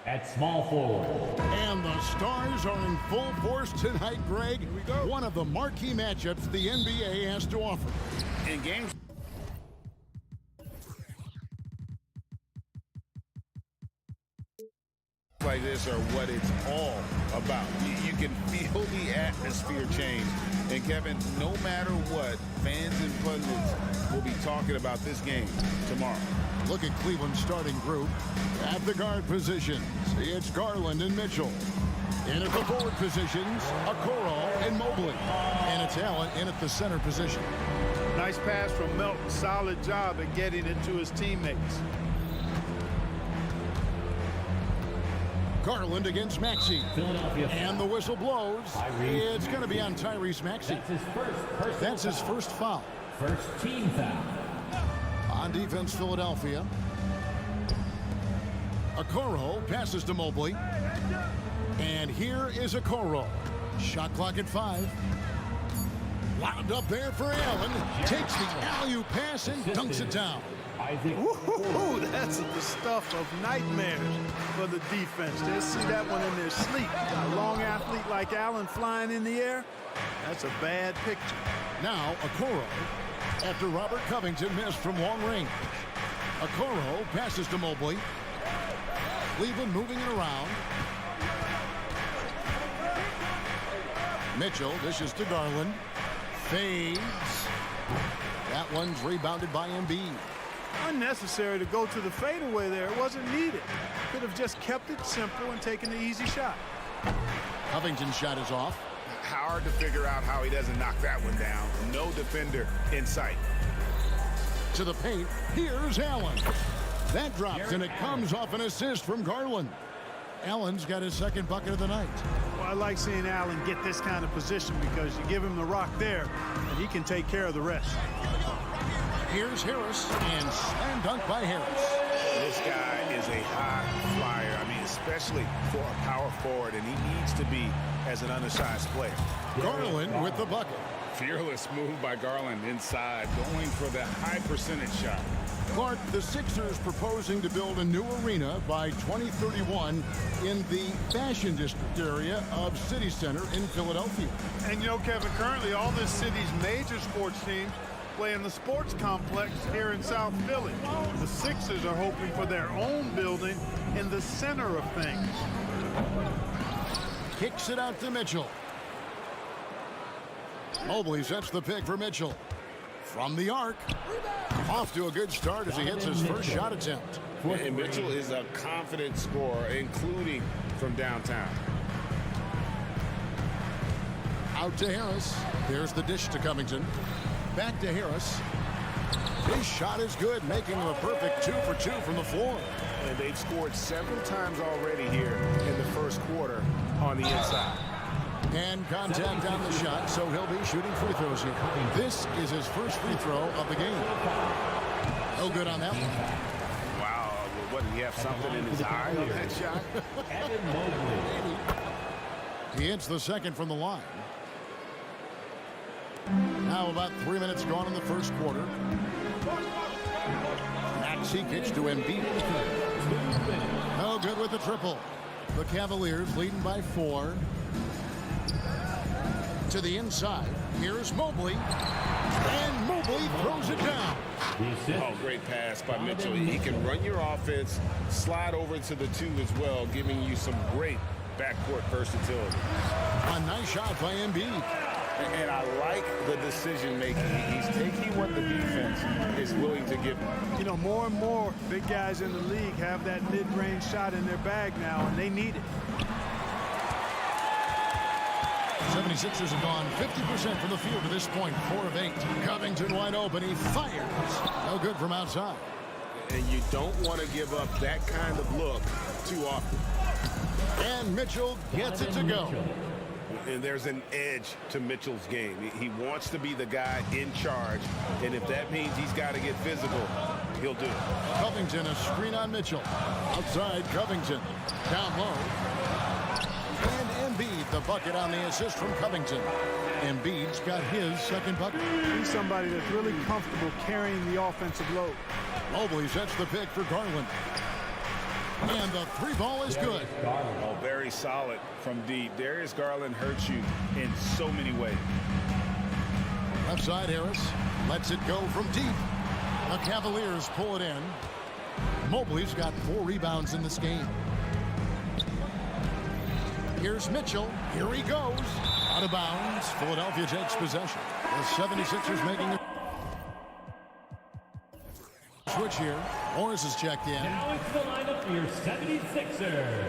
at small forward. And the Stars are in full force tonight, Greg. Here we go. One of the marquee matchups the NBA has to offer. In games like this are what it's all about. You can feel the atmosphere change. And Kevin, no matter what, fans and pundits will be talking about this game tomorrow. Look at Cleveland's starting group. At the guard positions, it's Garland and Mitchell. In at the forward positions, Okoro and Mobley. And it's Allen in at the center position. Nice pass from Melton. Solid job at getting it to his teammates. Garland against Maxey. Philadelphia. And the whistle blows. It's going to be on Tyrese Maxey. That's his first foul. First team foul. On defense, Philadelphia. Okoro passes to Mobley. And here is Okoro. Shot clock at 5. Wound up there for Allen. Takes the alley-oop pass and dunks it down. Ooh, that's the stuff of nightmares for the defense. They'll see that one in their sleep. A long athlete like Allen flying in the air, that's a bad picture. Now, Okoro, after Robert Covington missed from long range. Okoro passes to Mobley. Cleveland moving it around. Mitchell dishes to Garland. Fades. That one's rebounded by Embiid. Unnecessary to go to the fadeaway there. It wasn't needed. Could have just kept it simple and taken the easy shot. Covington's shot is off. Hard to figure out how he doesn't knock that one down. No defender in sight. To the paint, here's Allen. That drops, and it comes off an assist from Garland. Allen's got his second bucket of the night. Well, I like seeing Allen get this kind of position because you give him the rock there, and he can take care of the rest. Here's Harris, and slam dunk by Harris. This guy is a high flyer. I mean, especially for a power forward, and he needs to be as an undersized player. Garland with the bucket. Fearless move by Garland inside, going for the high percentage shot. Clark, the Sixers proposing to build a new arena by 2031 in the Fashion District area of City Center in Philadelphia. And you know, Kevin, currently all this city's major sports teams play in the sports complex here in South Philly. The Sixers are hoping for their own building in the center of things. Kicks it out to Mitchell. Mobley sets the pick for Mitchell. From the arc. Off to a good start as he hits his first shot attempt. And Mitchell is a confident scorer, including from downtown. Out to Harris. There's the dish to Covington. Back to Harris. His shot is good, making him a perfect 2 for 2 from the floor. And they've scored several times already here in the first quarter on the inside. And contact on the shot, so he'll be shooting free throws here. This is his first free throw of the game. No good on that one. Wow, what, did he have something in his eye on that shot? He hits the second from the line. Now about 3 minutes gone in the first quarter. Maxey kicks to Embiid. No good with the triple. The Cavaliers leading by 4. To the inside. Here's Mobley. And Mobley throws it down. Oh, great pass by Mitchell. He can run your offense, slide over to the 2 as well, giving you some great backcourt versatility. A nice shot by Embiid. And I like the decision-making. He's taking what the defense is willing to give him. You know, more and more big guys in the league have that mid-range shot in their bag now, and they need it. 76ers have gone 50% from the field to this point, 4 of 8. Covington wide open, he fires. No good from outside. And you don't want to give up that kind of look too often. And Mitchell gets it to go. And there's an edge to Mitchell's game. He wants to be the guy in charge, and if that means he's got to get physical, he'll do it. Covington, a screen on Mitchell. Outside, Covington. Down low. And Embiid, the bucket on the assist from Covington. Embiid's got his second bucket. He's somebody that's really comfortable carrying the offensive load. Mobley sets the pick for Garland. And the three ball is good. Oh, very solid from deep. Darius Garland hurts you in so many ways. Left side, Harris lets it go from deep. The Cavaliers pull it in. Mobley's got 4 rebounds in this game. Here's Mitchell. Here he goes. Out of bounds. Philadelphia takes possession. The 76ers making a switch here. Morris is checked in. Now it's the lineup for your 76er.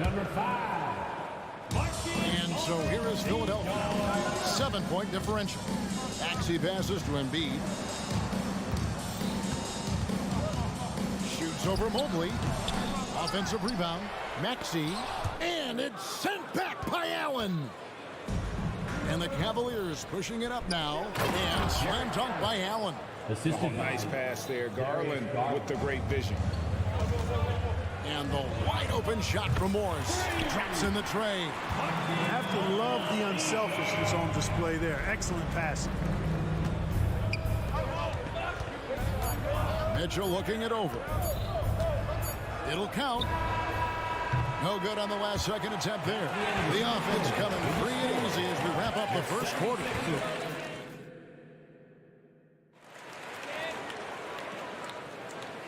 Number 5. And so here is Philadelphia. 7-point differential. Maxey passes to Embiid. Shoots over Mobley. Offensive rebound. Maxey. And it's sent back by Allen. And the Cavaliers pushing it up now. And slam dunk by Allen. Assistant. Nice pass there. Garland with the great vision. And the wide open shot from Morris. Drops in the tray. You have to love the unselfishness on display there. Excellent passing. Mitchell looking it over. It'll count. No good on the last second attempt there. The offense coming free and easy as we wrap up the first quarter.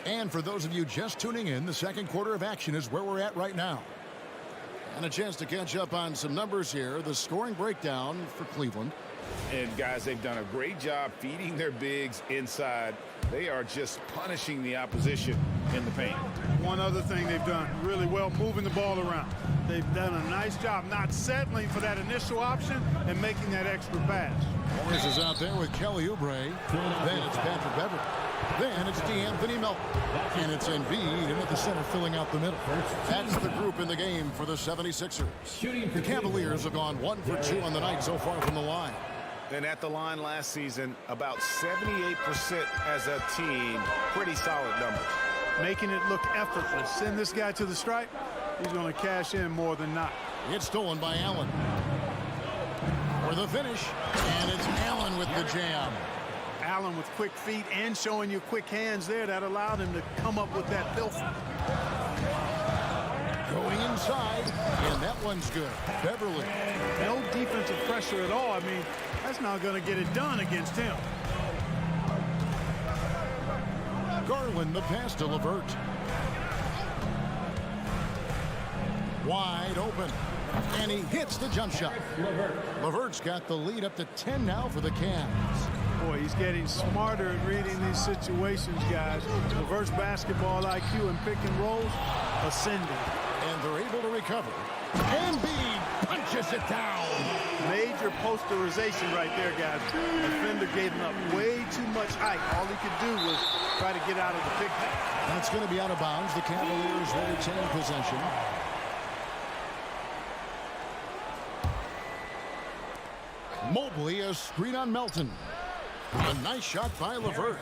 And for those of you just tuning in, the second quarter of action is where we're at right now. And a chance to catch up on some numbers here. The scoring breakdown for Cleveland. And guys, they've done a great job feeding their bigs inside. They are just punishing the opposition in the paint. One other thing they've done really well, moving the ball around. They've done a nice job not settling for that initial option and making that extra pass. Morris is out there with Kelly Oubre. Then it's Patrick Beverly. Then it's DeAnthony Melton. And it's Embiid in at the center filling out the middle. That's the group in the game for the 76ers. The Cavaliers have gone 1 for 2 on the night so far from the line. And at the line last season, about 78% as a team. Pretty solid numbers. Making it look effortless. Send this guy to the stripe. He's going to cash in more than not. It's stolen by Allen. For the finish. And it's Allen with the jam. Allen with quick feet and showing you quick hands there. That allowed him to come up with that pilfer. Going inside. And that one's good. Beverly. No defensive pressure at all. I mean, that's not going to get it done against him. Garland the pass to LeVert. Wide open. And he hits the jump shot. LeVert's got the lead up to 10 now for the Cavs. Boy, he's getting smarter at reading these situations, guys. LeVert's basketball IQ and pick and rolls ascending. And they're able to recover. Embiid punches it down. Major posterization right there, guys. The defender gave him up way too much height. All he could do was try to get out of the pick. That's going to be out of bounds. The Cavaliers will retain possession. Mobley, a screen on Melton. A nice shot by LeVert.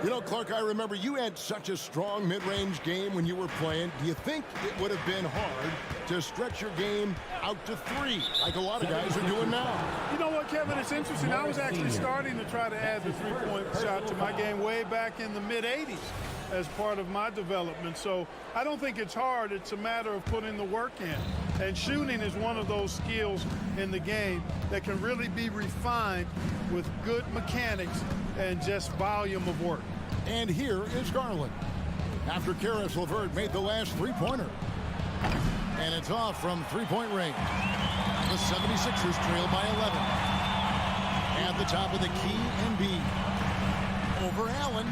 You know, Clark, I remember you had such a strong mid-range game when you were playing. Do you think it would have been hard to stretch your game out to 3 like a lot of guys are doing now? You know what, Kevin? It's interesting. I was actually starting to try to add the three-point shot to my game way back in the mid-'80s as part of my development. So I don't think it's hard. It's a matter of putting the work in. And shooting is one of those skills in the game that can really be refined with good mechanics and just volume of work. And here is Garland. After Karis LeVert made the last three-pointer. And it's off from three-point range. The 76ers trail by 11. At the top of the key, Embiid. Over Allen.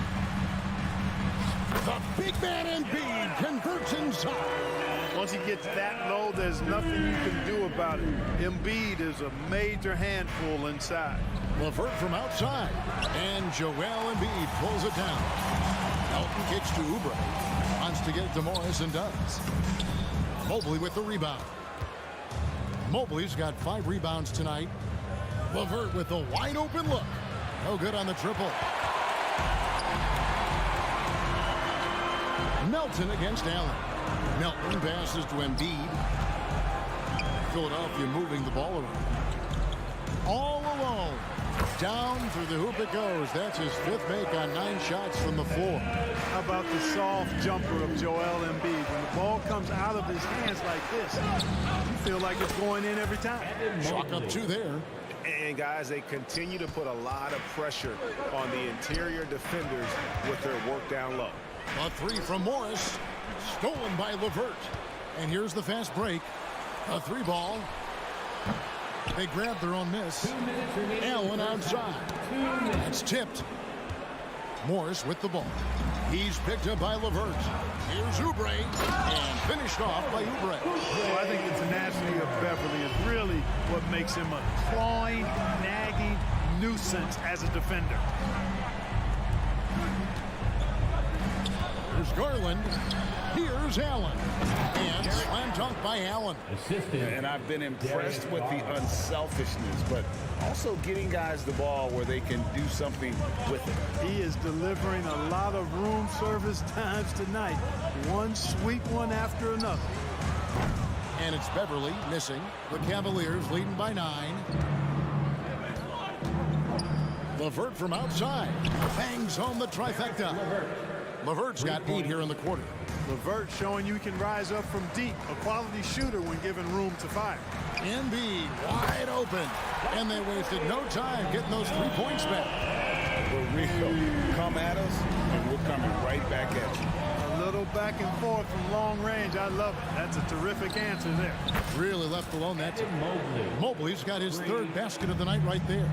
The big man Embiid converts inside. Once he gets that low, there's nothing you can do about it. Embiid is a major handful inside. LeVert from outside. And Joel Embiid pulls it down. Melton kicks to Oubre. Wants to get it to Morris and does. Mobley with the rebound. Mobley's got 5 rebounds tonight. LeVert with a wide open look. No good on the triple. Melton against Allen. Melton passes to Embiid. Philadelphia moving the ball around. All alone. Down through the hoop it goes. That's his 5th make on 9 shots from the floor. How about the soft jumper of Joel Embiid? When the ball comes out of his hands like this, you feel like it's going in every time. Chalk up 2 there. And guys, they continue to put a lot of pressure on the interior defenders with their work down low. A 3 from Morris, stolen by LeVert. And here's the fast break. A 3 ball. They grab their own miss. Allen outside. It's tipped. Morris with the ball. He's picked up by LeVert. Here's Oubre and finished off by Oubre. Well, I think the tenacity of Beverly is really what makes him a clawing, nagging nuisance as a defender. Here's Garland. Here's Allen. And slam dunk by Allen. And I've been impressed with the unselfishness, but also getting guys the ball where they can do something with it. He is delivering a lot of room service times tonight. One sweet one after another. And it's Beverly missing. The Cavaliers leading by 9. LeVert from outside. Bangs home the trifecta. LeVert's got 8 here in the quarter. LeVert showing you can rise up from deep. A quality shooter when given room to fire. Embiid wide open. And they wasted no time getting those 3 points back. For real. Come at us, and we're coming right back at you. A little back and forth from long range. I love it. That's a terrific answer there. Really left alone that time. Mobley's got his 3rd basket of the night right there.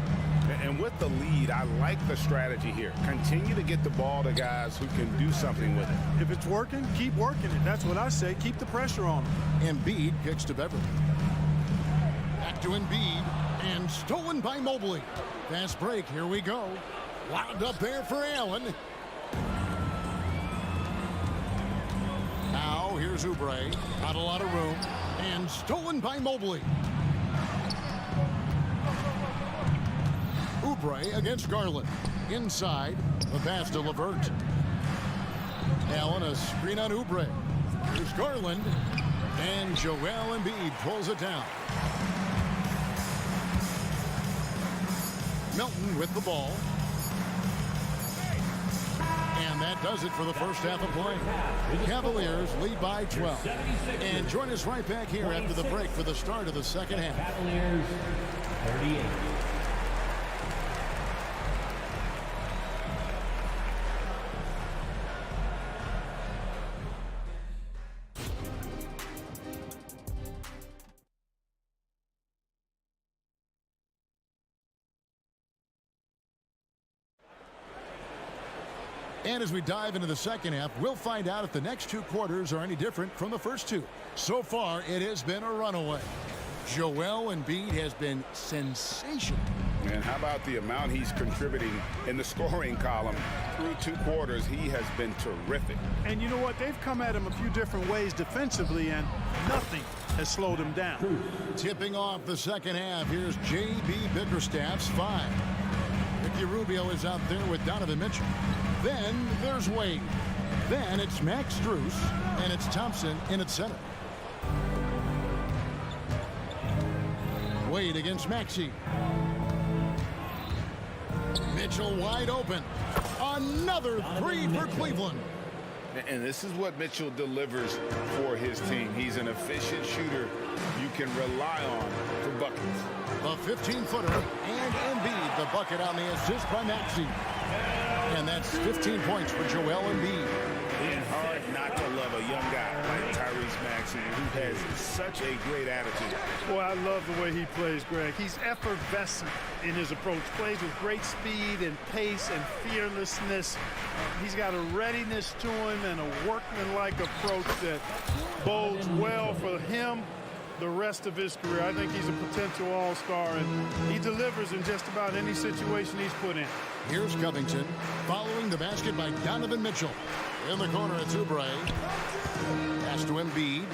And with the lead, I like the strategy here. Continue to get the ball to guys who can do something with it. If it's working, keep working it. That's what I say. Keep the pressure on him. Embiid kicks to Beverly. Back to Embiid. And stolen by Mobley. Fast break. Here we go. Wound up there for Allen. Now here's Oubre. Not a lot of room. And stolen by Mobley. Oubre against Garland. Inside, the pass to LeVert. Allen, a screen on Oubre. Here's Garland. And Joel Embiid pulls it down. Milton with the ball. And that does it for the first half of play. The Cavaliers lead by 12. And join us right back here after the break for the start of the second half. Cavaliers 38. And as we dive into the second half, we'll find out if the next 2 quarters are any different from the first 2. So far, it has been a runaway. Joel Embiid has been sensational. And how about the amount he's contributing in the scoring column? Through 2 quarters, he has been terrific. And you know what? They've come at him a few different ways defensively, and nothing has slowed him down. Tipping off the second half, here's J.B. Bickerstaff's 5. Ricky Rubio is out there with Donovan Mitchell. Then there's Wade. Then it's Max Strus, and it's Thompson in at center. Wade against Maxey. Mitchell wide open. Another 3 for Cleveland. And this is what Mitchell delivers for his team. He's an efficient shooter you can rely on for buckets. The 15-footer and Embiid the bucket on the assist by Maxey. And that's 15 points for Joel Embiid. It's hard not to love a young guy like Tyrese Maxey, who has such a great attitude. Boy, I love the way he plays, Greg. He's effervescent in his approach. Plays with great speed and pace and fearlessness. He's got a readiness to him and a workmanlike approach that bodes well for him the rest of his career. I think he's a potential all-star, and he delivers in just about any situation he's put in. Here's Covington following the basket by Donovan Mitchell. In the corner, it's Oubre. Pass to Embiid.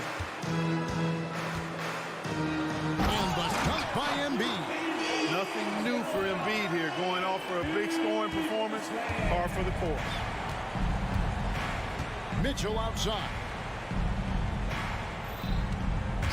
And the dunk by Embiid. Nothing new for Embiid here, going off for a big scoring performance, par for the course. Mitchell outside.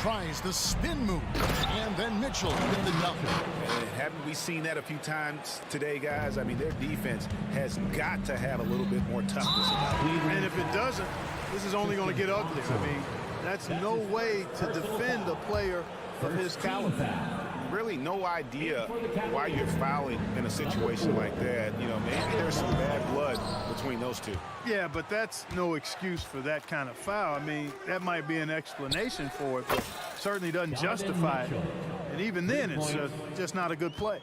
tries the spin move, and then Mitchell with the dunk. And haven't we seen that a few times today, guys? I mean, their defense has got to have a little bit more toughness about it. And if it doesn't, this is only going to get ugly. I mean, that's no way to defend a player of his caliber. Really no idea why you're fouling in a situation like that. You know, maybe there's some bad blood between those two. Yeah, but that's no excuse for that kind of foul. I mean, that might be an explanation for it, but certainly doesn't justify it. And even then, it's just not a good play.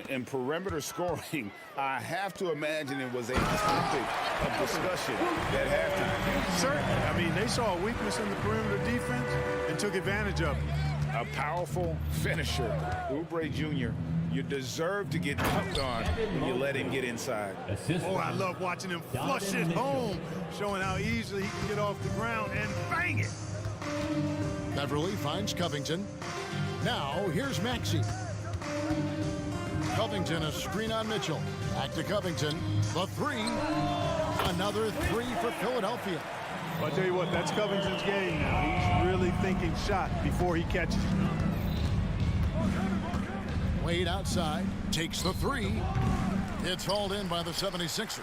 In perimeter scoring, I have to imagine it was a topic of discussion that happened. Certainly. I mean, they saw a weakness in the perimeter defense and took advantage of it. A powerful finisher, Oubre Jr. You deserve to get dunked on when you let him get inside. Oh, I love watching him flush it home, showing how easily he can get off the ground and bang it. Beverly finds Covington. Now, here's Maxey. Covington, a screen on Mitchell. Back to Covington. The three. Another three for Philadelphia. I'll tell you what, that's Covington's game now. He's really thinking shot before he catches it. Wade outside, takes the three. It's hauled in by the 76ers.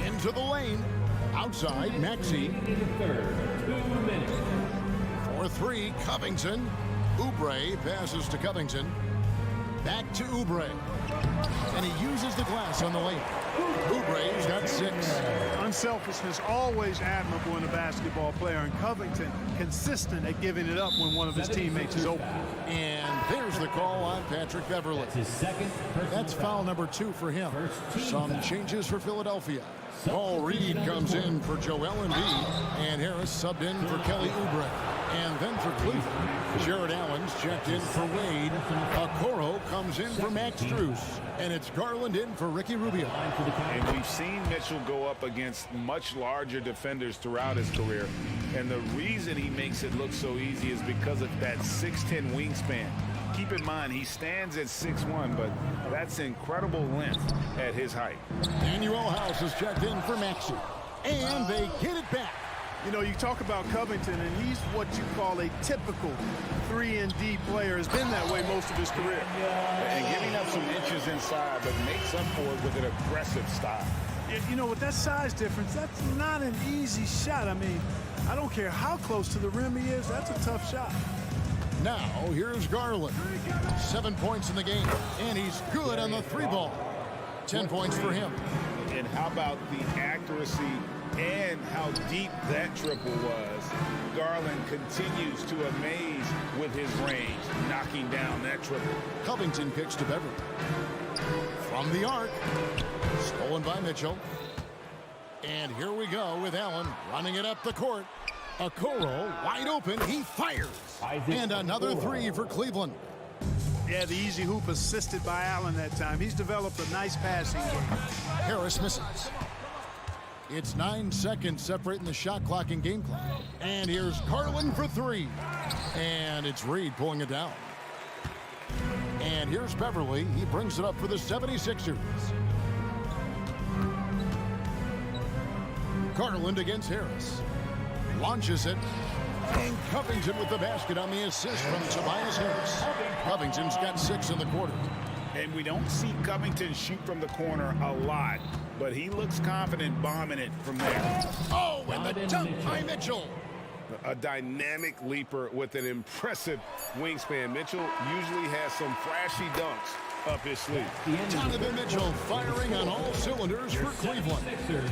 Into the lane. Outside, Maxey. For three, Covington. Oubre passes to Covington. Back to Oubre. And he uses the glass on the lane. Oubre's got 6. Unselfishness always admirable in a basketball player, and Covington consistent at giving it up when one of his teammates is open. And there's the call on Patrick Beverly. That's foul number 2 for him. Some changes for Philadelphia. Paul Reed comes in for Joel Embiid, and Harris subbed in for Kelly Oubre. And then for Cleveland, Jared Allen's checked in for Wade. Okoro comes in for Max Strus. And it's Garland in for Ricky Rubio. And we've seen Mitchell go up against much larger defenders throughout his career. And the reason he makes it look so easy is because of that 6'10" wingspan. Keep in mind, he stands at 6'1", but that's incredible length at his height. Daniel House is checked in for Maxey. And they get it back. You know, you talk about Covington, and he's what you call a typical 3-and-D player. Has been that way most of his career. And giving up some inches inside, but makes up for it with an aggressive style. You know, with that size difference, that's not an easy shot. I mean, I don't care how close to the rim he is. That's a tough shot. Now, here's Garland. 7 points in the game, and he's good on the 3-ball. 10 points for him. And how about the accuracy and how deep that triple was? Garland continues to amaze with his range, knocking down that triple. Covington kicks to Beverly. From the arc, stolen by Mitchell. And here we go with Allen running it up the court. Okoro wide open, he fires. And another 3 for Cleveland. Yeah, the easy hoop assisted by Allen that time. He's developed a nice passing game. Harris misses. It's 9 seconds separating the shot clock and game clock. And here's Garland for 3. And it's Reed pulling it down. And here's Beverly. He brings it up for the 76ers. Garland against Harris. Launches it. And Covington with the basket on the assist from Tobias Harris. Covington's got 6 in the quarter. And we don't see Covington shoot from the corner a lot, but he looks confident bombing it from there. Oh, and the dunk by Mitchell. A dynamic leaper with an impressive wingspan. Mitchell usually has some flashy dunks up his sleeve. Donovan Mitchell firing on all cylinders for Cleveland.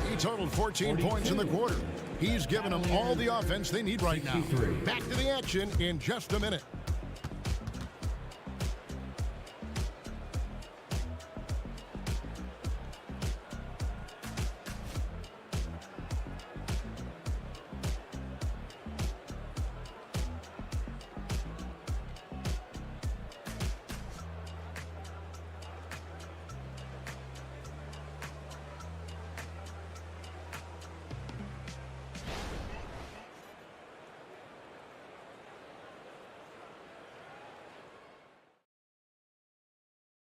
He totaled 14 points in the quarter. He's given them all the offense they need right now. Back to the action in just a minute.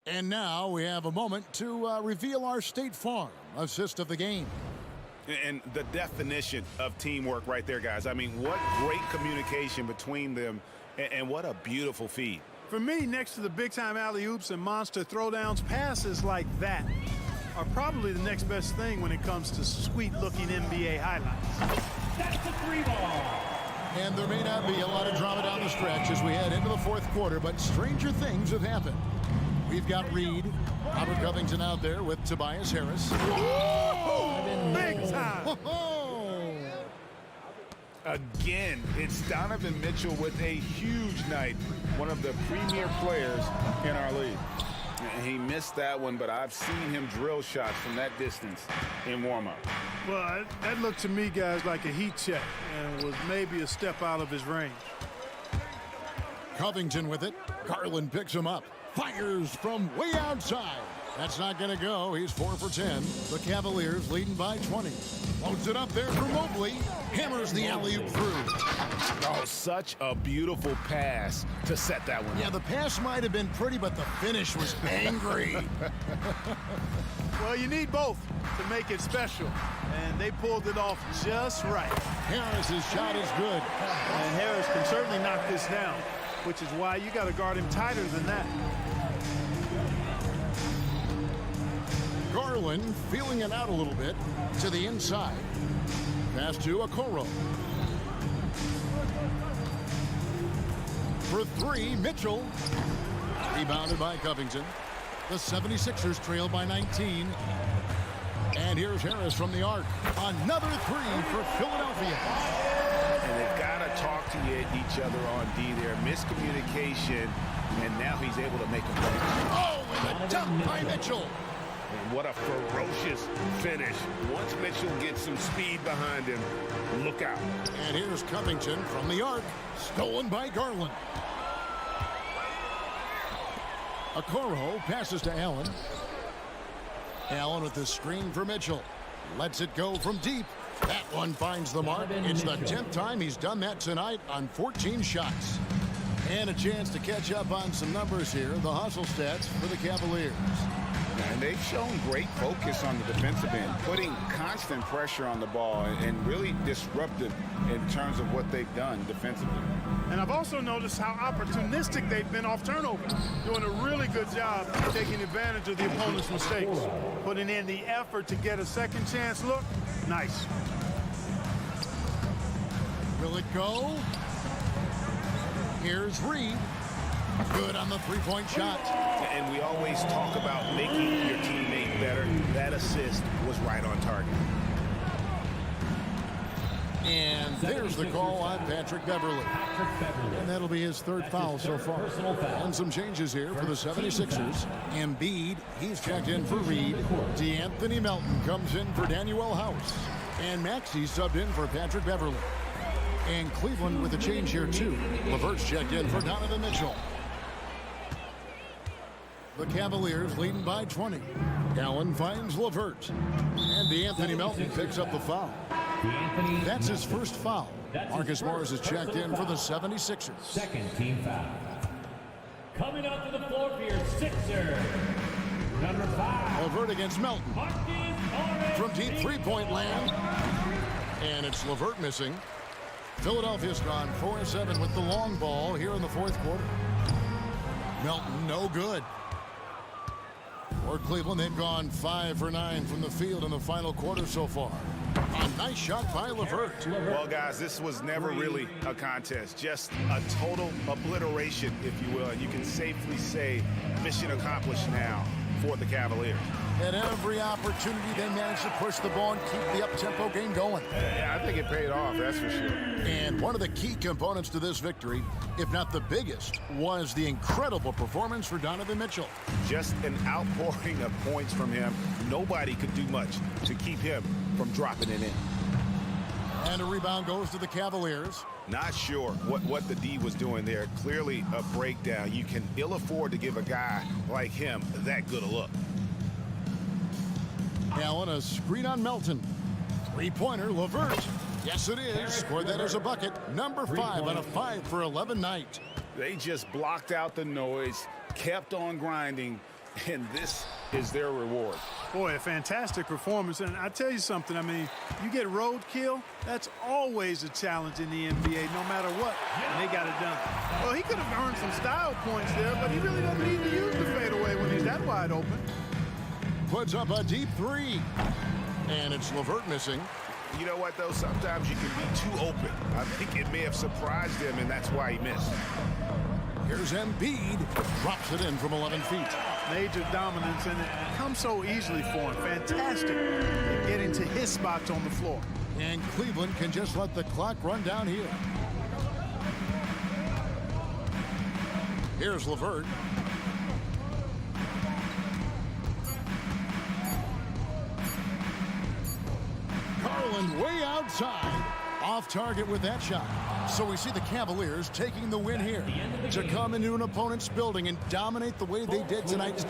And now we have a moment to reveal our State Farm assist of the game. And the definition of teamwork right there, guys. I mean, what great communication between them, and what a beautiful feed. For me, next to the big-time alley-oops and monster throwdowns, passes like that are probably the next best thing when it comes to sweet-looking NBA highlights. That's a 3-ball. And there may not be a lot of drama down the stretch as we head into the fourth quarter, but stranger things have happened. We've got Reed, Robert Covington out there with Tobias Harris. Whoa! Big time! Again, it's Donovan Mitchell with a huge night, one of the premier players in our league. And he missed that one, but I've seen him drill shots from that distance in warm-up. Well, that looked to me, guys, like a heat check and was maybe a step out of his range. Covington with it. Garland picks him up. Fires from way outside. That's not going to go. He's 4 for 10. The Cavaliers leading by 20. Loads it up there for Mobley. Hammers the alley-oop through. Oh, such a beautiful pass to set that one. Yeah, the pass might have been pretty, but the finish was angry. Well, you need both to make it special, and they pulled it off just right. Harris's shot is good. And Harris can certainly knock this down, which is why you got to guard him tighter than that. Garland feeling it out a little bit to the inside. Pass to Okoro. For three, Mitchell. Rebounded by Covington. The 76ers trail by 19. And here's Harris from the arc. Another three for Philadelphia. And they've got to talk to each other on D there. Miscommunication, and now he's able to make a play. Oh, and a dunk by Mitchell. And what a ferocious finish. Once Mitchell gets some speed behind him, look out. And here's Covington from the arc. Stolen by Garland. Okoro passes to Allen. Allen with the screen for Mitchell. Lets it go from deep. That one finds the mark. It's the 10th time he's done that tonight on 14 shots. And a chance to catch up on some numbers here. The hustle stats for the Cavaliers. And they've shown great focus on the defensive end, putting constant pressure on the ball and really disruptive in terms of what they've done defensively. And I've also noticed how opportunistic they've been off turnover, doing a really good job taking advantage of the opponent's mistakes, putting in the effort to get a second chance look. Nice. Will it go? Here's Reed. Good on the three-point shot. And we always talk about making your teammate better. That assist was right on target. And there's the call on Patrick Beverley. And that'll be his third foul so far. And some changes here for the 76ers. Embiid, he's checked in for Reed. D'Anthony Melton comes in for Danuel House. And Maxey subbed in for Patrick Beverley. And Cleveland with a change here too. LeVert's checked in for Donovan Mitchell. The Cavaliers leading by 20. Allen finds LeVert. And D'Anthony Melton picks up the foul. That's his first foul. Marcus Morris is checked in for the 76ers. Second team foul. Coming up to the floor for your Sixers. Number 5. LeVert against Melton. From deep three-point land. And it's LeVert missing. Philadelphia's gone 4-7 with the long ball here in the fourth quarter. Melton no good. For Cleveland, they've gone 5 for 9 from the field in the final quarter so far. A nice shot by LeVert. Well, guys, this was never really a contest. Just a total obliteration, if you will. And you can safely say mission accomplished now for the Cavaliers. At every opportunity, they managed to push the ball and keep the up-tempo game going. Yeah, I think it paid off, that's for sure. And one of the key components to this victory, if not the biggest, was the incredible performance for Donovan Mitchell. Just an outpouring of points from him. Nobody could do much to keep him from dropping it in. And a rebound goes to the Cavaliers. Not sure what the D was doing there. Clearly a breakdown. You can ill afford to give a guy like him that good a look. Allen, a screen on Melton. Three-pointer, LeVert. Yes, it is. Scored that as a bucket. Number 5 on a 5 for 11 night. They just blocked out the noise, kept on grinding, and this is their reward. Boy, a fantastic performance. And I tell you something, I mean, you get roadkill, that's always a challenge in the NBA, no matter what. And they got it done. Well, he could have earned some style points there, but he really doesn't need to use the fadeaway when he's that wide open. Puts up a deep three. And it's LeVert missing. You know what, though? Sometimes you can be too open. I think it may have surprised him, and that's why he missed. Here's Embiid. Drops it in from 11 feet. Major dominance, and it comes so easily for him. Fantastic at getting to his spots on the floor. And Cleveland can just let the clock run down here. Here's LeVert. Garland way outside. Off target with that shot. So we see the Cavaliers taking the win here to come into an opponent's building and dominate the way they did tonight.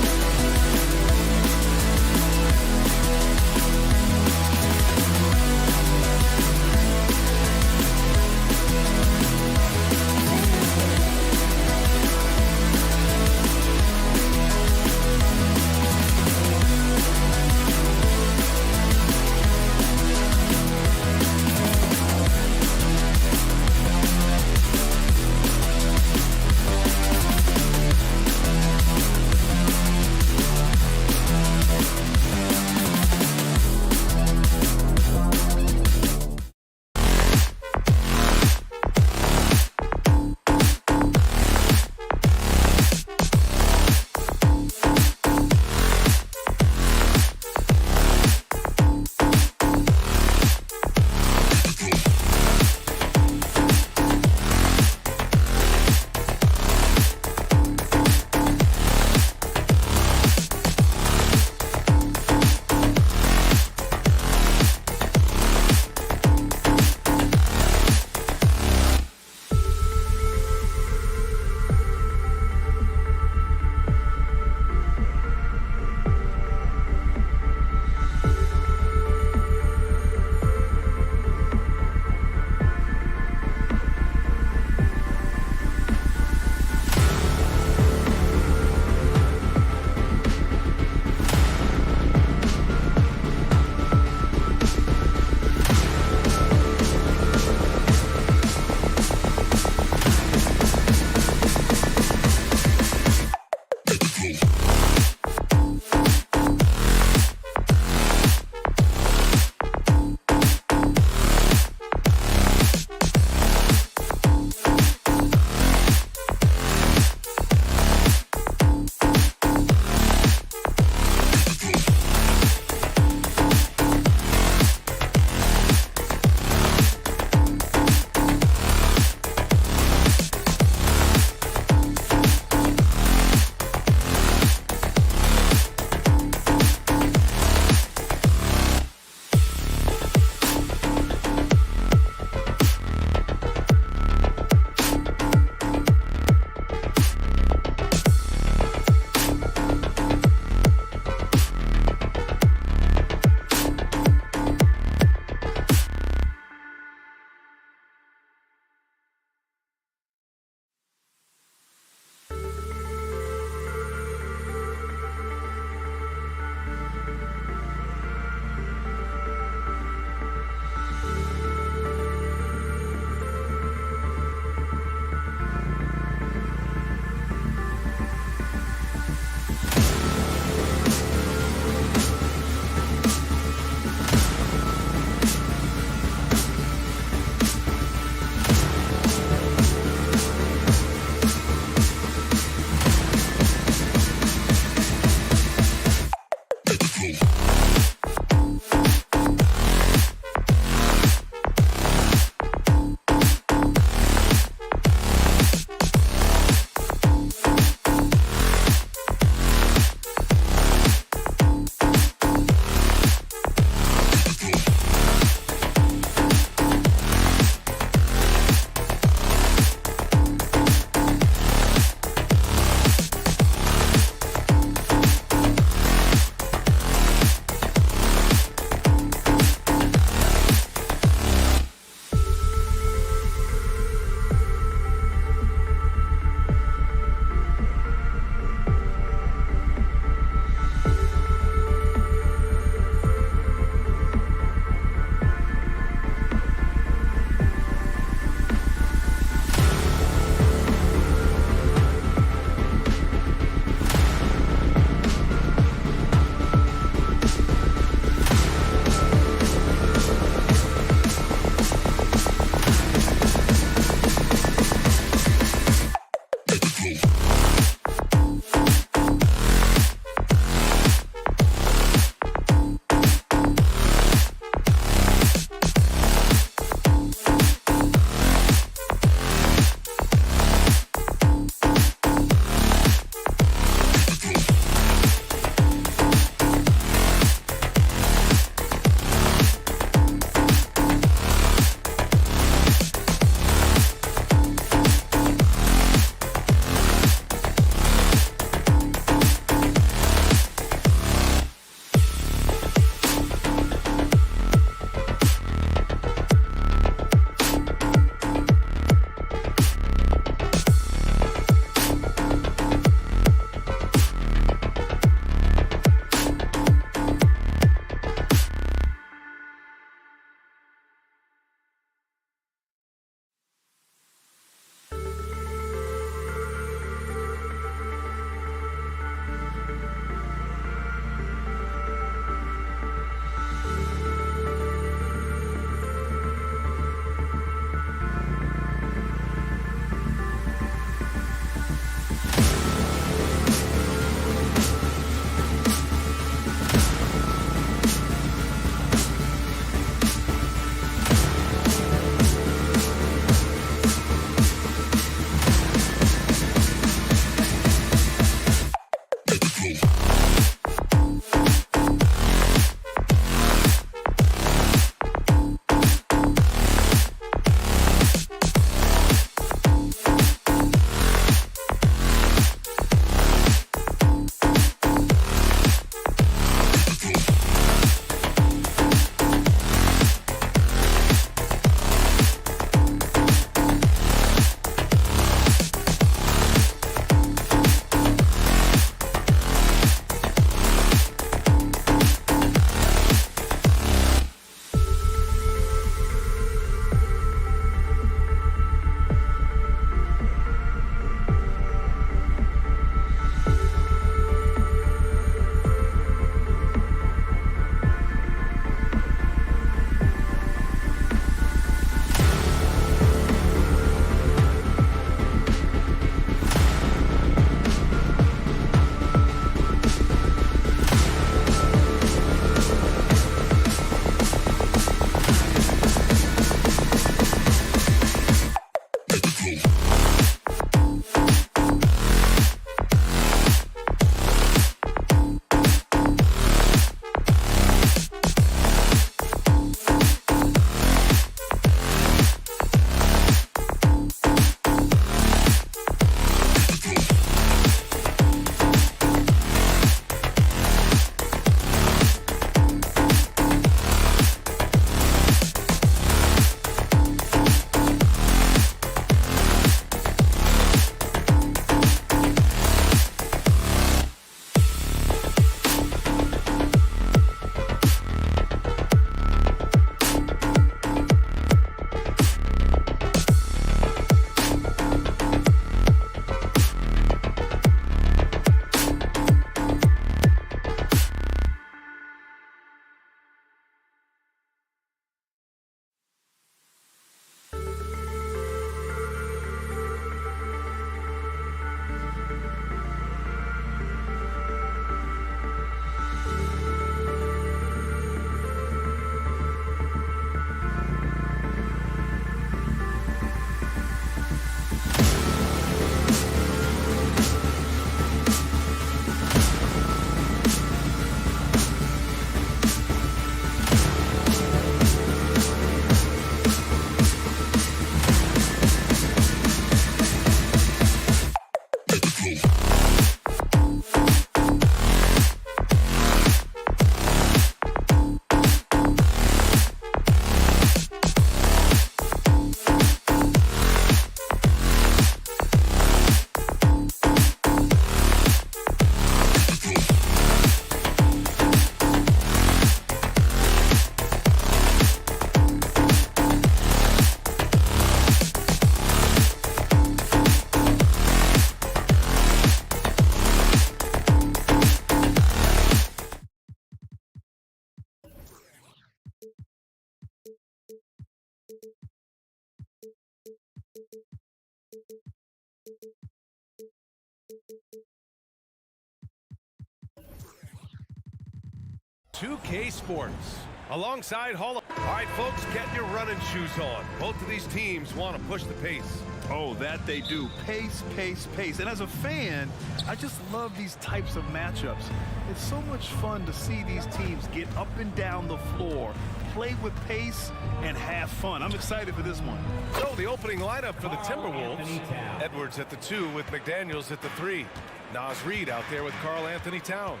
2K Sports. Alongside Hall of... All right, folks, get your running shoes on. Both of these teams want to push the pace. Oh, that they do. Pace, pace, pace. And as a fan, I just love these types of matchups. It's so much fun to see these teams get up and down the floor, play with pace, and have fun. I'm excited for this one. So the opening lineup for the Timberwolves. Edwards at the 2 with McDaniels at the 3. Naz Reid out there with Karl Anthony Towns.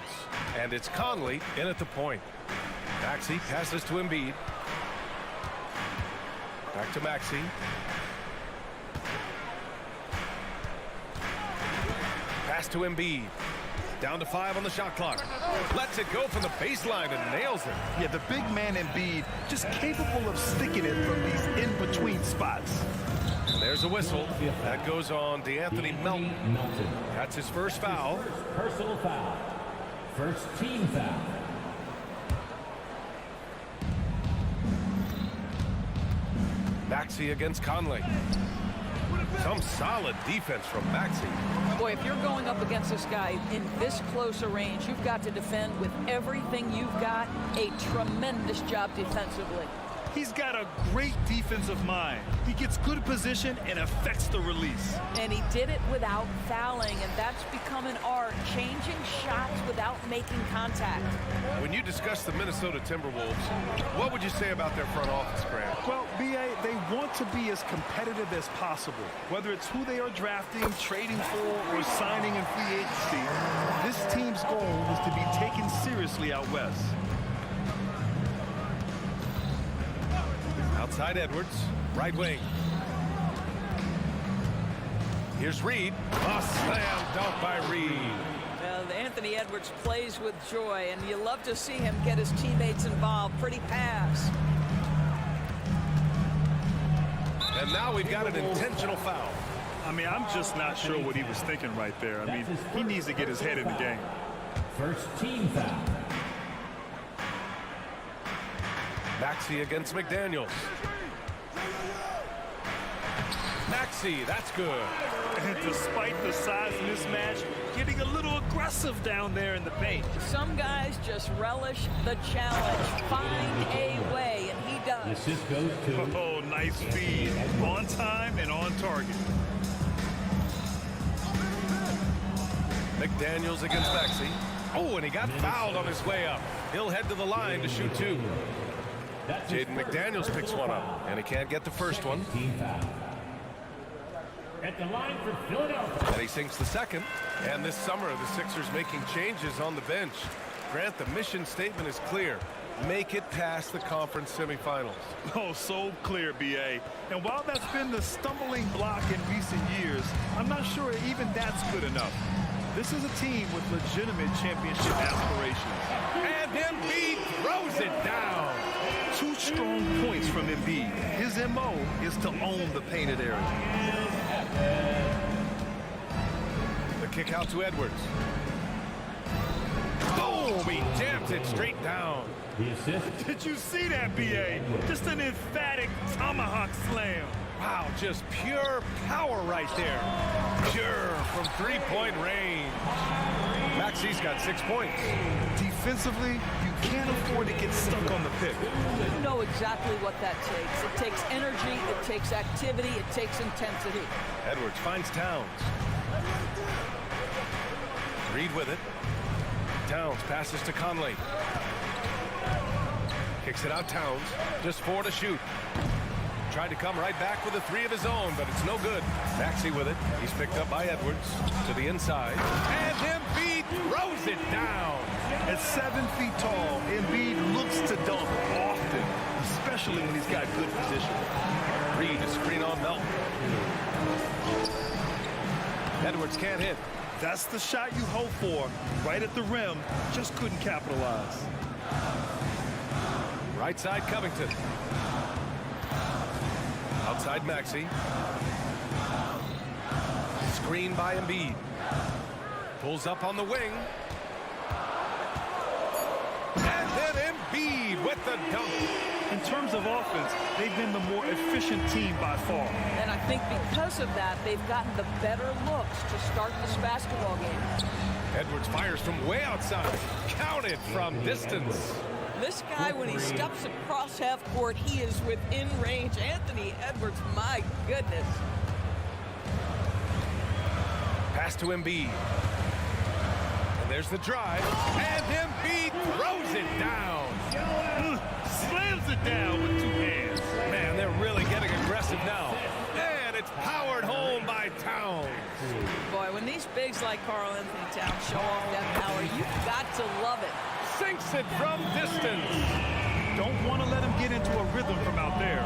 And it's Conley in at the point. Maxey passes to Embiid. Back to Maxey. Pass to Embiid. Down to 5 on the shot clock. Lets it go from the baseline and nails it. Yeah, the big man Embiid just capable of sticking it from these in-between spots. And there's a whistle. That goes on DeAnthony Melton. That's his first foul. Personal foul. First team foul. Maxey against Conley. Some solid defense from Maxey. Boy, if you're going up against this guy in this close a range, you've got to defend with everything you've got. A tremendous job defensively. He's got a great defensive mind. He gets good position and affects the release. And he did it without fouling, and that's become an art, changing shots without making contact. When you discuss the Minnesota Timberwolves, what would you say about their front office, Grant? Well, B.A., they want to be as competitive as possible. Whether it's who they are drafting, trading for, or signing in free agency, this team's goal is to be taken seriously out west. Outside Edwards, right wing. Here's Reid. A slam dunk by Reid. Well, Anthony Edwards plays with joy, and you love to see him get his teammates involved. Pretty pass. And now we've got an intentional foul. I mean, I'm just not sure what he was thinking right there. I mean, he needs to get his head in the game. First team foul. Maxey against McDaniels. Maxey, that's good. And despite the size mismatch, getting a little aggressive down there in the paint. Some guys just relish the challenge. Find a way, and he does. Assist goes to... Oh, nice feed. On time and on target. McDaniels against Maxey. Oh, and he got fouled on his way up. He'll head to the line to shoot 2. Jaden McDaniels picks one up, and he can't get the first one. Team foul. At the line for Philadelphia. And he sinks the second. And this summer, the Sixers making changes on the bench. Grant, the mission statement is clear. Make it past the conference semifinals. Oh, so clear, B.A. And while that's been the stumbling block in recent years, I'm not sure even that's good enough. This is a team with legitimate championship aspirations. And Embiid throws it down. 2 strong points from Embiid. His M.O. is to own the painted area. The kick out to Edwards. Boom! He jams it straight down. The assist. Did you see that, B.A.? Just an emphatic tomahawk slam. Wow, just pure power right there. Pure from three-point range. Maxey's got 6 points. Defensively, you can't afford to get stuck on the pick. You know exactly what that takes. It takes energy, it takes activity, it takes intensity. Edwards finds Towns. Reid with it. Towns passes to Conley. Kicks it out Towns. Just 4 to shoot. Tried to come right back with a 3 of his own, but it's no good. Maxey with it. He's picked up by Edwards to the inside. And Embiid throws it down. At 7 feet tall, Embiid looks to dunk often, especially when he's got good position. Reid a screen on Melton. Edwards can't hit. That's the shot you hope for. Right at the rim, just couldn't capitalize. Right side Covington. Outside Maxey. Screen by Embiid. Pulls up on the wing. And then Embiid with the dunk. In terms of offense, they've been the more efficient team by far. And I think because of that, they've gotten the better looks to start this basketball game. Edwards fires from way outside. Counted from distance. This guy, when he steps across half court, he is within range. Anthony Edwards, my goodness. Pass to Embiid. And there's the drive. And Embiid throws it down. Slams it down with 2 hands. Man, they're really getting aggressive now. And it's powered home by Towns. Boy, when these bigs like Karl Anthony Towns show off that power, you've got to love it. Sinks it from distance. Don't want to let him get into a rhythm from out there.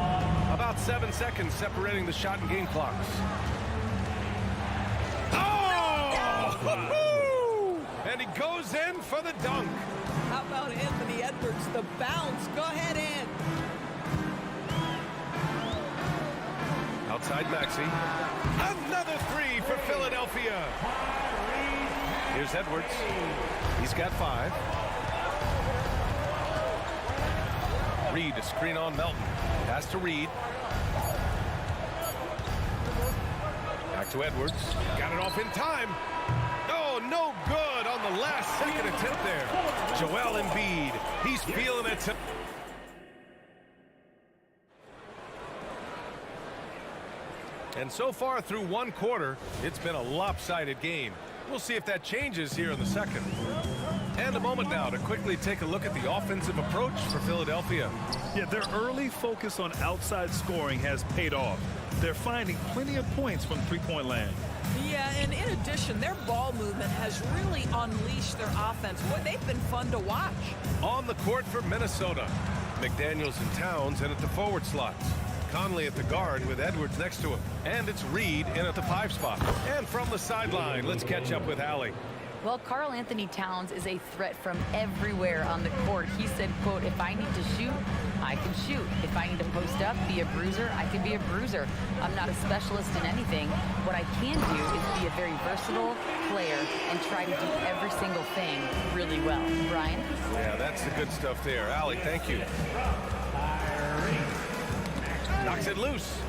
About 7 seconds separating the shot and game clocks. Oh! And he goes in for the dunk. How about Anthony Edwards, the bounce? Go ahead in. Outside Maxey. Another 3 for Philadelphia. Here's Edwards. He's got 5. Reed to screen on Melton. Pass to Reed. Back to Edwards. Got it off in time. Oh, no good on the last second attempt there. Joel Embiid. He's feeling it. And so far through 1 quarter, it's been a lopsided game. We'll see if that changes here in the second. And a moment now to quickly take a look at the offensive approach for Philadelphia. Yeah, their early focus on outside scoring has paid off. They're finding plenty of points from three-point land. Yeah, and in addition, their ball movement has really unleashed their offense. Boy, they've been fun to watch. On the court for Minnesota, McDaniels and Towns in at the forward slots. Conley at the guard with Edwards next to him. And it's Reed in at the 5 spot. And from the sideline, let's catch up with Allie. Well, Karl Anthony Towns is a threat from everywhere on the court. He said, quote, if I need to shoot, I can shoot. If I need to post up, be a bruiser, I can be a bruiser. I'm not a specialist in anything. What I can do is be a very versatile player and try to do every single thing really well. Brian? Yeah, that's the good stuff there. Allie, thank you. Knocks it loose.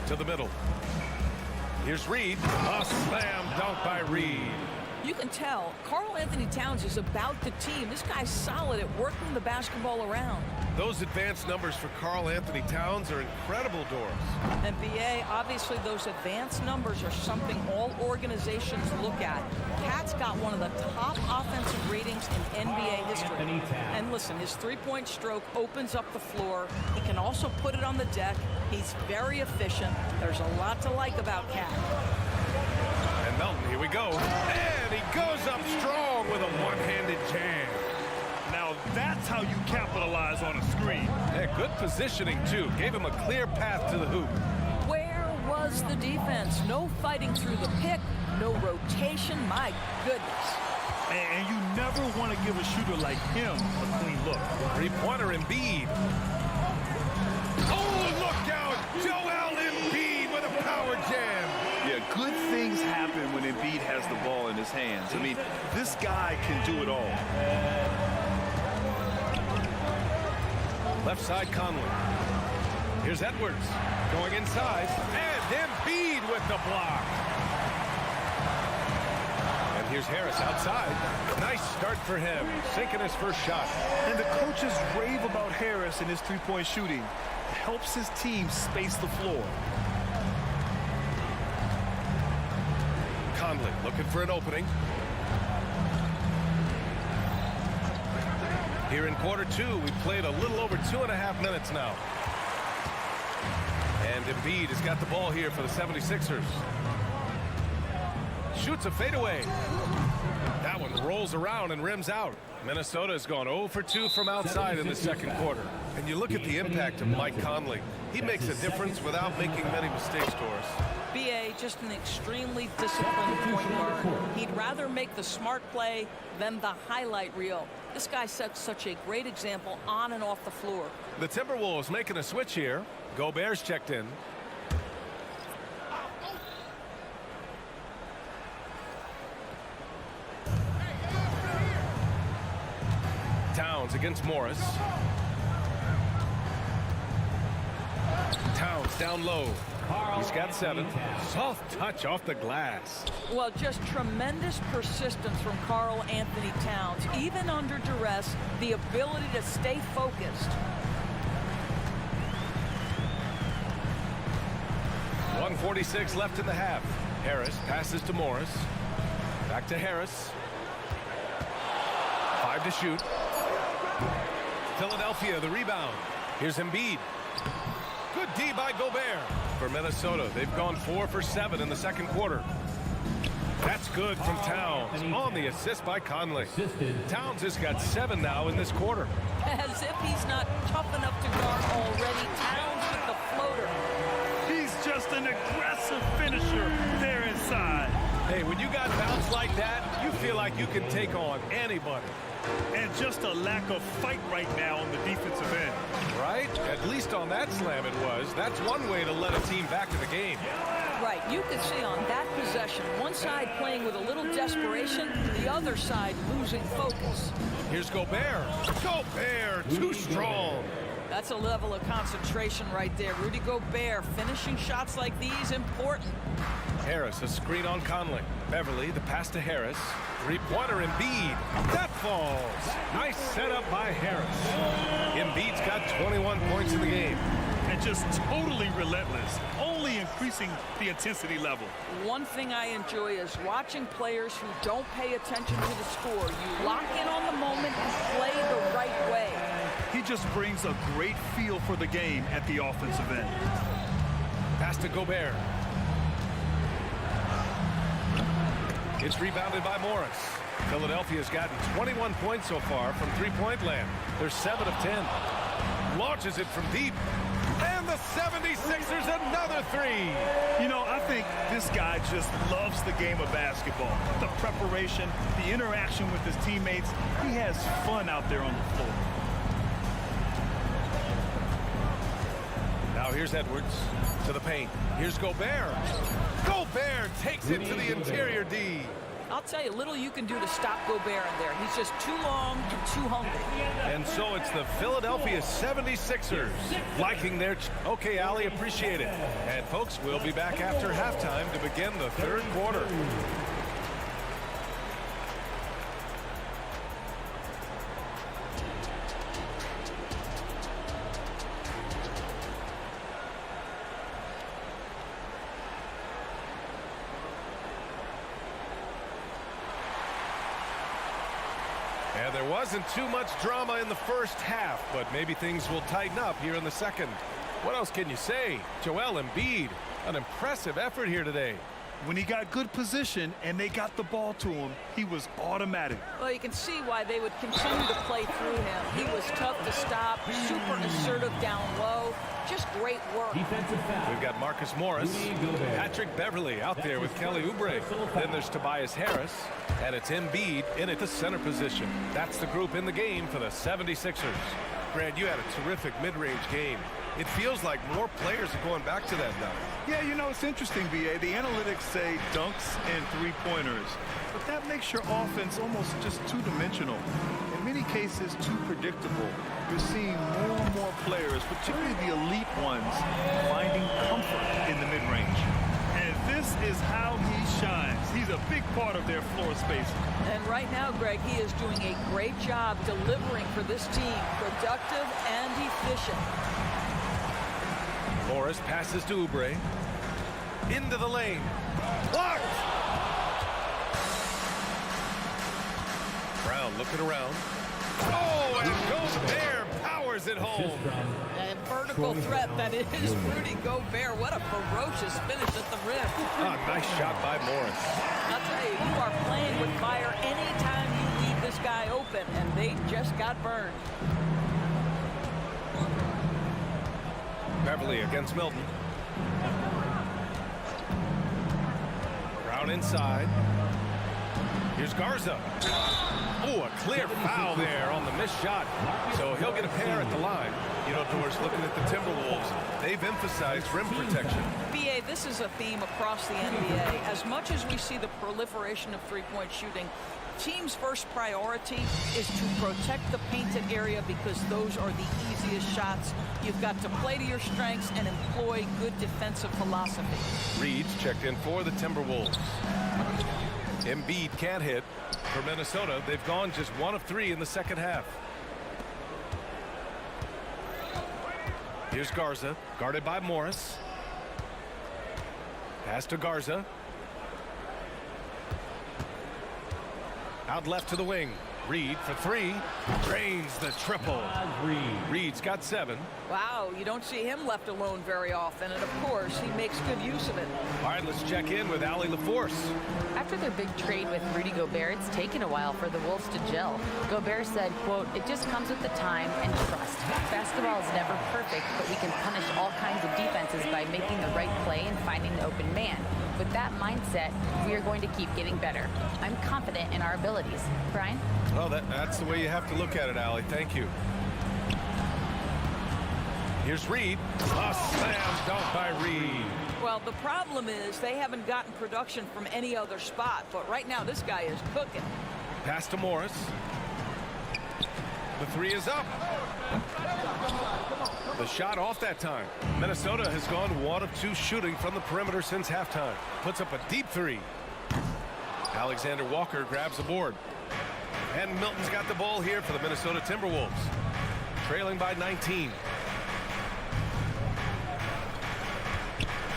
To the middle. Here's Reed. A slam dunk by Reed. You can tell Karl Anthony Towns is about the team. This guy's solid at working the basketball around. Those advanced numbers for Karl Anthony Towns are incredible, Doris. And BA, obviously those advanced numbers are something all organizations look at. Cat's got one of the top offensive ratings in NBA history. And listen, his three-point stroke opens up the floor. He can also put it on the deck. He's very efficient. There's a lot to like about Cat. And Melton, here we go. And he goes up strong with a one-handed jam. Now that's how you capitalize on a screen. Yeah, good positioning, too. Gave him a clear path to the hoop. Where was the defense? No fighting through the pick, no rotation. My goodness. And you never want to give a shooter like him a clean look. Three-pointer Embiid. Oh, look out! Joel Embiid with a power jam. Yeah, good things happen when Embiid has the ball in his hands. I mean, this guy can do it all. Left side, Conley. Here's Edwards going inside. And Embiid with the block. And here's Harris outside. Nice start for him, sinking his first shot. And the coaches rave about Harris and his three-point shooting. Helps his team space the floor. Conley looking for an opening. Here in quarter 2, we played a little over 2.5 minutes now. And Embiid has got the ball here for the 76ers. Shoots a fadeaway. That one rolls around and rims out. Minnesota has gone 0 for 2 from outside in the second quarter. And you look at the impact of Mike Conley. He makes a difference without making many mistakes, Doris. BA, just an extremely disciplined point guard. He'd rather make the smart play than the highlight reel. This guy sets such a great example on and off the floor. The Timberwolves making a switch here. Gobert's checked in. Towns against Morris. Towns down low. He's got 7. Soft touch off the glass. Well, just tremendous persistence from Karl Anthony Towns. Even under duress, the ability to stay focused. 1:46 left in the half. Harris passes to Morris. Back to Harris. 5 to shoot. Philadelphia, the rebound. Here's Embiid. Good D by Gobert. For Minnesota, they've gone 4 for 7 in the second quarter. That's good from Towns on the assist by Conley. Towns has got 7 now in this quarter. As if he's not tough enough to guard already. Towns with the floater. He's just an aggressive finisher there inside. Hey, when you got bounce like that, you feel like you can take on anybody. And just a lack of fight right now on the defensive end. Right? At least on that slam it was. That's one way to let a team back in the game. Right, you could see on that possession, one side playing with a little desperation, the other side losing focus. Here's Gobert. Gobert, too strong. That's a level of concentration right there. Rudy Gobert finishing shots like these, important. Harris, a screen on Conley. Beverly, the pass to Harris. Three-pointer, Embiid. That falls. Nice setup by Harris. Embiid's got 21 points in the game. And just totally relentless, only increasing the intensity level. One thing I enjoy is watching players who don't pay attention to the score. You lock in on the moment and play the right way. He just brings a great feel for the game at the offensive end. Pass to Gobert. It's rebounded by Morris. Philadelphia's gotten 21 points so far from three-point land. They're 7 of 10. Launches it from deep. And the 76ers another 3. You know, I think this guy just loves the game of basketball. The preparation, the interaction with his teammates. He has fun out there on the floor. Now here's Edwards to the paint. Here's Gobert. Gobert takes it to the interior D. I'll tell you, little you can do to stop Gobert in there. He's just too long and too hungry. And so it's the Philadelphia 76ers liking their... Okay, Ali, appreciate it. And folks, we'll be back after halftime to begin the third quarter. And there wasn't too much drama in the first half, but maybe things will tighten up here in the second. What else can you say? Joel Embiid, an impressive effort here today. When he got good position and they got the ball to him, he was automatic. Well, you can see why they would continue to play through him. He was tough to stop, super assertive down low. Just great work. We've got Marcus Morris, Patrick Beverly out there with Kelly Oubre. Then there's Tobias Harris, and it's Embiid in at the center position. That's the group in the game for the 76ers. Grant, you had a terrific mid-range game. It feels like more players are going back to that now. Yeah, you know, it's interesting, B.A. The analytics say dunks and three-pointers, but that makes your offense almost just two-dimensional. In many cases, too predictable. You're seeing more and more players, particularly the elite ones, finding comfort in the mid-range. And this is how he shines. He's a big part of their floor space. And right now, Greg, he is doing a great job delivering for this team, productive and efficient. Morris passes to Oubre. Into the lane. Blocked! Brown looking around. Oh, and it goes there. Powers it home. A vertical threat that is Rudy Gobert. What a ferocious finish at the rim. Nice shot by Morris. I'll tell you, you are playing with fire anytime you leave this guy open, and they just got burned. Beverly against Milton. Brown inside. Here's Garza. Oh, a clear foul there on the missed shot. So he'll get a pair at the line. You know, Doris, looking at the Timberwolves, they've emphasized rim protection. B.A., this this is a theme across the NBA. As much as we see the proliferation of three-point shooting, team's first priority is to protect the painted area because those are the easiest shots. You've got to play to your strengths and employ good defensive philosophy. Reed's checked in for the Timberwolves. Embiid can't hit. For Minnesota, they've gone just 1 of 3 in the second half. Here's Garza, guarded by Morris. Pass to Garza. Out left to the wing. Reed for 3. Drains the triple. Reed's got 7. Wow, you don't see him left alone very often, and of course, he makes good use of it. All right, let's check in with Allie LaForce. After their big trade with Rudy Gobert, it's taken a while for the Wolves to gel. Gobert said, quote, "It just comes with the time and trust. Basketball is never perfect, but we can punish all kinds of defenses by making the right play and finding the open man. With that mindset, we are going to keep getting better. I'm confident in our abilities." Brian? Well, that's the way you have to look at it, Allie. Thank you. Here's Reed. A slam dunk by Reed. Well, the problem is they haven't gotten production from any other spot, but right now this guy is cooking. Pass to Morris. The 3 is up. The shot off that time. Minnesota has gone 1 of 2 shooting from the perimeter since halftime. Puts up a deep 3. Alexander Walker grabs the board. And Milton's got the ball here for the Minnesota Timberwolves. Trailing by 19.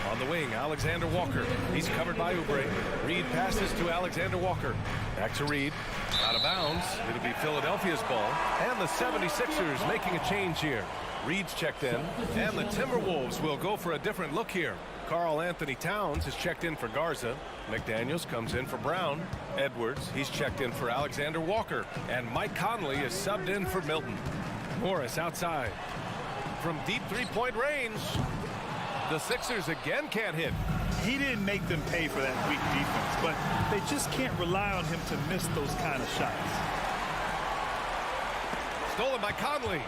On the wing, Alexander Walker. He's covered by Oubre. Reed passes to Alexander Walker. Back to Reed. Out of bounds. It'll be Philadelphia's ball. And the 76ers making a change here. Reed's checked in. And the Timberwolves will go for a different look here. Karl Anthony Towns is checked in for Garza. McDaniels comes in for Brown. Edwards, he's checked in for Alexander Walker. And Mike Conley is subbed in for Milton. Morris outside. From deep three-point range. The Sixers again can't hit. He didn't make them pay for that weak defense, but they just can't rely on him to miss those kind of shots. Stolen by Conley.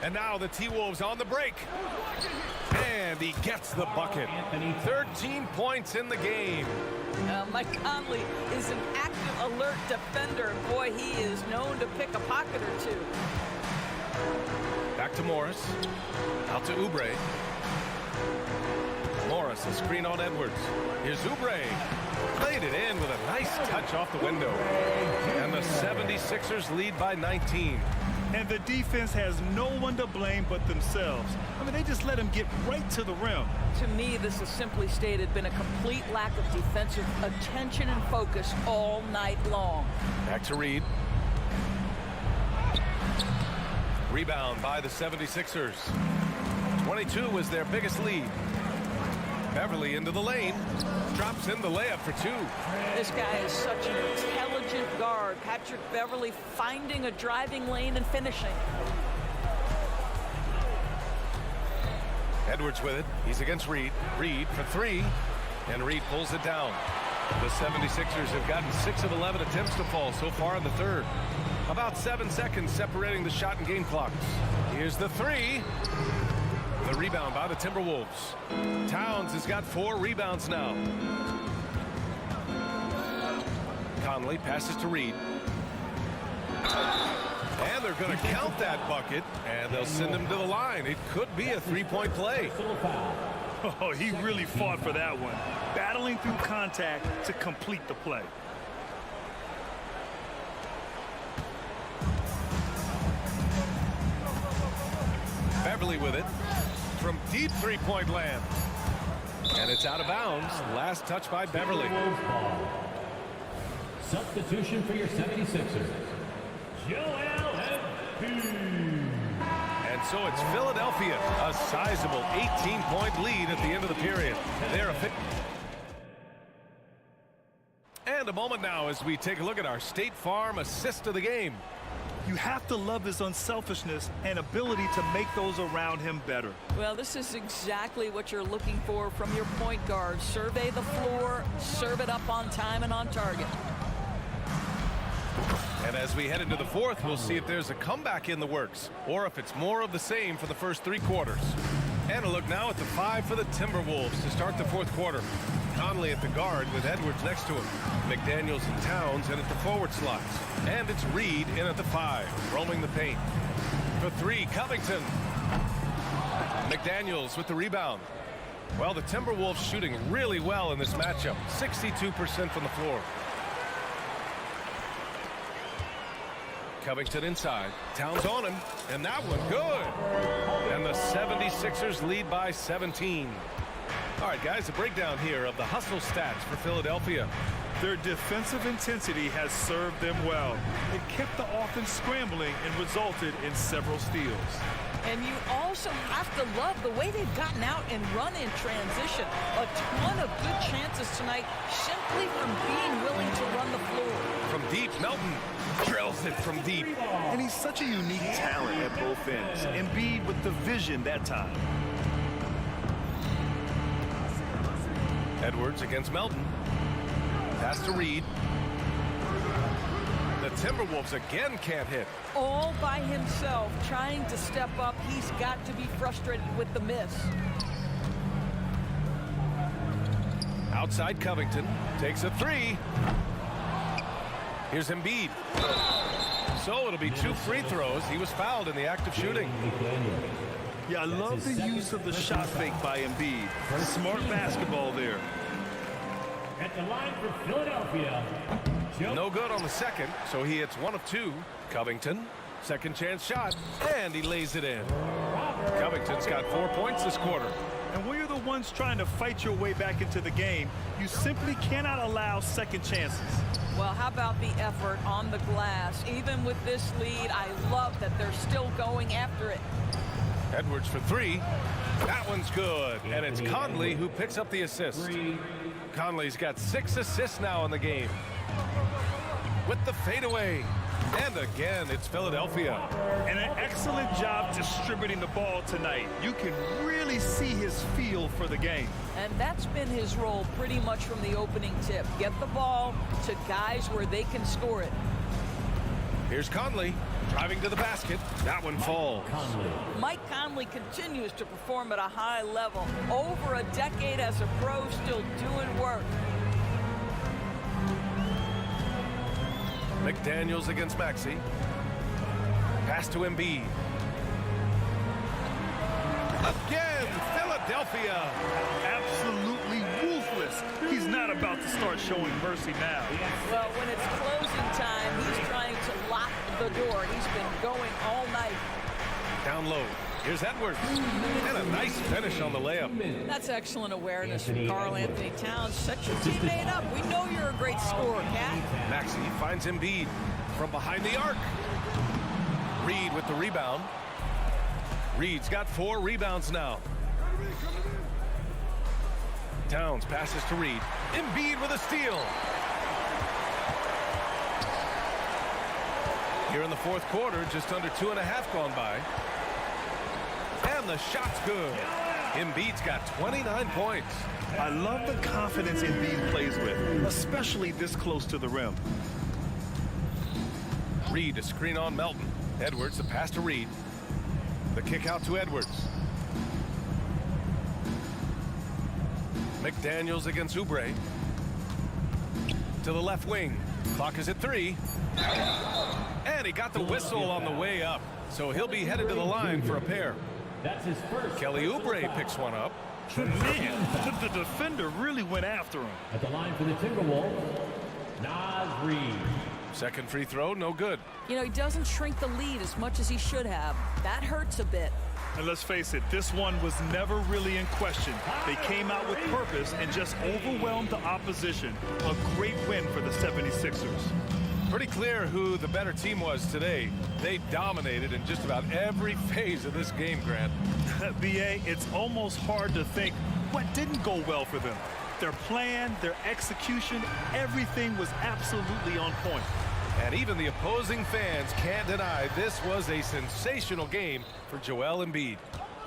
And now the T-Wolves on the break. And he gets the bucket. 13 points in the game. Mike Conley is an active, alert defender. Boy, he is known to pick a pocket or two. Back to Morris. Out to Oubre. Morris, a screen on Edwards. Here's Oubre. Played it in with a nice touch off the window. And the 76ers lead by 19. And the defense has no one to blame but themselves. I mean, they just let him get right to the rim. To me, this has simply stated been a complete lack of defensive attention and focus all night long. Back to Reed. Rebound by the 76ers. 22 was their biggest lead. Beverly into the lane. Drops in the layup for 2. This guy is such an intelligent guard. Patrick Beverly finding a driving lane and finishing. Edwards with it. He's against Reed. Reed for 3. And Reed pulls it down. The 76ers have gotten 6 of 11 attempts to fall so far in the third. About 7 seconds separating the shot and game clocks. Here's the 3. The rebound by the Timberwolves. Towns has got 4 rebounds now. Conley passes to Reed. And they're going to count that bucket, and they'll send him to the line. It could be a 3-point play. Oh, he really fought for that one. Battling through contact to complete the play. Beverly with it from deep three-point land. And it's out of bounds. Last touch by Beverly. Substitution for your 76ers. Joel Embiid. And so it's Philadelphia, a sizable 18-point lead at the end of the period. They're and a moment now as we take a look at our State Farm assist of the game. You have to love his unselfishness and ability to make those around him better. Well, this is exactly what you're looking for from your point guard. Survey the floor, serve it up on time and on target. And as we head into the fourth, we'll see if there's a comeback in the works or if it's more of the same for the first 3 quarters. And a look now at the 5 for the Timberwolves to start the fourth quarter. Conley at the guard with Edwards next to him. McDaniels and Towns in at the forward slots. And it's Reed in at the 5, roaming the paint. For 3, Covington. McDaniels with the rebound. Well, the Timberwolves shooting really well in this matchup. 62% from the floor. Covington inside. Towns on him. And that one good. And the 76ers lead by 17. All right, guys, a breakdown here of the hustle stats for Philadelphia. Their defensive intensity has served them well. It kept the offense scrambling and resulted in several steals. And you also have to love the way they've gotten out and run in transition. A ton of good chances tonight simply from being willing to run the floor. From deep, Melton drills it from deep. And he's such a unique talent at both ends. Embiid with the vision that time. Edwards against Melton. Pass to Reed. The Timberwolves again can't hit. All by himself, trying to step up. He's got to be frustrated with the miss. Outside Covington. Takes a 3. Here's Embiid. So it'll be 2 free throws. He was fouled in the act of shooting. Yeah, I love the use of the shot fake by Embiid. Smart basketball there. At the line for Philadelphia. No good on the second, so he hits 1 of 2. Covington, second chance shot, and he lays it in. Covington's got 4 points this quarter. And when you're the ones trying to fight your way back into the game, you simply cannot allow second chances. Well, how about the effort on the glass? Even with this lead, I love that they're still going after it. Edwards for 3. That one's good. And it's Conley who picks up the assist. Conley's got 6 assists now in the game. With the fadeaway. And again, it's Philadelphia. And an excellent job distributing the ball tonight. You can really see his feel for the game. And that's been his role pretty much from the opening tip. Get the ball to guys where they can score it. Here's Conley driving to the basket. That one falls. Mike Conley continues to perform at a high level. Over a decade as a pro, still doing work. McDaniels against Maxey. Pass to Embiid. Again, Philadelphia. Absolutely ruthless. He's not about to start showing mercy now. Well, when it's closing time, he's trying to lock the door. He's been going all night. Down low. Here's Edwards. And a nice finish on the layup. That's excellent awareness from Karl Anthony Towns. Set your teammate up. We know you're a great scorer, Cat. Maxey finds Embiid from behind the arc. Reed with the rebound. Reed's got 4 rebounds now. Towns passes to Reed. Embiid with a steal. Here in the fourth quarter, just under 2.5 gone by. And the shot's good. Embiid's got 29 points. I love the confidence Embiid plays with, especially this close to the rim. Reed to screen on Melton. Edwards, the pass to Reed. The kick out to Edwards. McDaniels against Oubre. To the left wing. Clock is at 3. And he got the whistle on the way up. So he'll be headed to the line for a pair. That's his first. Kelly Oubre picks one up. Man, the defender really went after him. At the line for the Timberwolves, Naz Reid. Second free throw, no good. You know, he doesn't shrink the lead as much as he should have. That hurts a bit. And let's face it, this one was never really in question. They came out with purpose and just overwhelmed the opposition. A great win for the 76ers. Pretty clear who the better team was today. They dominated in just about every phase of this game, Grant. BA, it's almost hard to think what didn't go well for them. Their plan, their execution, everything was absolutely on point. And even the opposing fans can't deny this was a sensational game for Joel Embiid.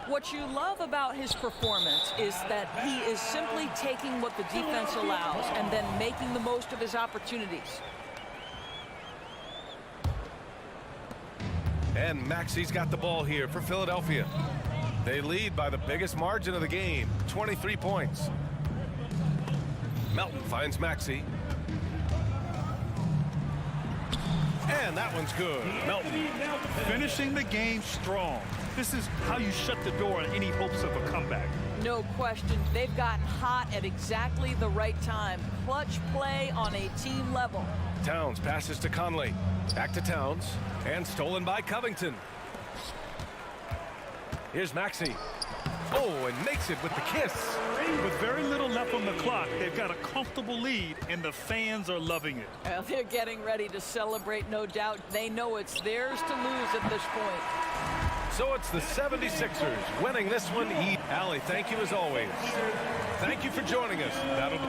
What you love about his performance is that he is simply taking what the defense allows and then making the most of his opportunities. And Maxey's got the ball here for Philadelphia. They lead by the biggest margin of the game, 23 points. Melton finds Maxey. And that one's good. Melton. Finishing the game strong. This is how you shut the door on any hopes of a comeback. No question. They've gotten hot at exactly the right time. Clutch play on a team level. Towns passes to Conley. Back to Towns. And stolen by Covington. Here's Maxey. Oh, and makes it with the kiss. With very little left on the clock, they've got a comfortable lead, and the fans are loving it. Well, they're getting ready to celebrate, no doubt. They know it's theirs to lose at this point. So it's the 76ers winning this one. Allie, thank you as always. Thank you for joining us. That'll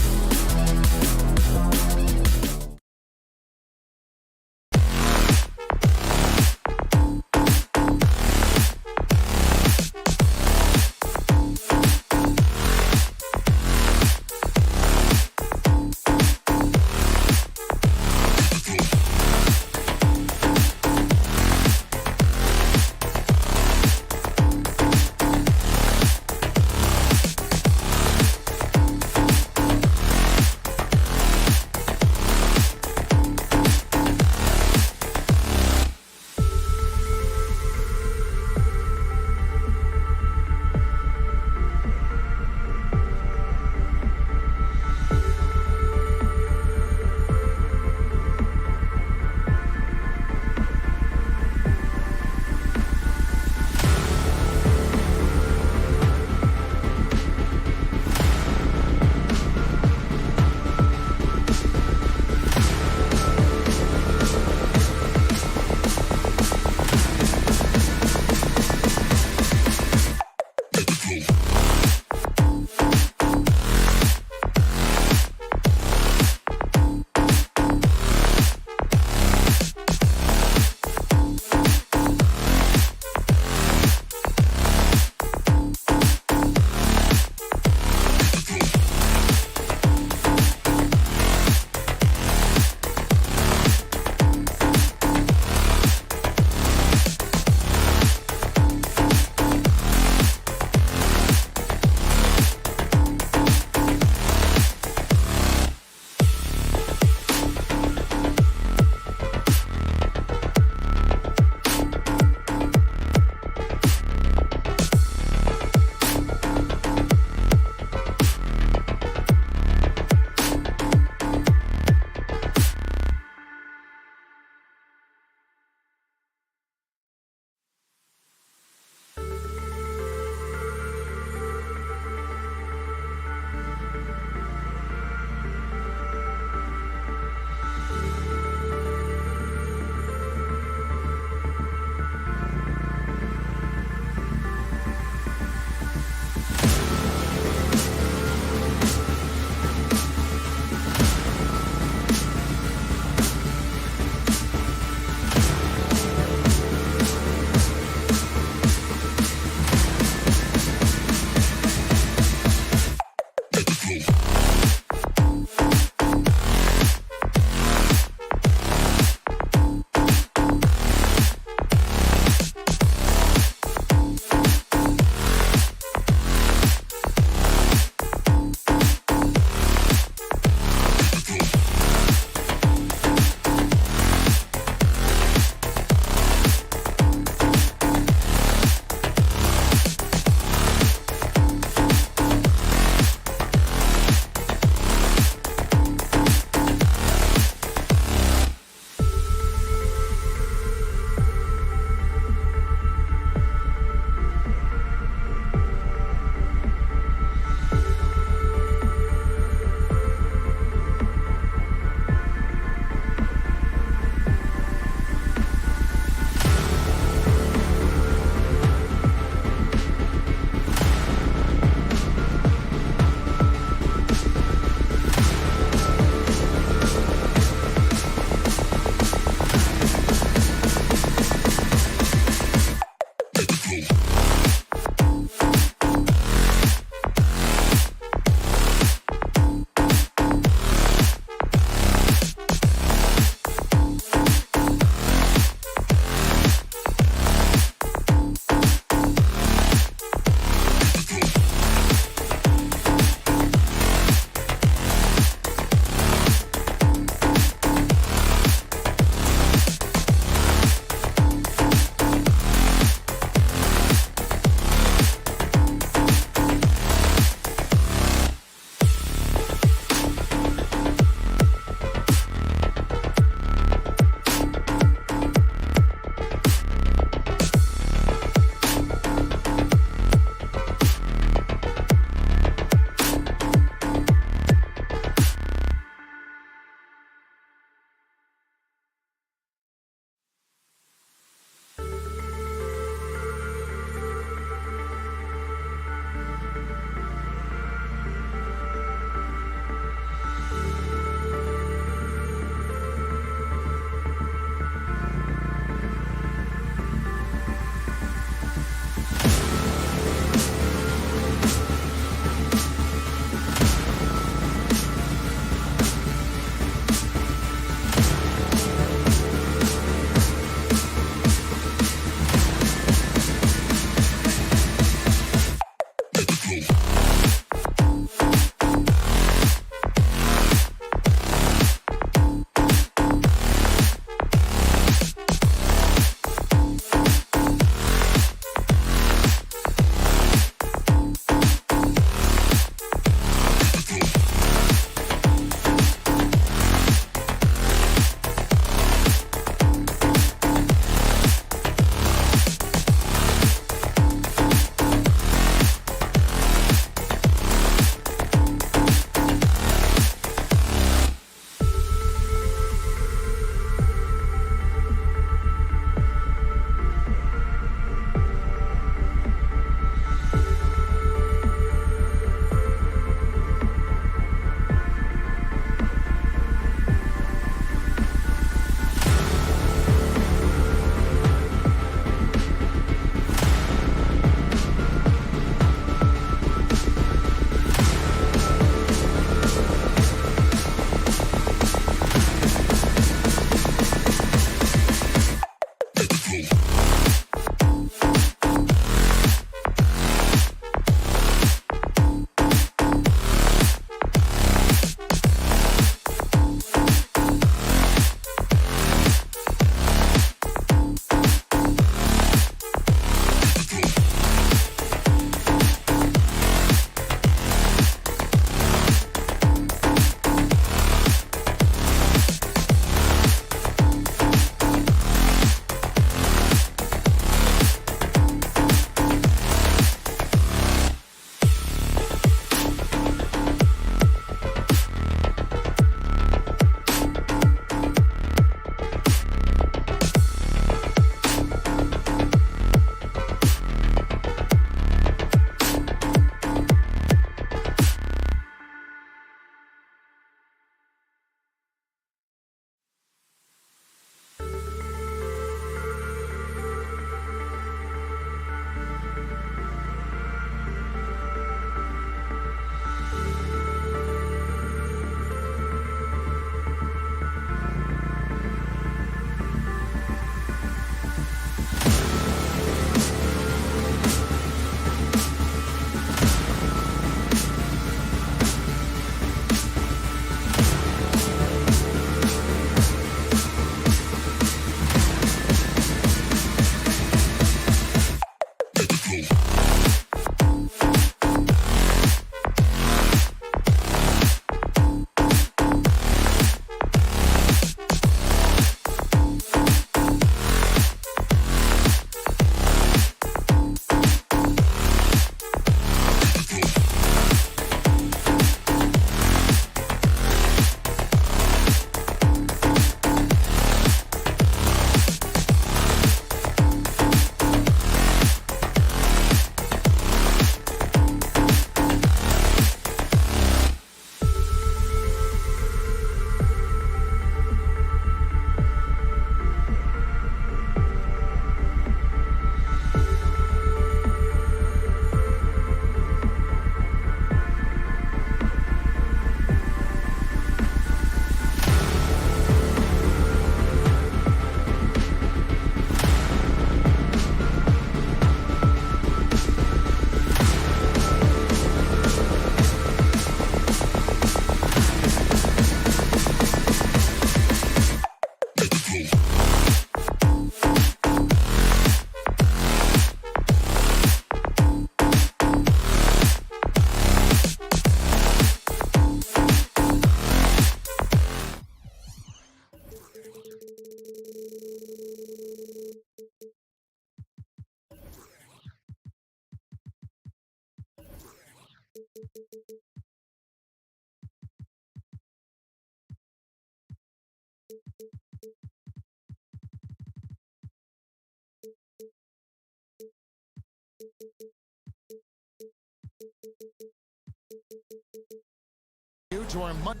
To our Monday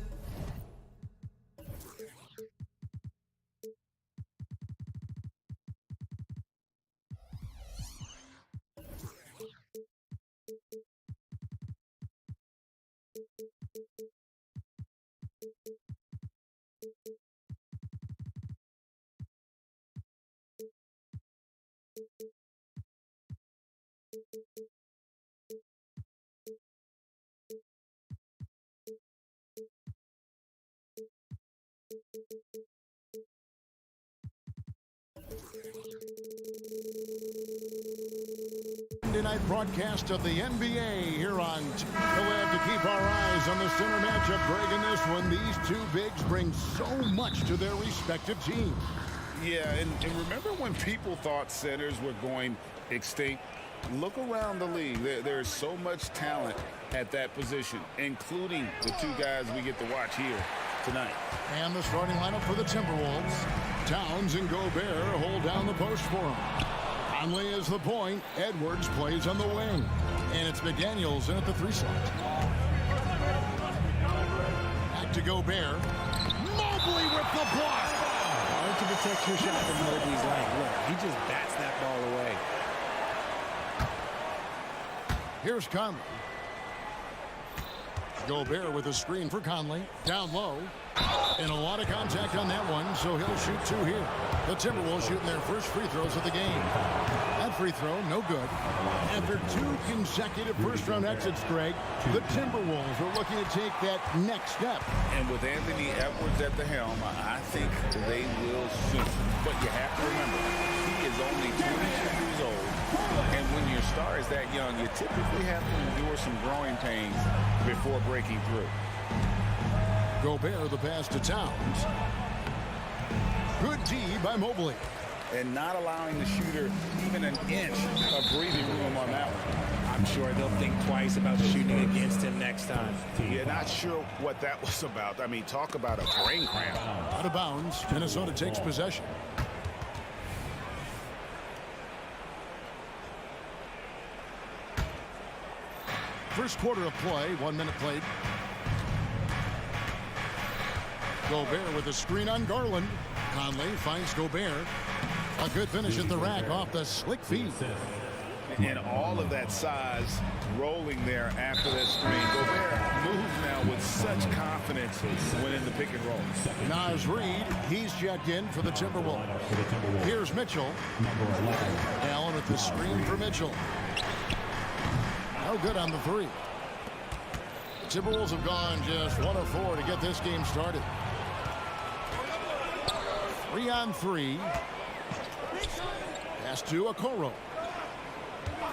night broadcast of the NBA here on CLA to keep our eyes on the center matchup. Greg, in this one, these two bigs bring so much to their respective teams. Yeah, and remember when people thought centers were going extinct? Look around the league. There's so much talent at that position, including the two guys we get to watch here tonight. And the starting lineup for the Timberwolves. Towns and Gobert hold down the post for him. Conley is the point. Edwards plays on the wing. And it's McDaniels in at the 3 slot. Back to Gobert. Mobley with the block. Hard to protect your shot from Mobley's length. Look, he just bats that ball away. Here's Conley. Gobert with a screen for Conley. Down low. And a lot of contact on that one, so he'll shoot 2 here. The Timberwolves shooting their first free throws of the game. That free throw, no good. After 2 consecutive first-round exits, Greg, the Timberwolves are looking to take that next step. And with Anthony Edwards at the helm, I think they will soon. But you have to remember, he is only 22 years old. And when your star is that young, you typically have to endure some growing pains before breaking through. Gobert the pass to Towns. Good D by Mobley. And not allowing the shooter even an inch of breathing room on that one. I'm sure they'll think twice about shooting against him next time. Yeah, not sure what that was about. I mean, talk about a brain cramp. Out of bounds. Minnesota takes possession. First quarter of play, 1 minute played. Gobert with a screen on Garland. Conley finds Gobert. A good finish at the rack off the slick feed. And all of that size rolling there after that screen. Gobert moves now with such confidence when in the pick and roll. Naz Reid, he's checked in for the Timberwolves. Here's Mitchell. Allen with the screen for Mitchell. No good on the 3. The Timberwolves have gone just 1 of 4 to get this game started. 3 on 3. Pass to Okoro.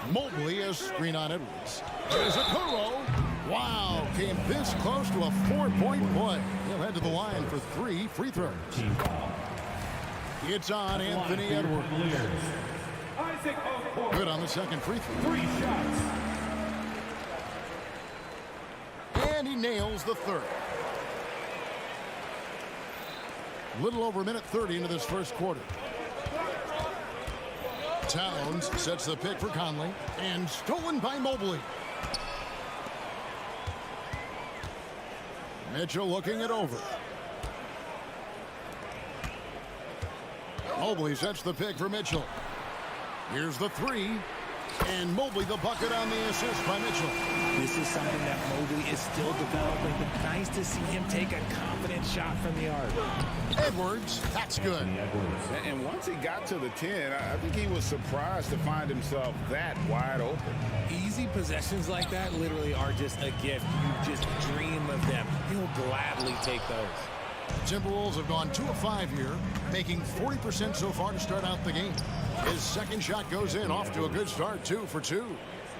Mobley has screen on Edwards. There's a Kuro. Wow, came this close to a 4-point play. He'll head to the line for 3 free throws. It's on Anthony Edwards. Good on the second free throw. 3 shots. And he nails the third. Little over a minute 30 into this first quarter. Towns sets the pick for Conley. And stolen by Mobley. Mitchell looking it over. Mobley sets the pick for Mitchell. Here's the 3. And Mobley the bucket on the assist by Mitchell. This is something that Mobley is still developing, but nice to see him take a confident shot from the arc. Edwards, that's good. And once he got to the 10, I think he was surprised to find himself that wide open. Easy possessions like that literally are just a gift. You just dream of them. He'll gladly take those. Timberwolves have gone 2 of 5 here, making 40% so far to start out the game. His second shot goes in, off to a good start, 2 for 2.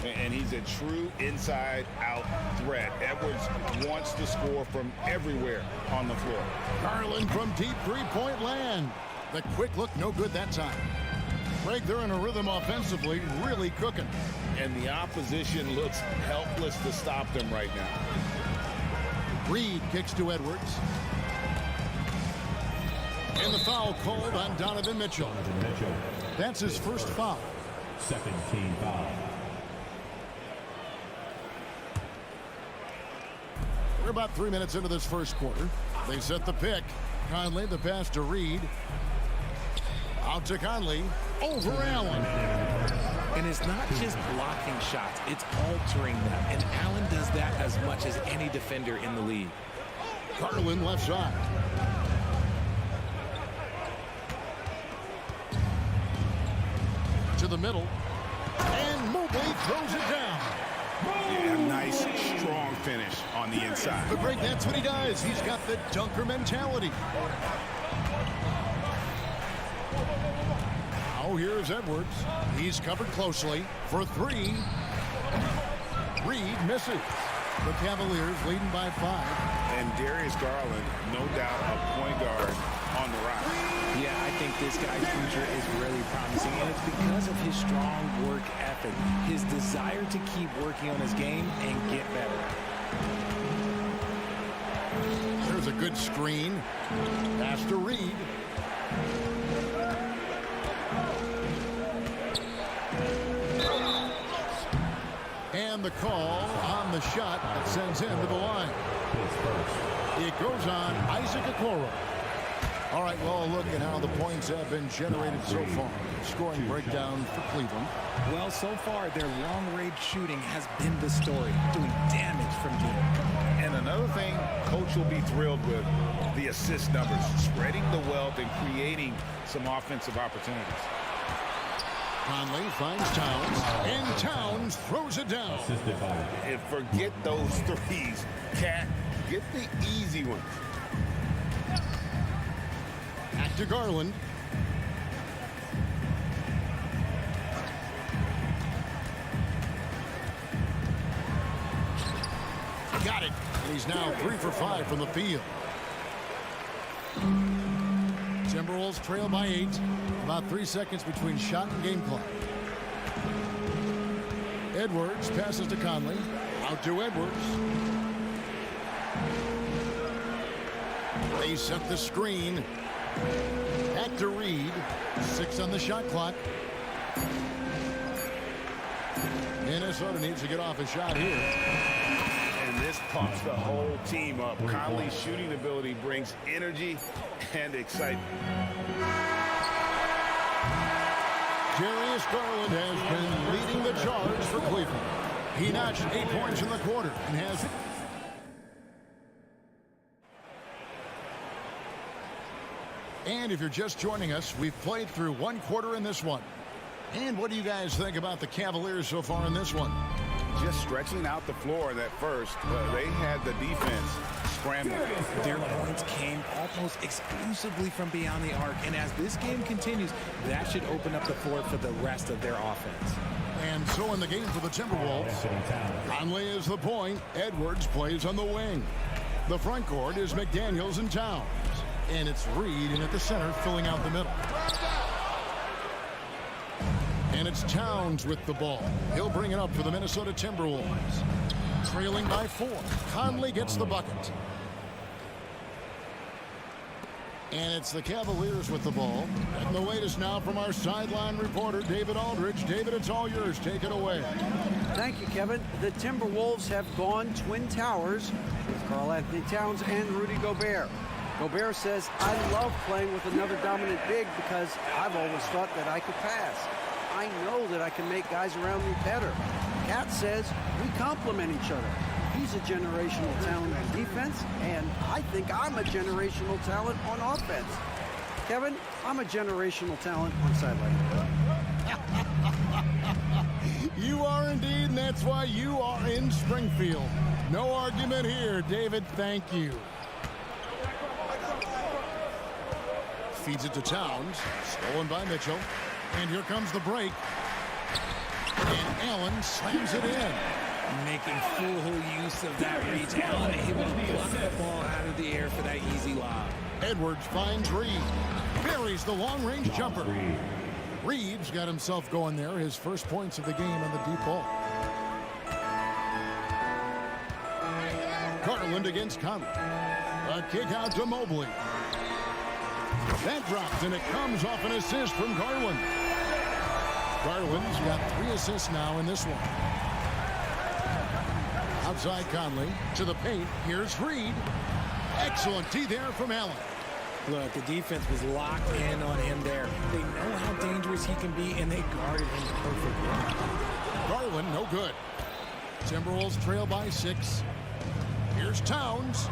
And he's a true inside-out threat. Edwards wants to score from everywhere on the floor. Garland from deep three-point land. The quick look, no good that time. Greg, they're in a rhythm offensively, really cooking. And the opposition looks helpless to stop them right now. Reed kicks to Edwards. And the foul called on Donovan Mitchell. That's his first foul. Second team foul. We're about 3 minutes into this first quarter. They set the pick. Conley, the pass to Reed. Out to Conley. Over Allen. And it's not just blocking shots, it's altering them. And Allen does that as much as any defender in the league. Garland left side. To the middle. And Mobley throws it down. Yeah, nice, strong finish on the inside. But Greg, that's what he does. He's got the dunker mentality. Oh, here's Edwards. He's covered closely for 3. Reed misses. The Cavaliers leading by 5. And Darius Garland, no doubt a point guard on the rise. Yeah, I think this guy's future is really promising, and it's because of his strong work ethic, his desire to keep working on his game and get better. There's a good screen. Pass to Reed. And the call on the shot that sends him to the line. It goes on Isaac Okoro. All right, well, look at how the points have been generated so far. Scoring breakdown for Cleveland. Well, so far, their long-range shooting has been the story, doing damage from deep. And another thing coach will be thrilled with, the assist numbers, spreading the wealth and creating some offensive opportunities. Conley finds Towns, and Towns throws it down. And forget those threes. Cat, get the easy ones. Back to Garland. Got it. He's now 3 for 5 from the field. Timberwolves trail by 8. About 3 seconds between shot and game clock. Edwards passes to Conley. Out to Edwards. They set the screen. Back to Reed. 6 on the shot clock. Minnesota needs to get off a shot here. And this pumps the whole team up. Conley's shooting ability brings energy and excitement. Darius Garland has been leading the charge for Cleveland. He notched 8 points in the quarter and has... And if you're just joining us, we've played through 1 quarter in this one. And what do you guys think about the Cavaliers so far in this one? Just stretching out the floor that first. They had the defense scrambling. Their points came almost exclusively from beyond the arc. And as this game continues, that should open up the floor for the rest of their offense. And so in the game for the Timberwolves, Conley is the point. Edwards plays on the wing. The front court is McDaniels and Towns. And it's Reed in at the center, filling out the middle. And it's Towns with the ball. He'll bring it up for the Minnesota Timberwolves. Trailing by 4. Conley gets the bucket. And it's the Cavaliers with the ball. And the latest now from our sideline reporter, David Aldridge. David, it's all yours. Take it away. Thank you, Kevin. The Timberwolves have gone Twin Towers with Karl-Anthony Towns and Rudy Gobert. Gobert says, I love playing with another dominant big because I've always thought that I could pass. I know that I can make guys around me better. Cat says, we complement each other. He's a generational talent on defense, and I think I'm a generational talent on offense. Kevin, I'm a generational talent on sideline. You are indeed, and that's why you are in Springfield. No argument here, David. Thank you. Feeds it to Towns. Stolen by Mitchell. And here comes the break. And Allen slams it in. Making full use of that reach. Allen able to pluck the ball out of the air for that easy lob. Edwards finds Reed. Buries the long-range jumper. Reed's got himself going there. His first points of the game on the deep ball. Garland against Conley. A kick out to Mobley. That drops, and it comes off an assist from Garland. Garland's got 3 assists now in this one. Outside Conley to the paint. Here's Reed. Excellent D there from Allen. Look, the defense was locked in on him there. They know how dangerous he can be, and they guarded him perfectly. Garland, no good. Timberwolves trail by 6. Here's Towns.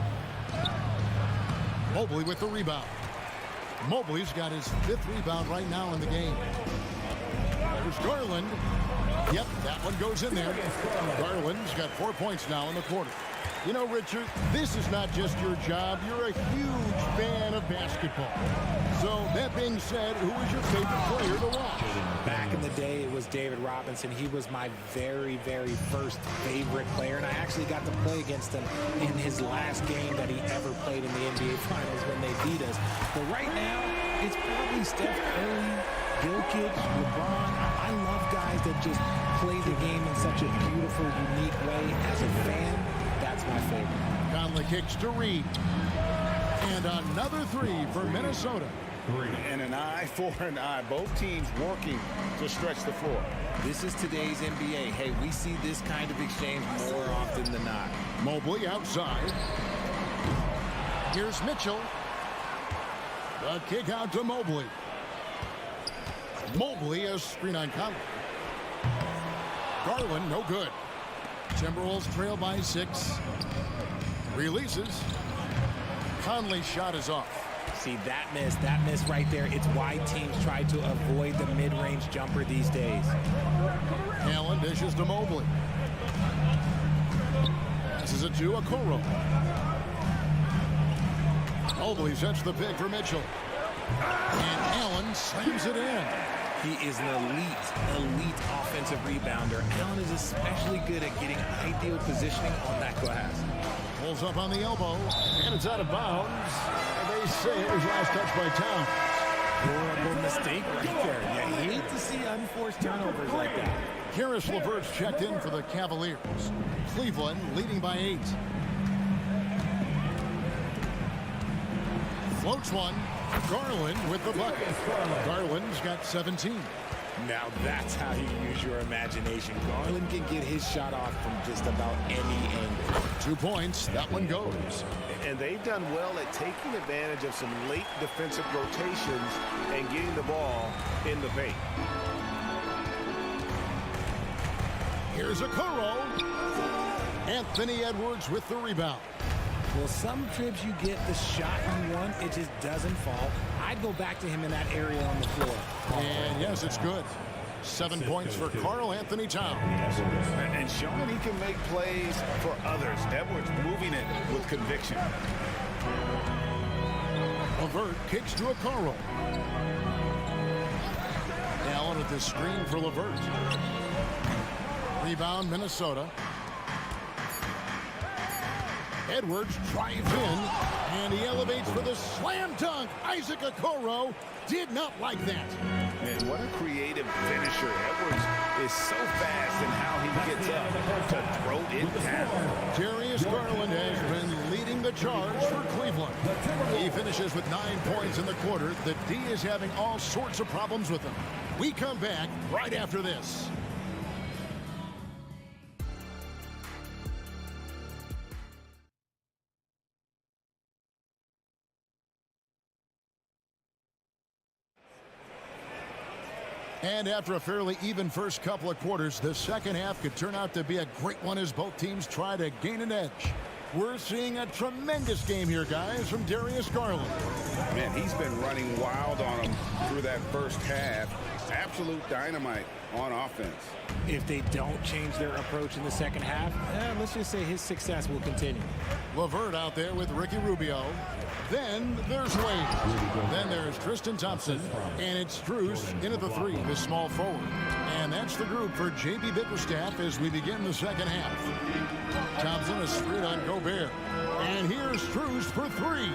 Mobley with the rebound. Mobley's got his 5th rebound right now in the game. There's Garland. Yep, that one goes in there. Garland's got 4 points now in the quarter. You know, Richard, this is not just your job. You're a huge fan of basketball. So, that being said, who is your favorite player to watch? Back in the day, it was David Robinson. He was my very, very first favorite player, and I actually got to play against him in his last game that he ever played in the NBA Finals when they beat us. But right now, it's probably Steph Curry, Jokic, LeBron. I love guys that just play the game in such a beautiful, unique way. As a fan, that's my favorite. Conley kicks to Reed. And another 3 for Minnesota. And an eye for an eye. Both teams working to stretch the floor. This is today's NBA. Hey, we see this kind of exchange more often than not. Mobley outside. Here's Mitchell. The kick out to Mobley. Mobley, a screen on Conley. Garland, no good. Timberwolves trail by 6. Releases. Conley's shot is off. See, that miss right there. It's why teams try to avoid the mid-range jumper these days. Allen dishes to Mobley. Passes it to Okoro. Mobley sets the pick for Mitchell. And Allen slams it in. He is an elite offensive rebounder. Allen is especially good at getting ideal positioning on that glass. Pulls up on the elbow, and it's out of bounds. And they say it was last touched by Towns. Horrible mistake right there. You hate to see unforced turnovers like that. Karis LeVert's checked in for the Cavaliers. Cleveland leading by 8. Floats one. Garland with the bucket. Garland's got 17. Now that's how you use your imagination. Garland can get his shot off from just about any angle. 2 points. That one goes. And they've done well at taking advantage of some late defensive rotations and getting the ball in the paint. Here's Okoro. Anthony Edwards with the rebound. Well, some trips you get the shot you want, it just doesn't fall. I'd go back to him in that area on the floor. And yes, it's good. 7 points for Karl-Anthony Towns. And showing he can make plays for others. Edwards moving it with conviction. LeVert kicks to Okoro. Allen with the screen for LeVert. Rebound, Minnesota. Edwards drives in, and he elevates for the slam dunk. Isaac Okoro did not like that. And what a creative finisher. Edwards is so fast in how he gets up to throw it down. Darius Garland has been leading the charge for Cleveland. He finishes with 9 points in the quarter. The D is having all sorts of problems with him. We come back right after this. And after a fairly even first couple of quarters, the second half could turn out to be a great one as both teams try to gain an edge. We're seeing a tremendous game here, guys, from Darius Garland. Man, he's been running wild on him through that first half. Absolute dynamite on offense. If they don't change their approach in the second half, let's just say his success will continue. LeVert out there with Ricky Rubio. Then there's Wade. Then there's Tristan Thompson. And it's Strus in at the 3, the small forward. And that's the group for J.B. Bickerstaff as we begin the second half. Thompson is straight on Gobert. And here's Strus for 3.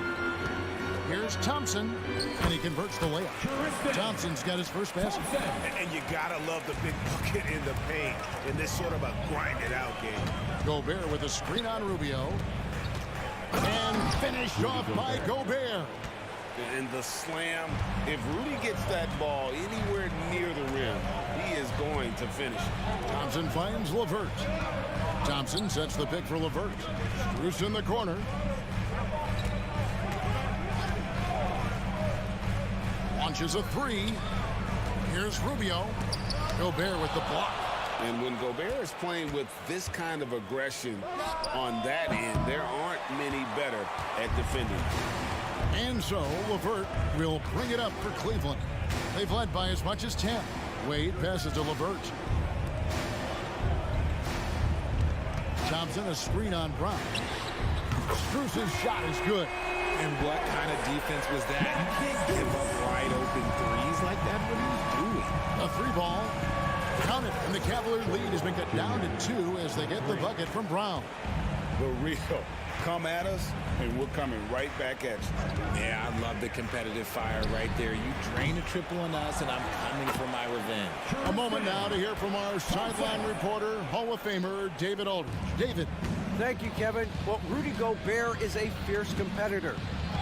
Here's Thompson, and he converts the layup. Thompson's got his first basket. And you gotta love the big bucket in the paint in this sort of a grind-it-out game. Gobert with a screen on Rubio. And finished off by Gobert. And the slam, if Rudy gets that ball anywhere near the rim, he is going to finish. Thompson finds LeVert. Thompson sets the pick for LeVert. Strus in the corner. Launches a 3. Here's Rubio. Gobert with the block. And when Gobert is playing with this kind of aggression on that end, there aren't many better at defending. And so LeVert will bring it up for Cleveland. They've led by as much as 10. Wade passes to LeVert. Thompson a screen on Brown. Strus's shot is good. And what kind of defense was that? You can't give up wide open threes like that. What are you doing? A 3-ball. Count it. And the Cavalier lead has been cut down to 2 as they get the bucket from Brown. The real come at us, and we're coming right back at you. Yeah, I love the competitive fire right there. You drain a triple on us, and I'm coming for my revenge. A moment now to hear from our sideline reporter, Hall of Famer David Aldridge. David. Thank you, Kevin. Well, Rudy Gobert is a fierce competitor.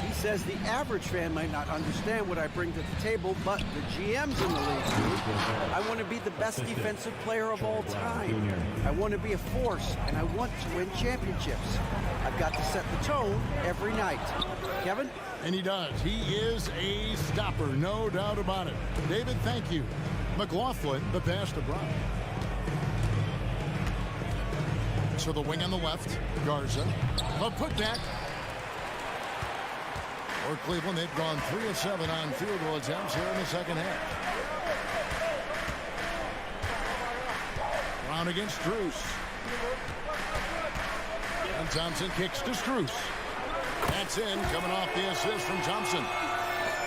He says the average fan might not understand what I bring to the table, but the GMs in the league do. I want to be the best defensive player of all time. I want to be a force, and I want to win championships. I've got to set the tone every night. Kevin? And he does. He is a stopper, no doubt about it. David, thank you. McLaughlin, the pass to Brown. So the wing on the left, Garza. A putback. For Cleveland, they've gone 3 of 7 on field goal attempts here in the second half. Brown against Strus. And Thompson kicks to Strus. That's in, coming off the assist from Thompson.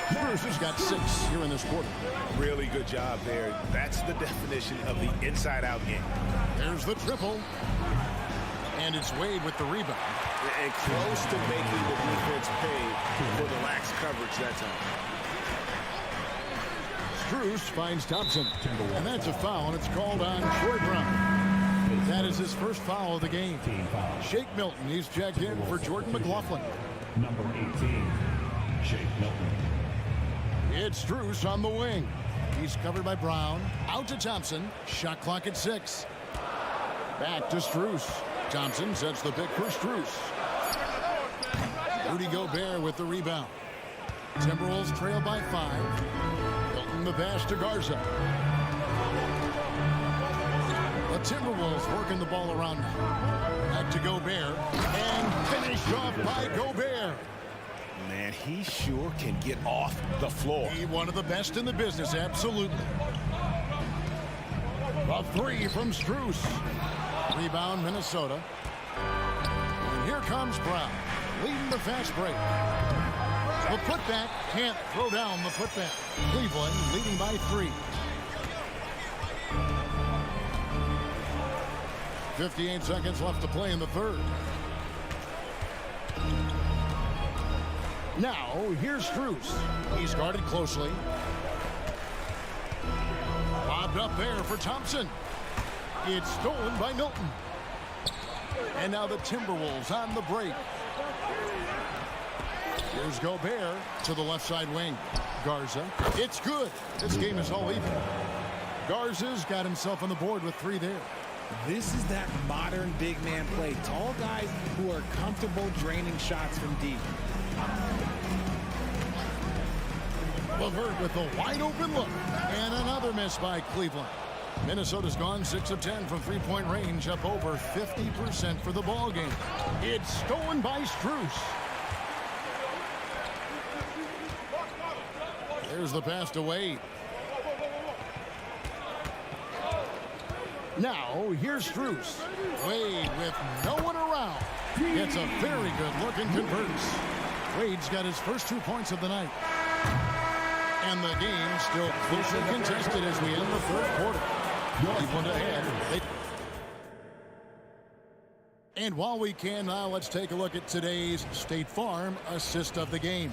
Strus has got 6 here in this quarter. Really good job there. That's the definition of the inside-out game. There's the triple. And it's Wade with the rebound. And close to making the defense pay for the lax coverage that time. Strus finds Thompson. And that's a foul, and it's called on Troy Brown. That is his first foul of the game. Shake Milton, he's checked in for Jordan McLaughlin. Number 18, Shake Milton. It's Strus on the wing. He's covered by Brown. Out to Thompson. Shot clock at 6. Back to Strus. Thompson sets the pick for Strus. Rudy Gobert with the rebound. Timberwolves trail by 5. Milton the pass to Garza. The Timberwolves working the ball around now. Back to Gobert. And finished off by Gobert. Man, he sure can get off the floor. He one of the best in the business, absolutely. A 3 from Strus. Rebound, Minnesota. And here comes Brown, leading the fast break. The putback can't throw down the putback. Cleveland leading by 3. 58 seconds left to play in the third. Now, here's Strus. He's guarded closely. Lobbed up there for Thompson. It's stolen by Milton. And now the Timberwolves on the break. Here's Gobert to the left side wing. Garza. It's good. This game is all even. Garza's got himself on the board with 3 there. This is that modern big man play. Tall guys who are comfortable draining shots from deep. LeVert with a wide open look. And another miss by Cleveland. Minnesota's gone 6 of 10 from three-point range, up over 50% for the ball game. It's stolen by Strus. There's the pass to Wade. Now, here's Strus. Wade with no one around. Gets a very good look and converts. Wade's got his first 2 points of the night. And the game still closely contested as we end the third quarter. Cleveland ahead. And while we can now, let's take a look at today's State Farm assist of the game.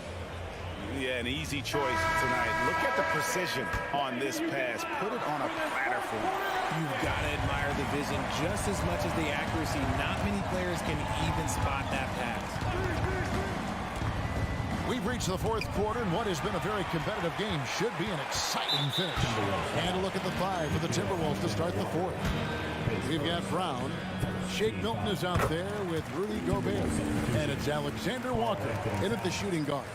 Yeah, an easy choice tonight. Look at the precision on this pass. Put it on a platter for him. You've got to admire the vision just as much as the accuracy. Not many players can even spot that pass. We've reached the fourth quarter, and what has been a very competitive game should be an exciting finish. And a look at the 5 for the Timberwolves to start the fourth. We've got Brown. Shake Milton is out there with Rudy Gobert. And it's Alexander Walker in at the shooting guard.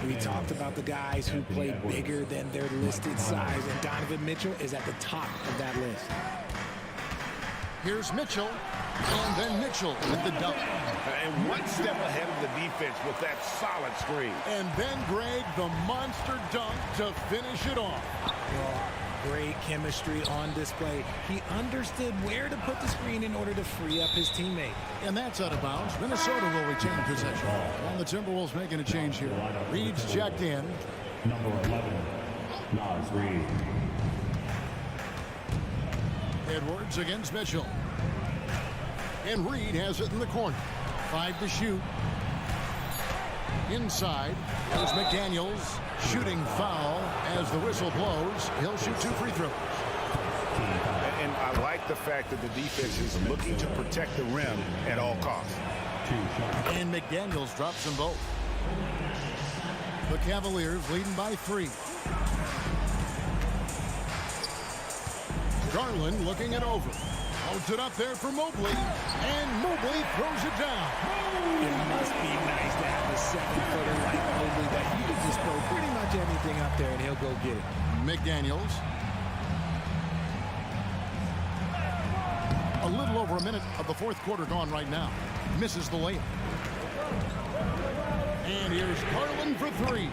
We talked about the guys who play bigger than their listed size, and Donovan Mitchell is at the top of that list. Here's Mitchell, and then Mitchell with the dunk. And one step ahead of the defense with that solid screen. And then Greg, the monster dunk to finish it off. Great chemistry on display. He understood where to put the screen in order to free up his teammate. And that's out of bounds. Minnesota will retain possession. And the Timberwolves making a change here. Reed's checked in. Number 11, Nas Reed. Edwards against Mitchell. And Reed has it in the corner. 5 to shoot. Inside. There's McDaniels. Shooting foul as the whistle blows. He'll shoot 2 free throws. And I like the fact that the defense is looking to protect the rim at all costs. And McDaniels drops them both. The Cavaliers leading by 3. Garland looking it over. Holds it up there for Mobley. And Mobley throws it down. It must be nice to have a 7-footer like Mobley that you can just throw pretty much anything up there and he'll go get it. McDaniels. A little over a minute of the fourth quarter gone right now. Misses the layup. And here's Garland for 3.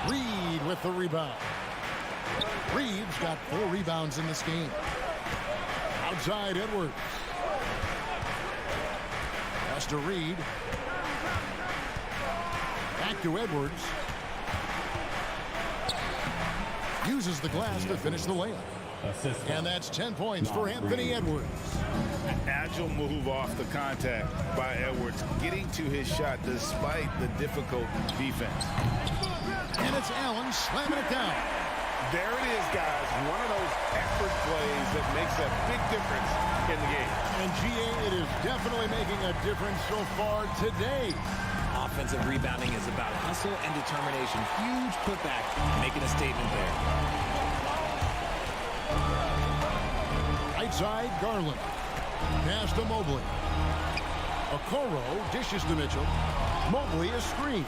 Reed with the rebound. Reed's got 4 rebounds in this game. Outside Edwards. Pass to Reed. Back to Edwards. Uses the glass to finish the layup. And that's 10 points for Anthony Edwards. Agile move off the contact by Edwards, getting to his shot despite the difficult defense. And it's Allen slamming it down. There it is, guys. One of those effort plays that makes a big difference in the game. And GA, it is definitely making a difference so far today. Offensive rebounding is about hustle and determination. Huge putback, making a statement there. Right side, Garland. Pass to Mobley. Okoro dishes to Mitchell. Mobley is screen.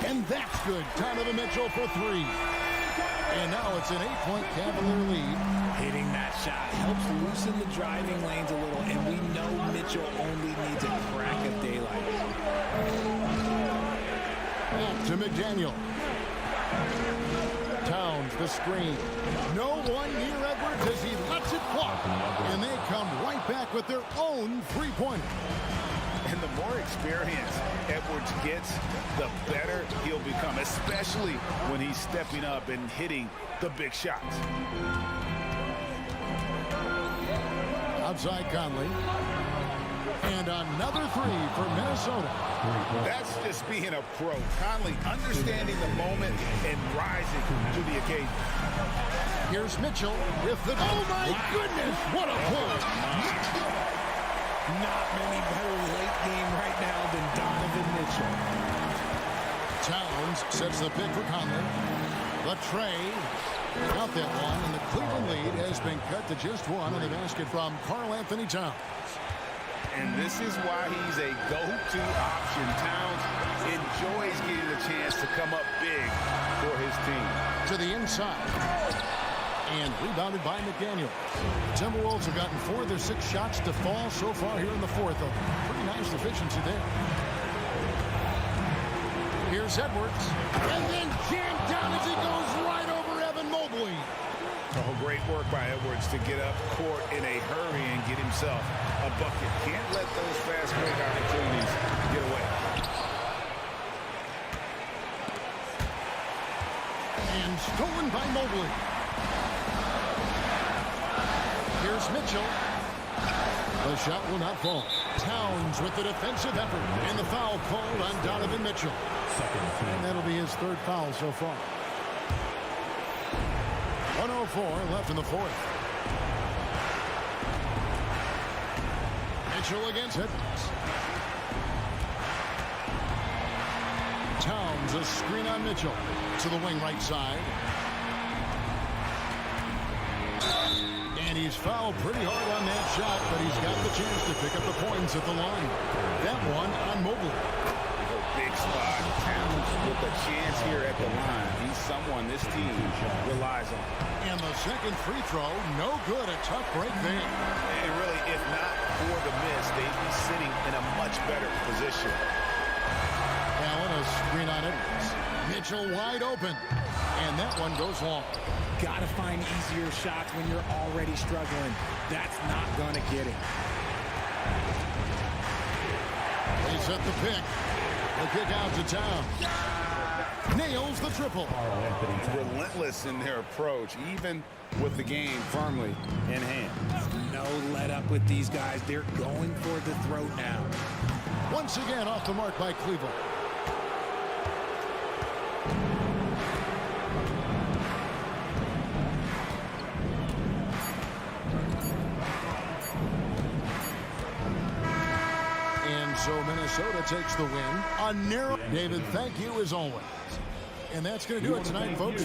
And that's good. Donovan Mitchell for 3. And now it's an 8-point Cavalier lead. Hitting that shot helps loosen the driving lanes a little, and we know Mitchell only needs a crack of daylight. Back to McDaniel. Towns the screen. No one near Edwards as he lets it fly. And they come right back with their own three-pointer. And the more experience Edwards gets, the better he'll become, especially when he's stepping up and hitting the big shots. outside Conley. And another three for Minnesota. That's just being a pro. Conley understanding the moment and rising to the occasion. Here's Mitchell with the... Oh, my goodness! What a pull! Not many better late game right now than Donovan Mitchell. Towns sets the pick for Conley. The tray. Out that one, and the Cleveland lead has been cut to just one on the basket from Karl-Anthony Towns. And this is why he's a go-to option. Towns enjoys getting a chance to come up big for his team. To the inside. And rebounded by McDaniels. The Timberwolves have gotten 4 of their 6 shots to fall so far here in the fourth. A pretty nice efficiency there. Here's Edwards. And then jammed down as he goes right over Evan Mobley. Oh, great work by Edwards to get up court in a hurry and get himself a bucket. Can't let those fast break opportunities get away. And stolen by Mobley. Here's Mitchell. The shot will not fall. Towns with the defensive effort. And the foul called on Donovan Mitchell. And that'll be his 3rd foul so far. 1:04 left in the fourth. Mitchell against Edwards. Towns, a screen on Mitchell. To the wing right side. And he's fouled pretty hard on that shot, but he's got the chance to pick up the points at the line. That one on Mobley. Big spot. Towns with a chance here at the line. He's someone this team relies on. And the second free throw, no good. A tough break there. And really, if not for the miss, they'd be sitting in a much better position. Allen, a screen on Edwards. Mitchell wide open. And that one goes long. Got to find easier shots when you're already struggling. That's not going to get it. They set the pick. The kick out to Town. Nails the triple. Relentless in their approach, even with the game firmly in hand. No let up with these guys. They're going for the throat now. Once again off the mark by Cleveland. So Minnesota takes the win. A narrow... David, thank you as always. And that's going to do it tonight, folks.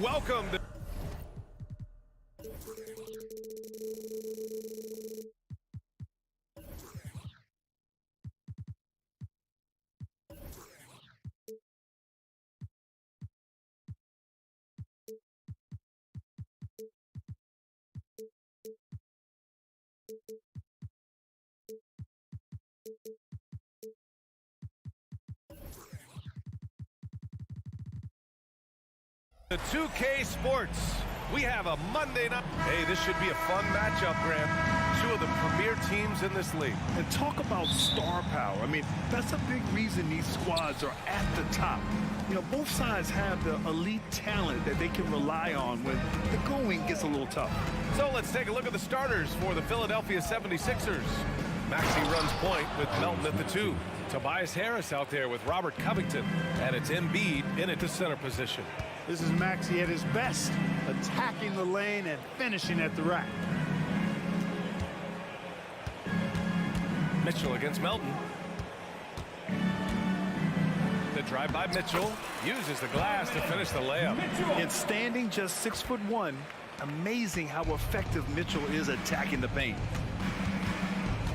Welcome to the 2K Sports. We have a Monday night. Hey, this should be a fun matchup, Graham. Two of the premier teams in this league. And talk about star power. I mean, that's a big reason these squads are at the top. You know, both sides have the elite talent that they can rely on when the going gets a little tough. So let's take a look at the starters for the Philadelphia 76ers. Maxey runs point with Melton at the 2. Tobias Harris out there with Robert Covington. And it's Embiid in at the center position. This is Maxey at his best, attacking the lane and finishing at the rack. Mitchell against Melton. The drive by Mitchell uses the glass to finish the layup. And standing just 6'1", amazing how effective Mitchell is attacking the paint.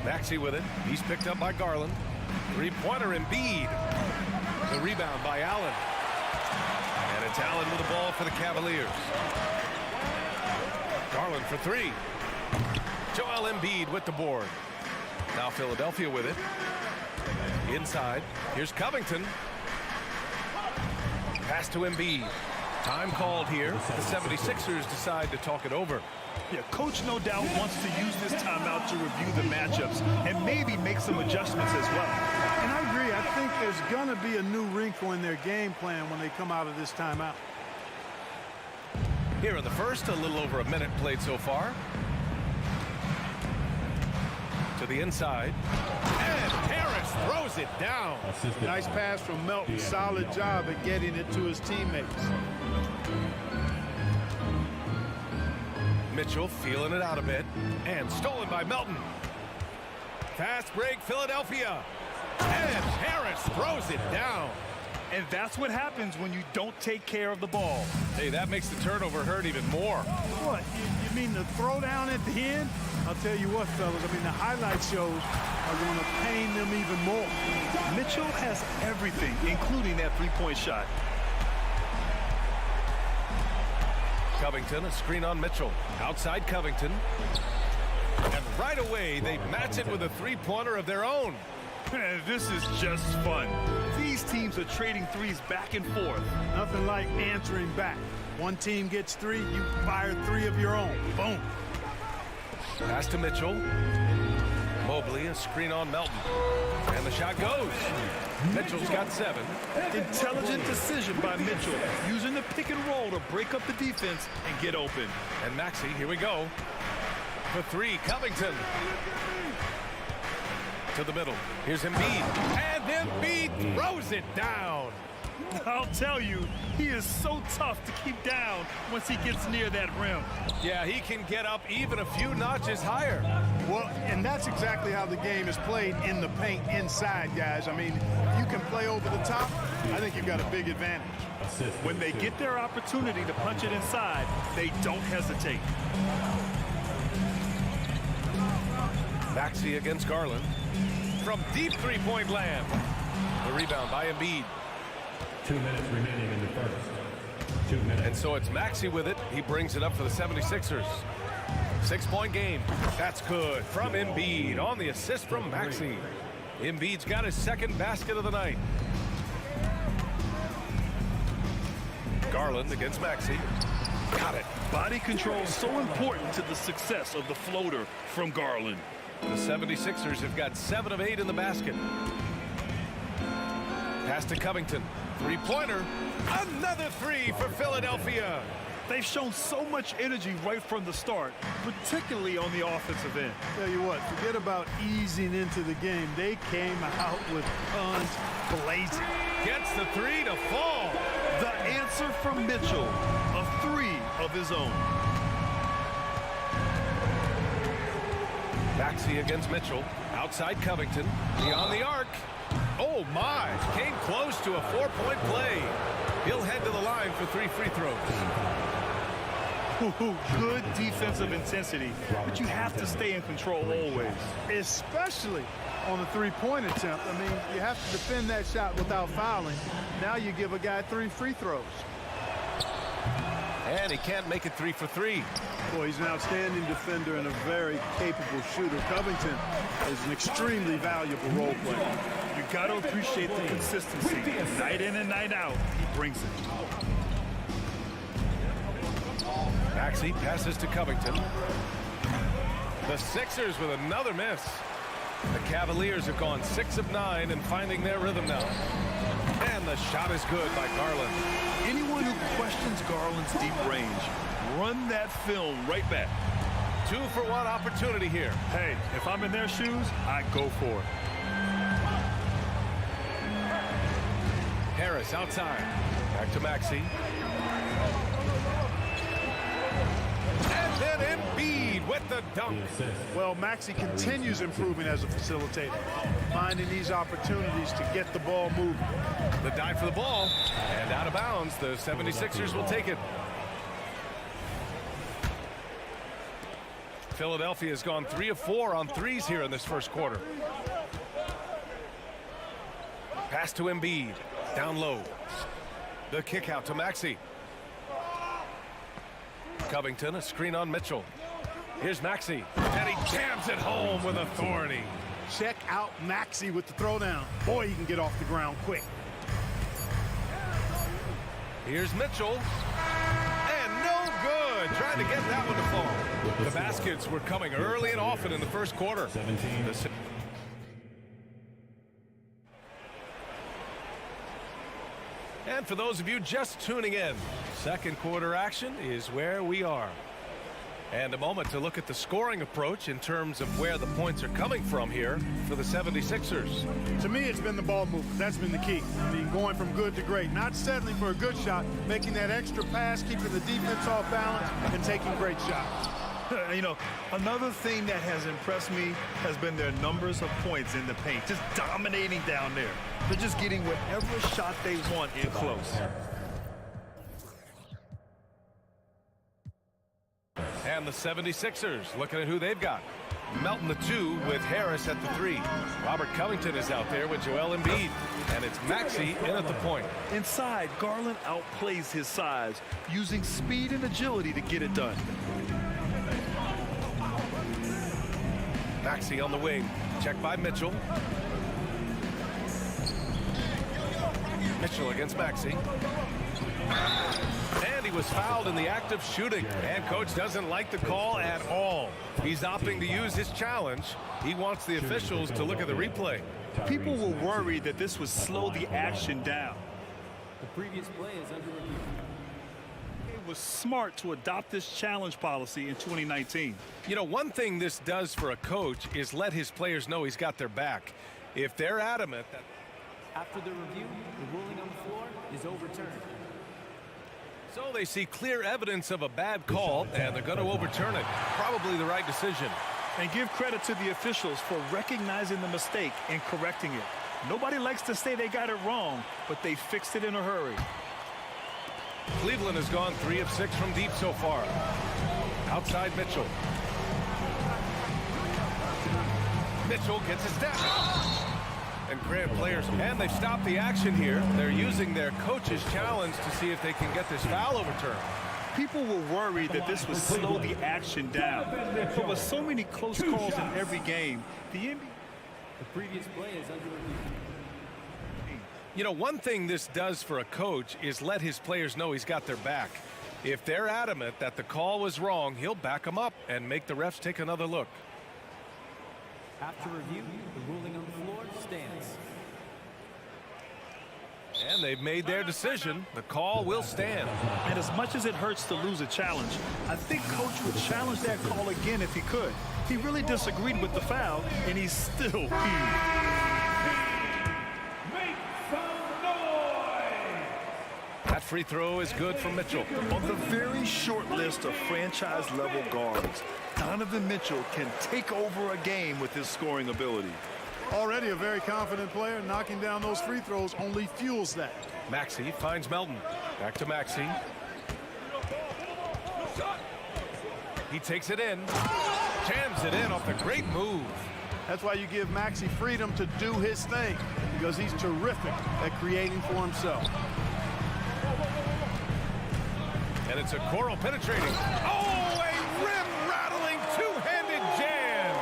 Maxey with it. He's picked up by Garland. Three-pointer Embiid. The rebound by Allen. And it's Allen with the ball for the Cavaliers. Garland for 3. Joel Embiid with the board. Now Philadelphia with it. Inside. Here's Covington. Pass to Embiid. Time called here. The 76ers decide to talk it over. Yeah, coach no doubt wants to use this timeout to review the matchups and maybe make some adjustments as well. And I agree. I think there's going to be a new wrinkle in their game plan when they come out of this timeout. Here in the first, a little over a minute played so far. To the inside. And Harris throws it down. Nice pass from Melton. Solid job at getting it to his teammates. Mitchell feeling it out a bit. And stolen by Melton. Fast break, Philadelphia. And Harris throws it down. And that's what happens when you don't take care of the ball. Hey, that makes the turnover hurt even more. What? You mean the throwdown at the end? I'll tell you what, fellas. I mean, the highlight shows are going to pain them even more. Mitchell has everything, including that three-point shot. Covington, a screen on Mitchell. Outside Covington. And right away, they match it with a three-pointer of their own. This is just fun. These teams are trading threes back and forth. Nothing like answering back. One team gets 3, you fire 3 of your own. Boom. Pass to Mitchell. Mobley, a screen on Melton. And the shot goes. Mitchell's got 7. Intelligent decision by Mitchell, using the pick and roll to break up the defense and get open. And Maxey, here we go. For 3, Covington. To the middle. Here's Embiid. And Embiid throws it down. I'll tell you, he is so tough to keep down once he gets near that rim. Yeah, he can get up even a few notches higher. Well, and that's exactly how the game is played in the paint inside, guys. I mean, if you can play over the top, I think you've got a big advantage. When they get their opportunity to punch it inside, they don't hesitate. Maxey against Garland. From deep three-point land. The rebound by Embiid. 2 minutes remaining in the first. 2 minutes. And so it's Maxey with it. He brings it up for the 76ers. 6-point game. That's good from Embiid on the assist from Maxey. Embiid's got his second basket of the night. Garland against Maxey. Got it. Body control so important to the success of the floater from Garland. The 76ers have got 7 of 8 in the basket. Pass to Covington. Three-pointer. Another three for Philadelphia. They've shown so much energy right from the start, particularly on the offensive end. Tell you what, forget about easing into the game. They came out with guns blazing. Gets the three to fall. The answer from Mitchell, a three of his own. Maxey against Mitchell. Outside Covington. Beyond the arc. Oh, my. Came close to a 4-point play. He'll head to the line for 3 free throws. Good defensive intensity, but you have to stay in control always. Especially on a three-point attempt. I mean, you have to defend that shot without fouling. Now you give a guy 3 free throws. And he can't make it 3 for 3. Boy, he's an outstanding defender and a very capable shooter. Covington is an extremely valuable role player. You got to appreciate the consistency. Night in and night out, he brings it. Maxey passes to Covington. The Sixers with another miss. The Cavaliers have gone 6 of 9 and finding their rhythm now. And the shot is good by Garland. Anyone who questions Garland's deep range, run that film right back. 2-for-1 opportunity here. Hey, if I'm in their shoes, I go for it. Harris outside. Back to Maxey. And then Embiid with the dunk. Well, Maxey continues improving as a facilitator, finding these opportunities to get the ball moving. The dive for the ball, and out of bounds. The 76ers will take it. Philadelphia has gone 3 of 4 on threes here in this first quarter. Pass to Embiid. Down low. The kick out to Maxey. Covington, a screen on Mitchell. Here's Maxey. And he jams it home with authority. Check out Maxey with the throwdown. Boy, he can get off the ground quick. Here's Mitchell. And no good. Trying to get that one to fall. The baskets were coming early and often in the first quarter. 17. And for those of you just tuning in, second quarter action is where we are. And a moment to look at the scoring approach in terms of where the points are coming from here for the 76ers. To me, it's been the ball movement. That's been the key. I mean, going from good to great. Not settling for a good shot, making that extra pass, keeping the defense off balance, and taking great shots. You know, another thing that has impressed me has been their numbers of points in the paint. Just dominating down there. They're just getting whatever shot they want in close. And the 76ers looking at who they've got. Melton the 2 with Harris at the 3. Robert Covington is out there with Joel Embiid. And it's Maxey in at the point. Inside, Garland outplays his size, using speed and agility to get it done. Maxey on the wing. Check by Mitchell. Mitchell against Maxey. And he was fouled in the act of shooting. And coach doesn't like the call at all. He's opting to use his challenge. He wants the officials to look at the replay. People were worried that this would slow the action down. The previous play is under review. It was smart to adopt this challenge policy in 2019. You know, one thing this does for a coach is let his players know he's got their back. If they're adamant that... After the review, the ruling on the floor is overturned. So they see clear evidence of a bad call, and they're going to overturn it. Probably the right decision. And give credit to the officials for recognizing the mistake and correcting it. Nobody likes to say they got it wrong, but they fixed it in a hurry. Cleveland has gone 3 of 6 from deep so far. Outside Mitchell. Mitchell gets his step. and grant players. And they've stopped the action here. They're using their coach's challenge to see if they can get this foul overturned. People were worried that this would slow the action down. But with so many close calls in every game, the NBA... The previous play is under review. You know, one thing this does for a coach is let his players know he's got their back. If they're adamant that the call was wrong, he'll back them up and make the refs take another look. After review, the ruling on the floor stands. And they've made their decision. The call will stand. And as much as it hurts to lose a challenge, I think Coach would challenge that call again if he could. He really disagreed with the foul, and he's still Make some noise! That free throw is good for Mitchell. On the very short list of franchise-level guards, Donovan Mitchell can take over a game with his scoring ability. Already a very confident player, knocking down those free throws only fuels that. Maxey finds Melton. Back to Maxey. He takes it in. Jams it in off the great move. That's why you give Maxey freedom to do his thing, because he's terrific at creating for himself. And it's a Coral penetrating. Oh, a rim-rattling two-handed jam.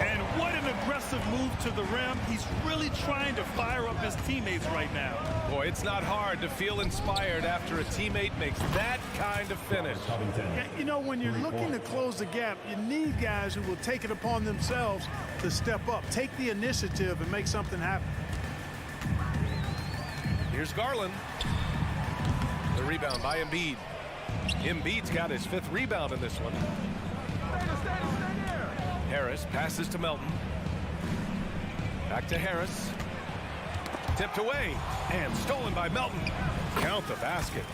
And what an aggressive move to the rim. He's really trying to fire up his teammates right now. Boy, it's not hard to feel inspired after a teammate makes that kind of finish. Yeah, you know, when you're looking to close the gap, you need guys who will take it upon themselves to step up, take the initiative, and make something happen. Here's Garland. The rebound by Embiid. Embiid's got his 5th rebound in this one. Harris passes to Melton. Back to Harris. Tipped away and stolen by Melton. Count the basket.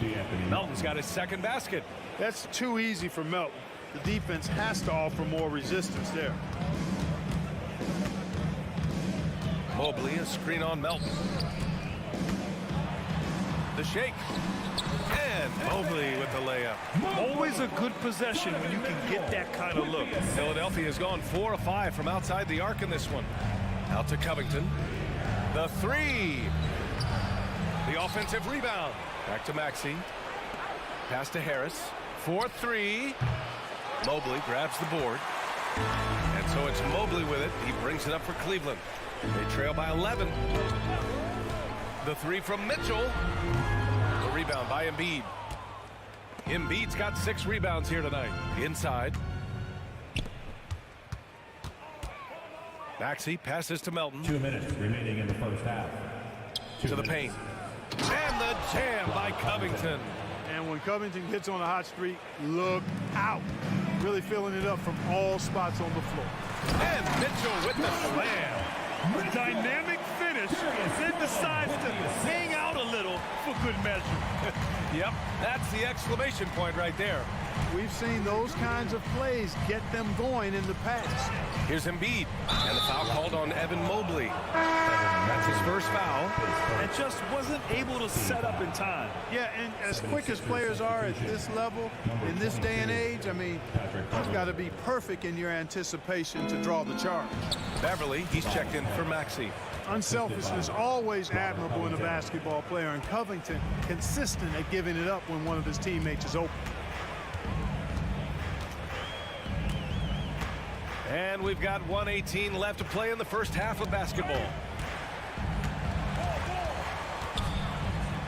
Melton's got his 2nd basket. That's too easy for Melton. The defense has to offer more resistance there. Mobley, a screen on Melton. The shake. And Mobley with the layup. Always a good possession when you can get that kind of look. Philadelphia has gone 4 of 5 from outside the arc in this one. Out to Covington. The 3. The offensive rebound. Back to Maxey. Pass to Harris. 4-3. Mobley grabs the board. And so it's Mobley with it. He brings it up for Cleveland. They trail by 11. The 3 from Mitchell. The rebound by Embiid. Embiid's got 6 rebounds here tonight. Inside. Maxey passes to Melton. 2 minutes remaining in the first half. To the paint. And the jam by Covington. And when Covington gets on a hot streak, look out. Really filling it up from all spots on the floor. And Mitchell with the slam. A dynamic finish, then decides to hang out a little for good measure. Yep, that's the exclamation point right there. We've seen those kinds of plays get them going in the past. Here's Embiid, and the foul called on Evan Mobley. That's his first foul. And just wasn't able to set up in time. Yeah, and as quick as players are at this level, in this day and age, I mean, you've got to be perfect in your anticipation to draw the charge. Beverly, he's checked in for Maxey. Unselfishness always admirable in a basketball player, and Covington consistent at giving it up when one of his teammates is open. And we've got 1:18 left to play in the first half of basketball.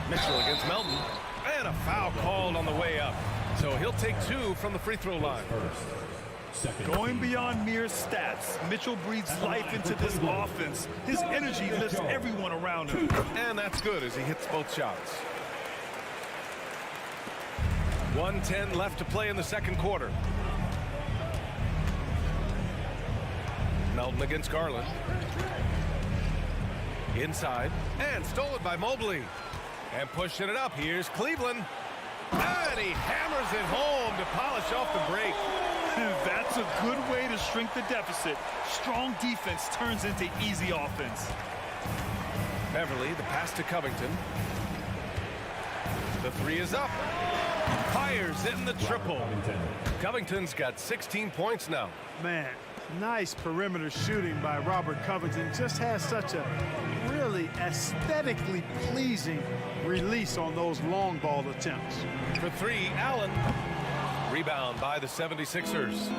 Mitchell against Melton. And a foul called on the way up. So he'll take 2 from the free throw line. Going beyond mere stats, Mitchell breathes life into this offense. His energy lifts everyone around him. And that's good as he hits both shots. 1:10 left to play in the second quarter. Melton against Garland. Inside. And stolen by Mobley. And pushing it up. Here's Cleveland. And he hammers it home to polish off the break. That's a good way to shrink the deficit. Strong defense turns into easy offense. Beverly, the pass to Covington. The 3 is up. Fires in the triple. Covington's got 16 points now. Man, nice perimeter shooting by Robert Covington. Just has such a aesthetically pleasing release on those long ball attempts. For three, Allen. Rebound by the 76ers.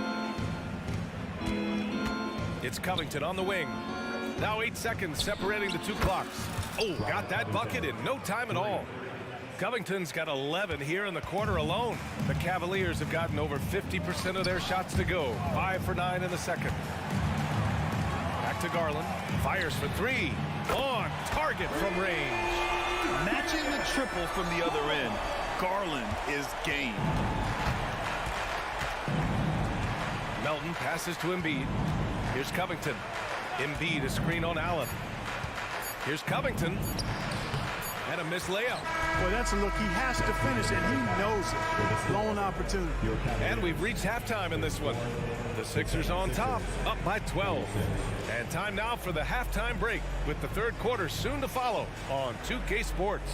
It's Covington on the wing. Now 8 seconds separating the two clocks. Oh, got that bucket in no time at all. Covington's got 11 here in the quarter alone. The Cavaliers have gotten over 50% of their shots to go. 5 for 9 in the second. Back to Garland. Fires for three. On target from range. Matching the triple from the other end. Garland is game. Melton passes to Embiid. Here's Covington. Embiid, a screen on Allen. Here's Covington. And a missed layup. Boy, that's a look he has to finish, and he knows it. Lone opportunity. And we've reached halftime in this one. The Sixers on top, up by 12. And time now for the halftime break, with the third quarter soon to follow on 2K Sports.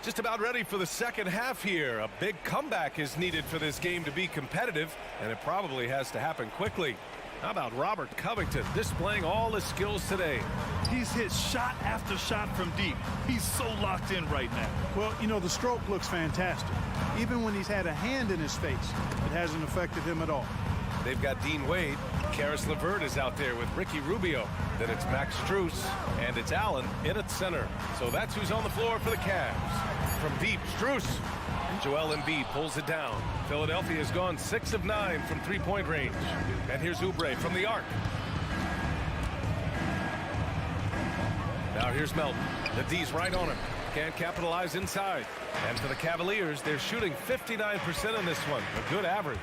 Just about ready for the second half here. A big comeback is needed for this game to be competitive, and it probably has to happen quickly. How about Robert Covington displaying all his skills today? He's hit shot after shot from deep. He's so locked in right now. Well, you know, the stroke looks fantastic. Even when he's had a hand in his face, it hasn't affected him at all. They've got Dean Wade. Karis LeVert is out there with Ricky Rubio. Then it's Max Strus, and it's Allen in at center. So that's who's on the floor for the Cavs. From deep, Strus. Joel Embiid pulls it down. Philadelphia has gone 6 of 9 from three-point range. And here's Oubre from the arc. Now here's Melton. The D's right on him. Can't capitalize inside. And for the Cavaliers, they're shooting 59% in this one. A good average.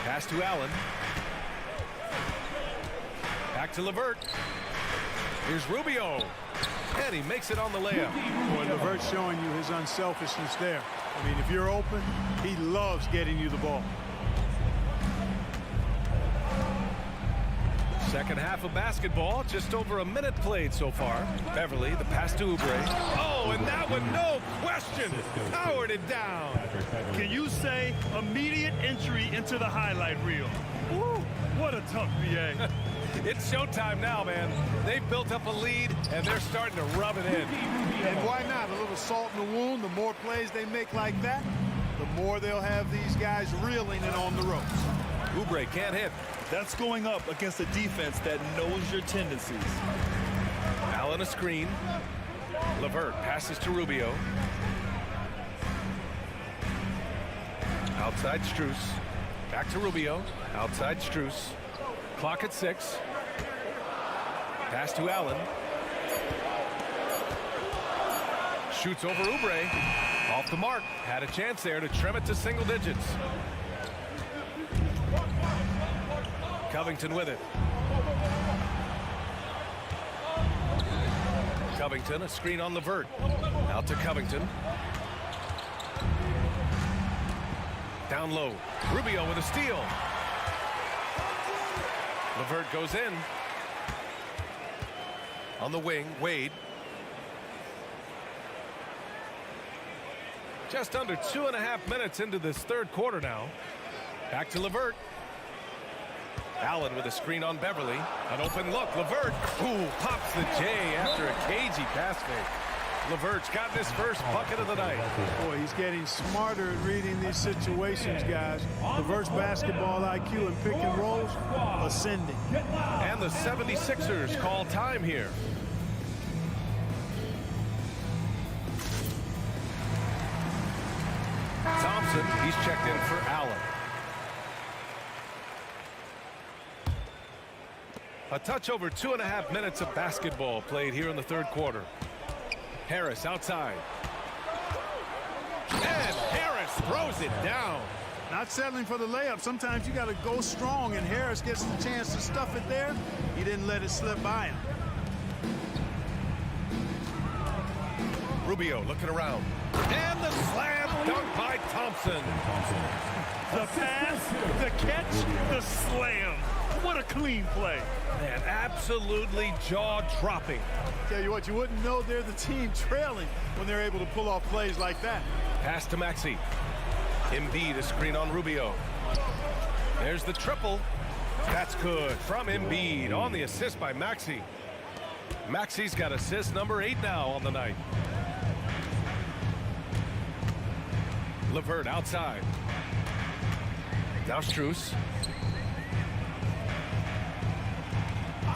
Pass to Allen. Back to LeVert. Here's Rubio. And he makes it on the layup. Boy, LeVert's showing you his unselfishness there. I mean, if you're open, he loves getting you the ball. Second half of basketball, just over a minute played so far. Beverly, the pass to Oubre. Oh, and that one, no question, powered it down. Can you say immediate entry into the highlight reel? Woo, what a tough BA. It's showtime now, man. They've built up a lead, and they're starting to rub it in. And why not? A little salt in the wound. The more plays they make like that, the more they'll have these guys reeling and on the ropes. Oubre can't hit. That's going up against a defense that knows your tendencies. Allen a screen. LeVert passes to Rubio. Outside Strus. Back to Rubio. Outside Strus. Clock at 6. Pass to Allen. Shoots over Oubre. Off the mark. Had a chance there to trim it to single digits. Covington with it. Covington, a screen on LeVert. Out to Covington. Down low. Rubio with a steal. LeVert goes in. On the wing, Wade. Just under 2.5 minutes into this third quarter now. Back to LeVert. Allen with a screen on Beverly. An open look. LeVert. Ooh, pops the J after a cagey pass fake. LeVert's gotten his first bucket of the night. Boy, he's getting smarter at reading these situations, guys. LeVert's basketball IQ and pick and rolls ascending. And the 76ers call time here. Thompson, he's checked in for Allen. A touch over 2.5 minutes of basketball played here in the third quarter. Harris outside. And Harris throws it down. Not settling for the layup. Sometimes you got to go strong, and Harris gets the chance to stuff it there. He didn't let it slip by him. Rubio looking around. And the slam dunk by Thompson. The pass, the catch, the slam. What a clean play. Man, absolutely jaw-dropping. Tell you what, you wouldn't know they're the team trailing when they're able to pull off plays like that. Pass to Maxey. Embiid, a screen on Rubio. There's the triple. That's good from Embiid on the assist by Maxey. Maxey's got assist number 8 now on the night. LeVert outside. Now Strus.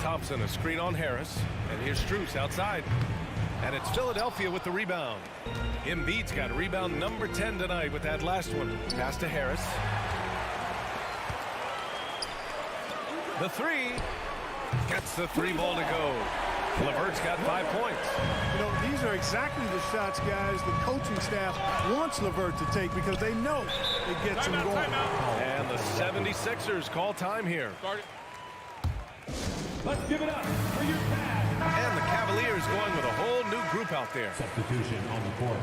Thompson, a screen on Harris. And here's Strus outside. And it's Philadelphia with the rebound. Embiid's got rebound number 10 tonight with that last one. Pass to Harris. The three. Gets the 3 ball to go. LeVert's got 5 points. You know, these are exactly the shots, guys, the coaching staff wants LeVert to take because they know it gets him going. And the 76ers call time here. Let's give it up for your pass. And the Cavaliers going with a whole new group out there. Substitution on the court.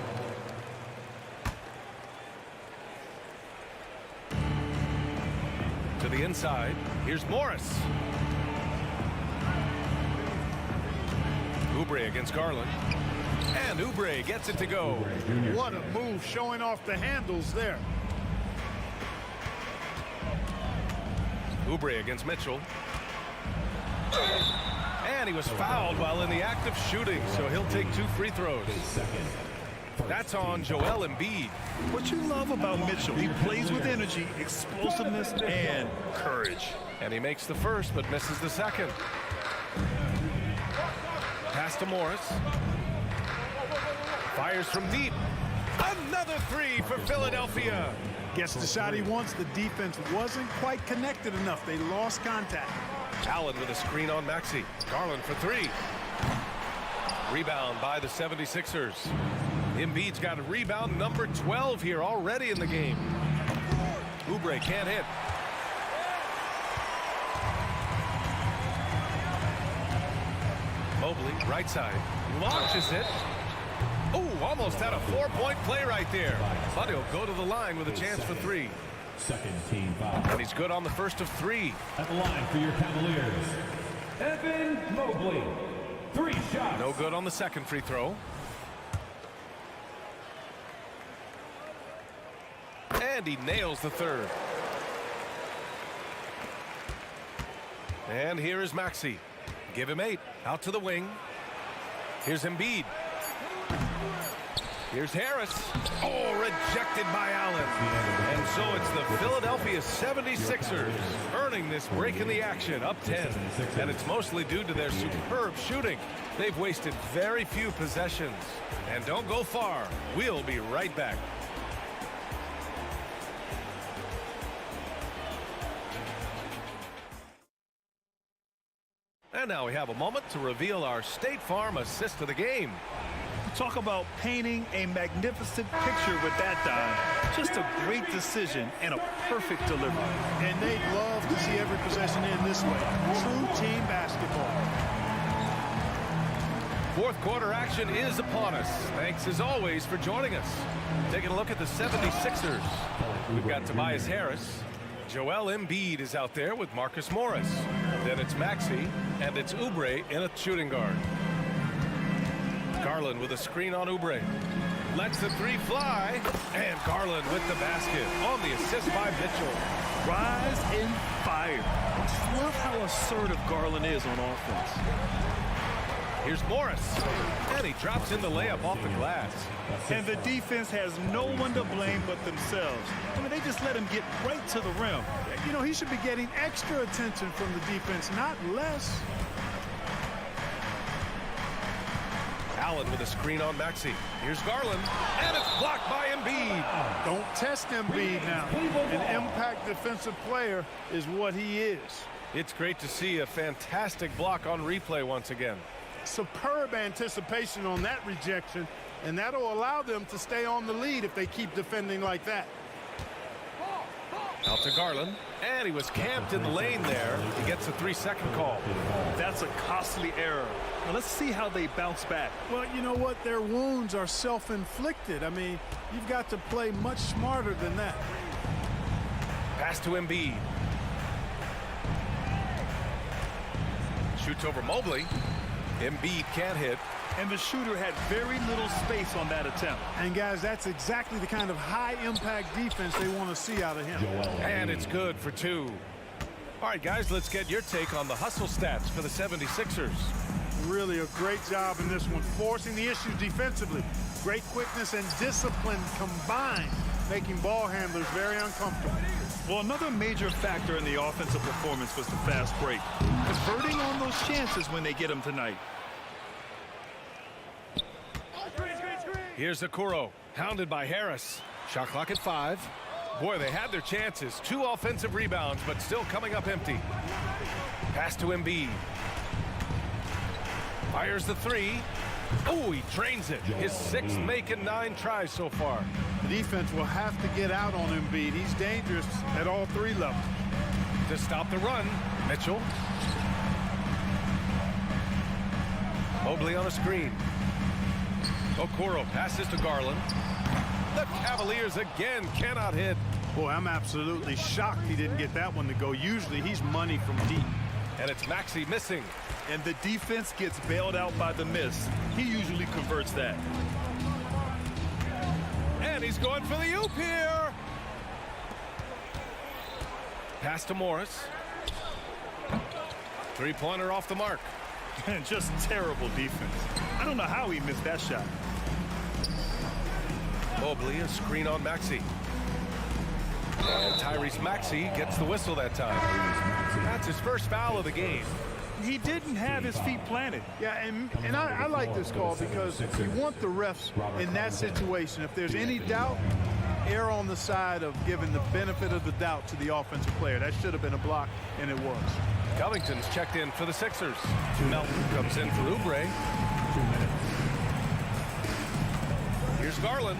To the inside. Here's Morris. Oubre against Garland. And Oubre gets it to go. What a move, showing off the handles there. Oubre against Mitchell. And he was fouled while in the act of shooting, so he'll take 2 free throws. That's on Joel Embiid. What you love about Mitchell, he plays with energy, explosiveness, and courage. And he makes the first, but misses the second. Pass to Morris. Fires from deep. Another 3 for Philadelphia. Gets the shot he wants. The defense wasn't quite connected enough. They lost contact. Allen with a screen on Maxey. Garland for 3. Rebound by the 76ers. Embiid's got a rebound number 12 here already in the game. Oubre can't hit. Mobley, right side, launches it. Oh, almost had a 4-point play right there. But he'll go to the line with a chance for 3. Second team foul. And he's good on the first of 3. At the line for your Cavaliers, Evan Mobley. 3 shots. No good on the second free throw. And he nails the third. And here is Maxey. Give him 8. Out to the wing. Here's Embiid. Here's Harris. Oh, rejected by Allen. And so it's the Philadelphia 76ers earning this break in the action, up 10. And it's mostly due to their superb shooting. They've wasted very few possessions. And don't go far. We'll be right back. And now we have a moment to reveal our State Farm assist of the game. Talk about painting a magnificent picture with that dive. Just a great decision and a perfect delivery. And they'd love to see every possession in this way. True team basketball. Fourth quarter action is upon us. Thanks as always for joining us. Taking a look at the 76ers. We've got Tobias Harris. Joel Embiid is out there with Marcus Morris. Then it's Maxey, and it's Oubre in a shooting guard. Garland with a screen on Oubre. Lets the 3 fly. And Garland with the basket on the assist by Mitchell. Rise and fire. Just love how assertive Garland is on offense. Here's Morris. And he drops in the layup off the glass. And the defense has no one to blame but themselves. I mean, they just let him get right to the rim. You know, he should be getting extra attention from the defense, not less. Allen with a screen on Maxey. Here's Garland. And it's blocked by Embiid. Don't test Embiid now. An impact defensive player is what he is. It's great to see a fantastic block on replay once again. Superb anticipation on that rejection, and that'll allow them to stay on the lead if they keep defending like that. Out to Garland. And he was camped in the lane there. He gets a 3-second call. That's a costly error. Now let's see how they bounce back. Well, you know what? Their wounds are self-inflicted. I mean, you've got to play much smarter than that. Pass to Embiid. Shoots over Mobley. Embiid can't hit. And the shooter had very little space on that attempt. And guys, that's exactly the kind of high-impact defense they want to see out of him. And it's good for 2. All right, guys, let's get your take on the hustle stats for the 76ers. Really a great job in this one, forcing the issues defensively. Great quickness and discipline combined, making ball handlers very uncomfortable. Well, another major factor in the offensive performance was the fast break. Converting on those chances when they get them tonight. Here's Okoro, hounded by Harris. Shot clock at 5. Boy, they had their chances. 2 offensive rebounds, but still coming up empty. Pass to Embiid. Fires the 3. Oh, he drains it. His 6th make in 9 tries so far. The defense will have to get out on Embiid. He's dangerous at all 3 levels. To stop the run, Mitchell. Mobley on a screen. Okoro passes to Garland. The Cavaliers again cannot hit. Boy, I'm absolutely shocked he didn't get that one to go. Usually he's money from deep. And it's Maxey missing. And the defense gets bailed out by the miss. He usually converts that. And he's going for the oop here. Pass to Morris. 3-pointer off the mark. And just terrible defense. I don't know how he missed that shot. Mobley, a screen on Maxey. And Tyrese Maxey gets the whistle that time. That's his first foul of the game. He didn't have his feet planted. Yeah, and I like this call because you want the refs in that situation. If there's any doubt, err on the side of giving the benefit of the doubt to the offensive player. That should have been a block, and it was. Covington's checked in for the Sixers. Melton comes in for Oubre. Here's Garland.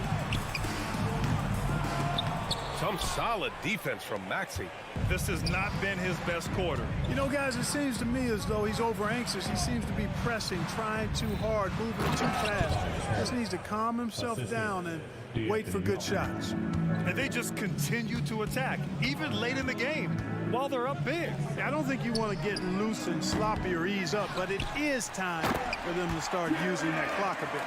Some solid defense from Maxey. This has not been his best quarter. You know, guys, it seems to me as though he's over anxious. He seems to be pressing, trying too hard, moving too fast. Just needs to calm himself down and wait for good shots. And they just continue to attack, even late in the game, while they're up big. I don't think you want to get loose and sloppy or ease up, but it is time for them to start using that clock a bit.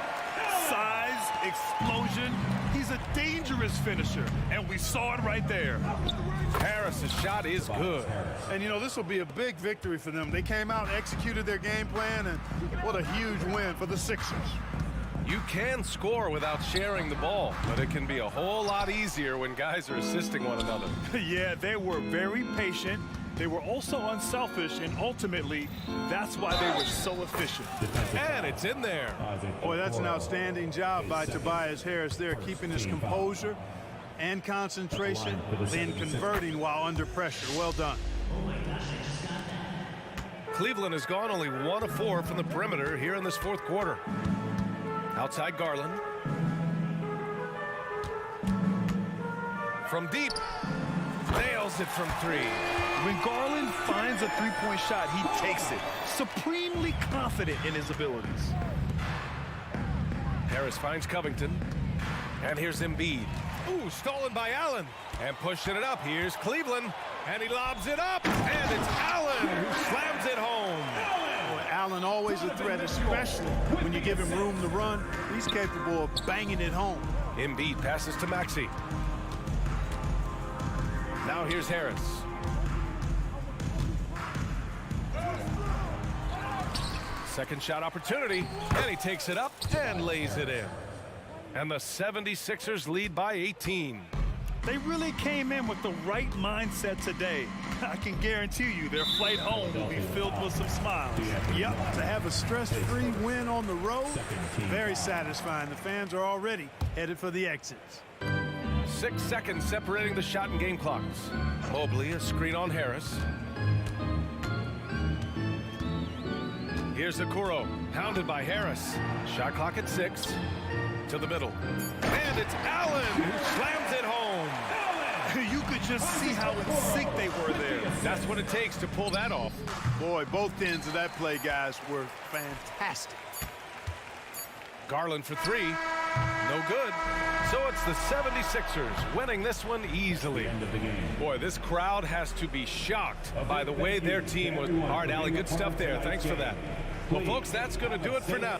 Size, explosion. He's a dangerous finisher, and we saw it right there. Harris's shot is good. And, you know, this will be a big victory for them. They came out, executed their game plan, and what a huge win for the Sixers. You can score without sharing the ball, but it can be a whole lot easier when guys are assisting one another. Yeah, they were very patient. They were also unselfish, and ultimately, that's why they were so efficient. And it's in there. Boy, that's an outstanding job by Tobias Harris there, keeping his composure and concentration, then converting while under pressure. Well done. Cleveland has gone only 1 of 4 from the perimeter here in this 4th quarter. Outside Garland. From deep. Nails it from 3. When Garland finds a three-point shot, he takes it. Supremely confident in his abilities. Harris finds Covington. And here's Embiid. Ooh, stolen by Allen. And pushing it up. Here's Cleveland. And he lobs it up. And it's Allen who slams it home. Boy, Allen always a threat, especially when you give him room to run. He's capable of banging it home. Embiid passes to Maxey. Now here's Harris. Second shot opportunity, and he takes it up and lays it in. And the 76ers lead by 18. They really came in with the right mindset today. I can guarantee you their flight home will be filled with some smiles. Yep, to have a stress-free win on the road, very satisfying. The fans are already headed for the exits. 6 seconds separating the shot and game clocks. Mobley, a screen on Harris. Here's Okoro, hounded by Harris. Shot clock at 6. To the middle. And it's Allen who slams it home. You could just see how in sync they were there. That's what it takes to pull that off. Boy, both ends of that play, guys, were fantastic. Garland for three. No good. So it's the 76ers winning this one easily. Boy, this crowd has to be shocked by the way their team was. All right, Allie, good stuff there. Thanks for that. Well, folks, that's going to do it for now.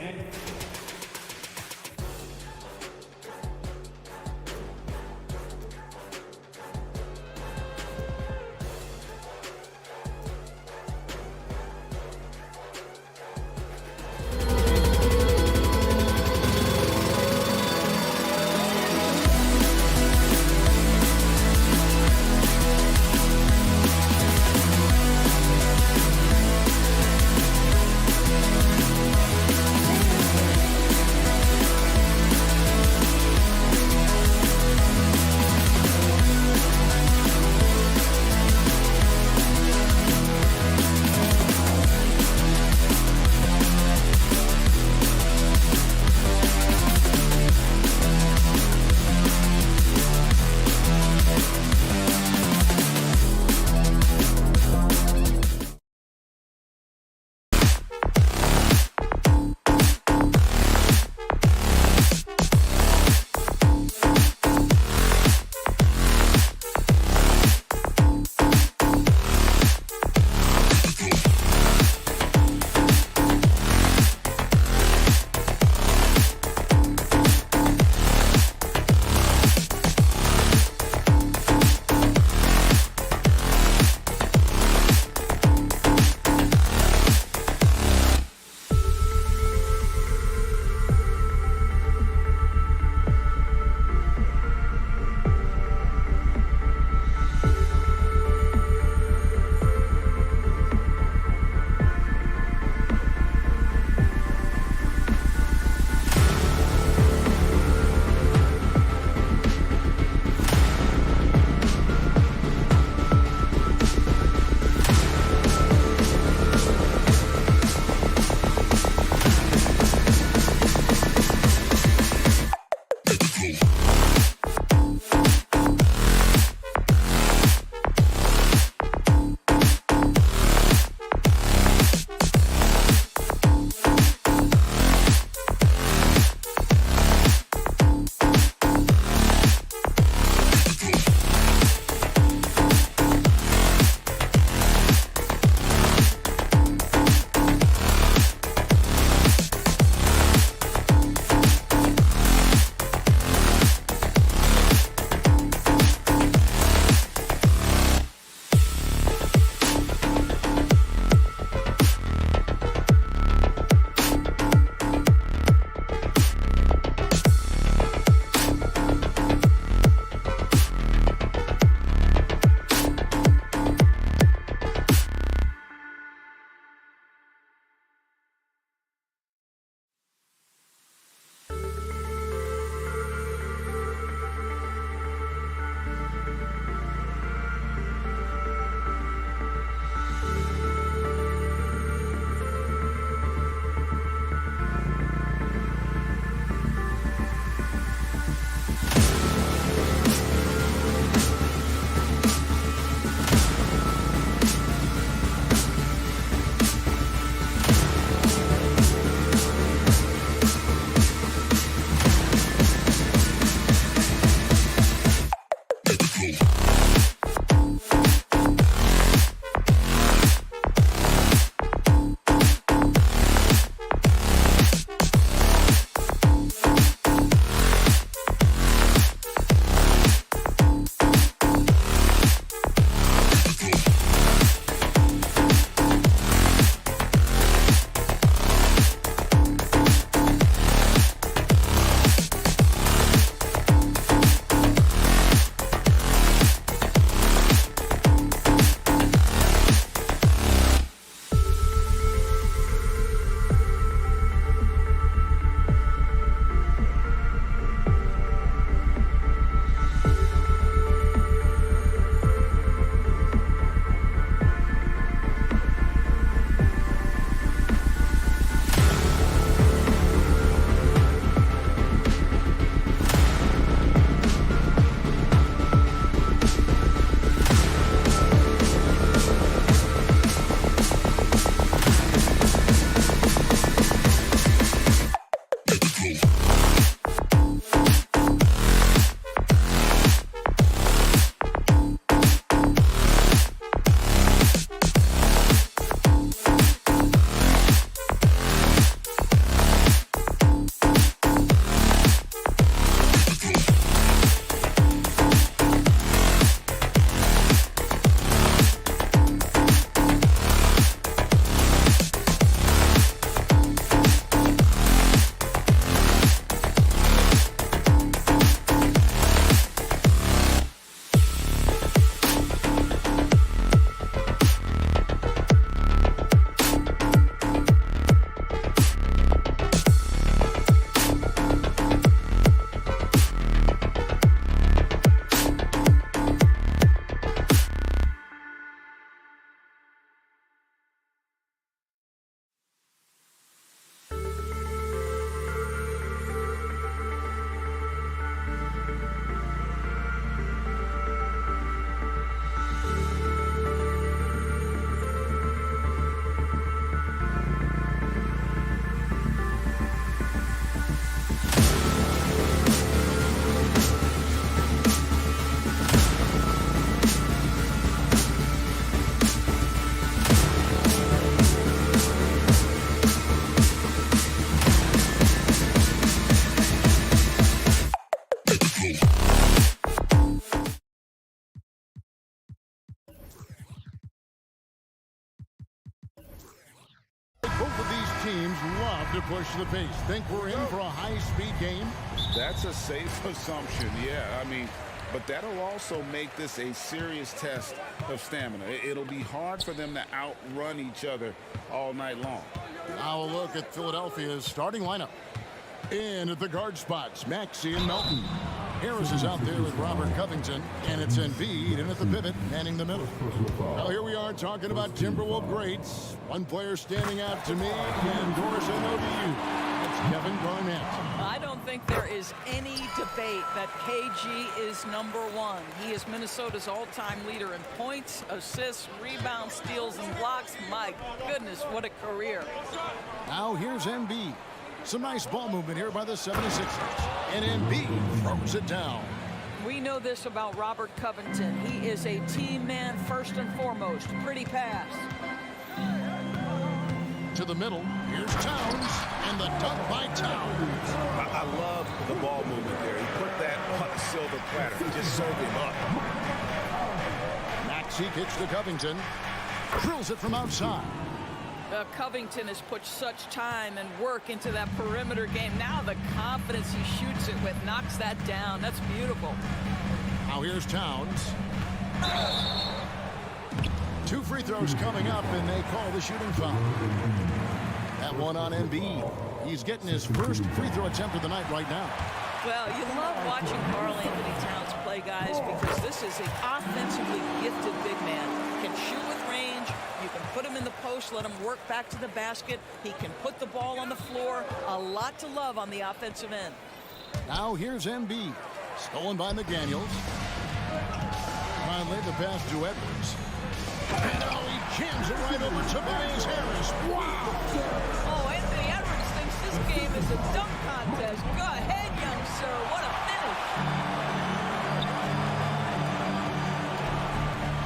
teams love to push the pace. Think we're in for a high-speed game? That's a safe assumption, yeah. I mean, but that'll also make this a serious test of stamina. It'll be hard for them to outrun each other all night long. Now a look at Philadelphia's starting lineup. In at the guard spots, Maxey and Melton. Harris is out there with Robert Covington, and it's Embiid in at the pivot, manning the middle. Now here we are talking about Timberwolves greats. One player standing out to me, and Doris, I know to you. That's Kevin Garnett. I don't think there is any debate that KG is #1. He is Minnesota's all-time leader in points, assists, rebounds, steals, and blocks. My goodness, what a career. Now here's Embiid. Some nice ball movement here by the 76ers. And Embiid throws it down. We know this about Robert Covington. He is a team man first and foremost. Pretty pass. To the middle. Here's Towns. And the dunk by Towns. I love the ball movement there. He put that on a silver platter. He just served him up. Maxey kicks to Covington. Drills it from outside. Covington has put such time and work into that perimeter game. Now the confidence he shoots it with knocks that down. That's beautiful. Now here's Towns. 2 free throws coming up, and they call the shooting foul. That one on Embiid. He's getting his first free throw attempt of the night right now. Well, you love watching Karl Anthony Towns play, guys, because this is an offensively gifted big man. He can shoot with range. You can put him in the post, let him work back to the basket. He can put the ball on the floor. A lot to love on the offensive end. Now here's Embiid. Stolen by McDaniels. Finally, the pass to Edwards. And now he jams it right over Tobias Harris. Wow! Oh, Anthony Edwards thinks this game is a dunk contest. Go ahead, young sir. What a finish.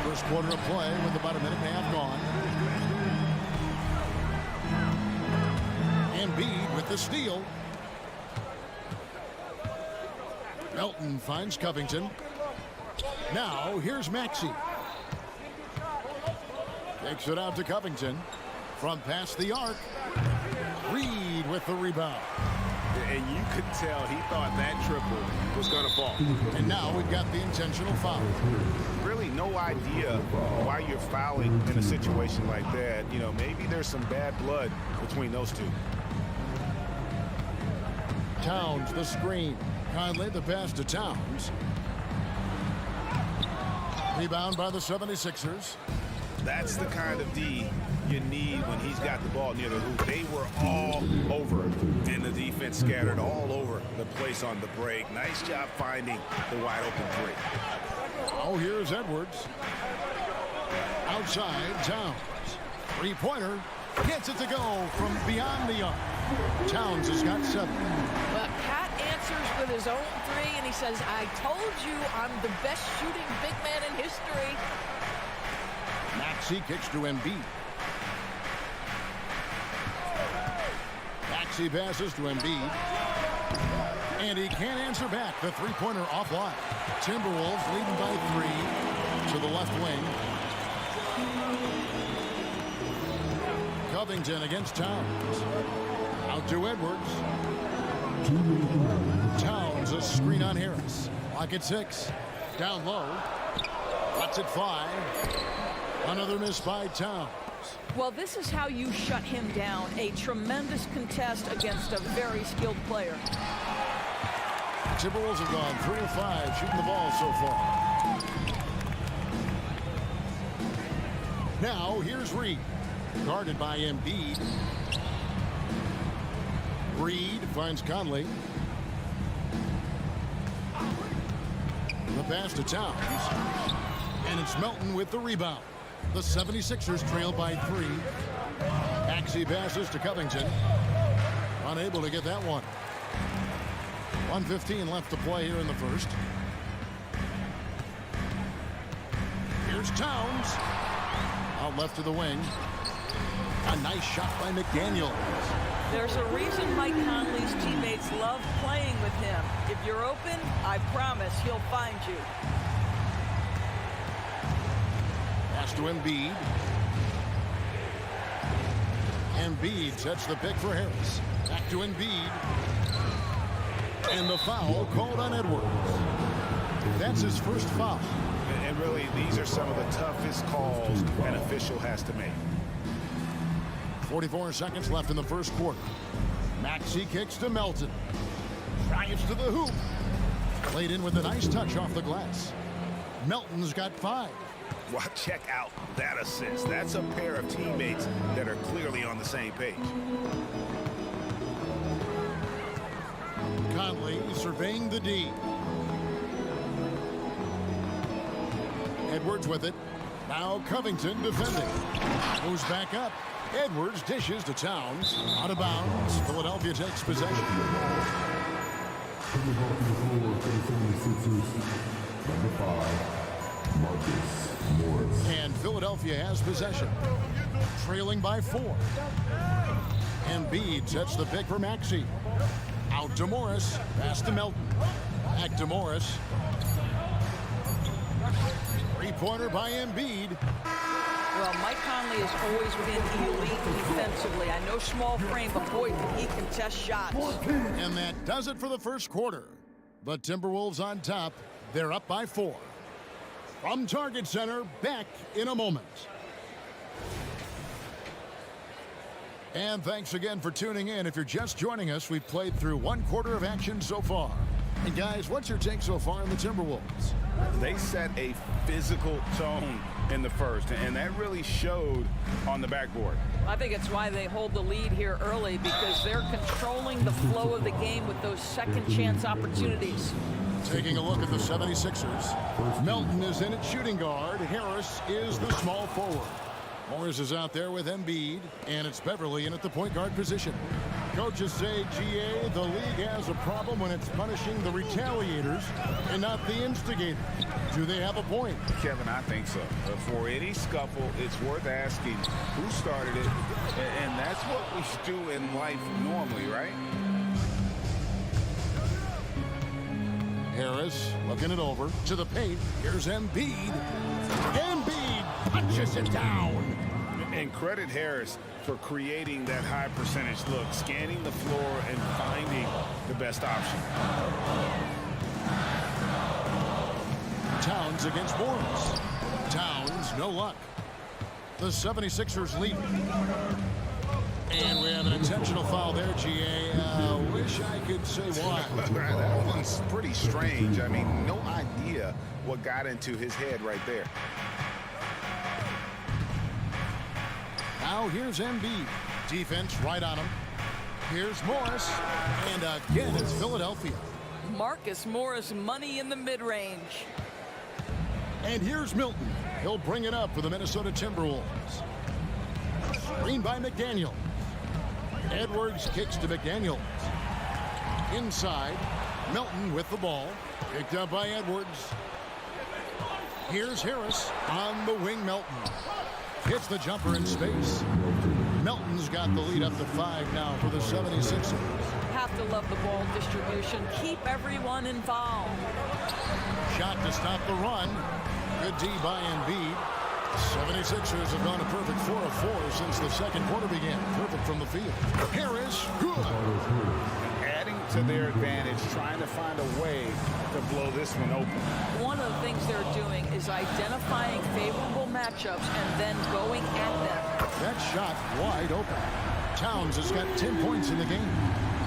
First quarter of play with about a minute and a half gone. Embiid with the steal. Melton finds Covington. Now here's Maxey. Takes it out to Covington. From past the arc. Reed with the rebound. And you could tell he thought that triple was going to fall. And now we've got the intentional foul. Really no idea why you're fouling in a situation like that. You know, maybe there's some bad blood between those two. Towns the screen. Conley the pass to Towns. Rebound by the 76ers. That's the kind of D you need when he's got the ball near the hoop. They were all over him, and the defense scattered all over the place on the break. Nice job finding the wide open three. Oh, here's Edwards. Outside, Towns. Three-pointer. Gets it to go from beyond the arc. Towns has got 7. Well, Cat answers with his own three, and he says, I told you I'm the best shooting big man in history. Maxey kicks to Embiid. Maxey passes to Embiid. And he can't answer back. The three-pointer offline. Timberwolves leading by 3 to the left wing. Covington against Towns. Out to Edwards. Towns a screen on Harris. Clock at 6. Down low. Lets it fly. Another miss by Towns. Well, this is how you shut him down. A tremendous contest against a very skilled player. Timberwolves have gone 3 of 5 shooting the ball so far. Now here's Reed. Guarded by Embiid. Reed finds Conley. The pass to Towns. And it's Melton with the rebound. The 76ers trail by 3. Maxey passes to Covington. Unable to get that one. 1:15 left to play here in the first. Here's Towns. Out left to the wing. A nice shot by McDaniels. There's a reason Mike Conley's teammates love playing with him. If you're open, I promise he'll find you. Pass to Embiid. Embiid sets the pick for Harris. Back to Embiid. And the foul called on Edwards. That's his first foul. And really, these are some of the toughest calls an official has to make. 44 seconds left in the first quarter. Maxey kicks to Melton. Drives to the hoop. Played in with a nice touch off the glass. Melton's got 5. Well, check out that assist. That's a pair of teammates that are clearly on the same page. Conley surveying the D. Edwards with it. Now Covington defending. Moves back up. Edwards dishes to Towns. Out of bounds. Philadelphia takes possession. And Philadelphia has possession. Trailing by 4. Embiid sets the pick for Maxey. Out to Morris. Pass to Melton. Back to Morris. Three-pointer by Embiid. Well, Mike Conley has always been elite defensively. I know small frame, but boy, can he contest shots. And that does it for the first quarter. The Timberwolves on top. They're up by 4. From Target Center, back in a moment. And thanks again for tuning in. If you're just joining us, we've played through 1 quarter of action so far. And guys, what's your take so far on the Timberwolves? They set a physical tone in the first, and that really showed on the backboard. I think it's why they hold the lead here early, because they're controlling the flow of the game with those second chance opportunities. Taking a look at the 76ers. Melton is in at shooting guard. Harris is the small forward. Morris is out there with Embiid, and it's Beverly in at the point guard position. Coaches say, GA, the league has a problem when it's punishing the retaliators and not the instigators. Do they have a point? Kevin, I think so. For any scuffle, it's worth asking who started it, and that's what we do in life normally, right? Harris looking it over to the paint. Here's Embiid. Embiid punches it down. And credit Harris for creating that high percentage look, scanning the floor and finding the best option. Towns against Morris. Towns, no luck. The 76ers lead. And we have an intentional foul there, GA. Wish I could say why. That one's pretty strange. I mean, no idea what got into his head right there. Now here's Embiid. Defense right on him. Here's Morris. And again, it's Philadelphia. Marcus Morris, money in the mid-range. And here's Milton. He'll bring it up for the Minnesota Timberwolves. Screen by McDaniel. Edwards kicks to McDaniel. Inside, Melton with the ball. Picked up by Edwards. Here's Harris on the wing. Melton hits the jumper in space. Melton's got the lead up to 5 now for the 76ers. Have to love the ball distribution. Keep everyone involved. Shot to stop the run. Good D by Embiid. 76ers have gone a perfect 4 of 4 since the second quarter began. Perfect from the field. Harris, good. Adding to their advantage, trying to find a way to blow this one open. One of the things they're doing is identifying favorable matchups and then going at them. That shot wide open. Towns has got 10 points in the game.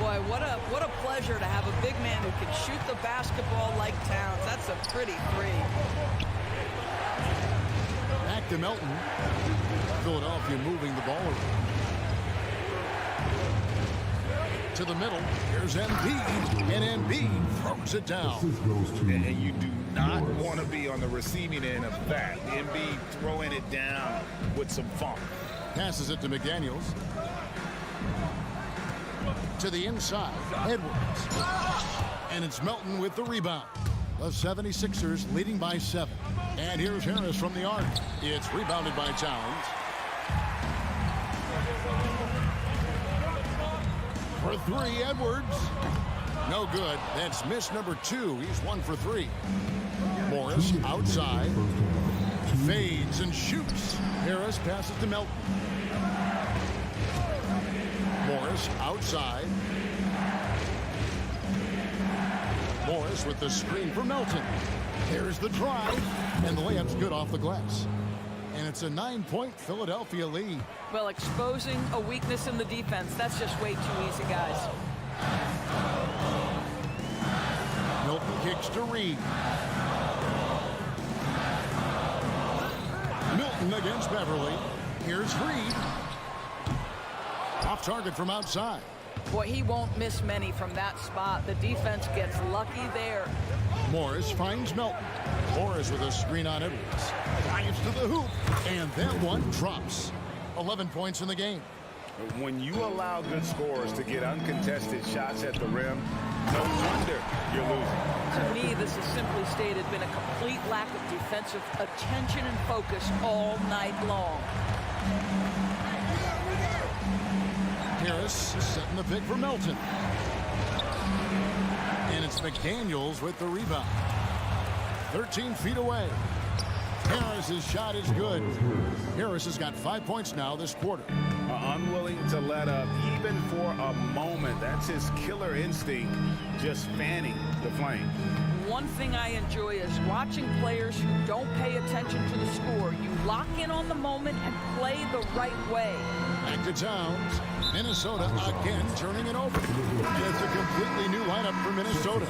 Boy, what a pleasure to have a big man who can shoot the basketball like Towns. That's a pretty three. Back to Melton. Philadelphia moving the ball around. To the middle. Here's Embiid. And Embiid throws it down. And you do not want to be on the receiving end of that. Embiid throwing it down with some funk. Passes it to McDaniels. To the inside. Edwards. And it's Melton with the rebound. The 76ers leading by 7. And here's Harris from the arc. It's rebounded by Towns. For 3, Edwards. No good. That's miss number 2. He's 1 for 3. Morris outside. Fades and shoots. Harris passes to Melton. outside. Morris with the screen for Melton. There's the drive, and the layup's good off the glass. And it's a 9-point Philadelphia lead. Well, exposing a weakness in the defense, that's just way too easy, guys. Milton kicks to Reed. Milton against Beverly. Here's Reed. Off target from outside. Boy, he won't miss many from that spot. The defense gets lucky there. Morris finds Melton. Morris with a screen on Edwards. Drives to the hoop, and that one drops. 11 points in the game. When you allow good scorers to get uncontested shots at the rim, no wonder you're losing. To me, this has simply stated been a complete lack of defensive attention and focus all night long. Harris setting the pick for Melton. And it's McDaniels with the rebound. 13 feet away. Harris's shot is good. Harris has got 5 points now this quarter. Unwilling to let up even for a moment. That's his killer instinct, just fanning the flame. One thing I enjoy is watching players who don't pay attention to the score. You lock in on the moment and play the right way. Back to Towns. Minnesota again turning it over. And it's a completely new lineup for Minnesota.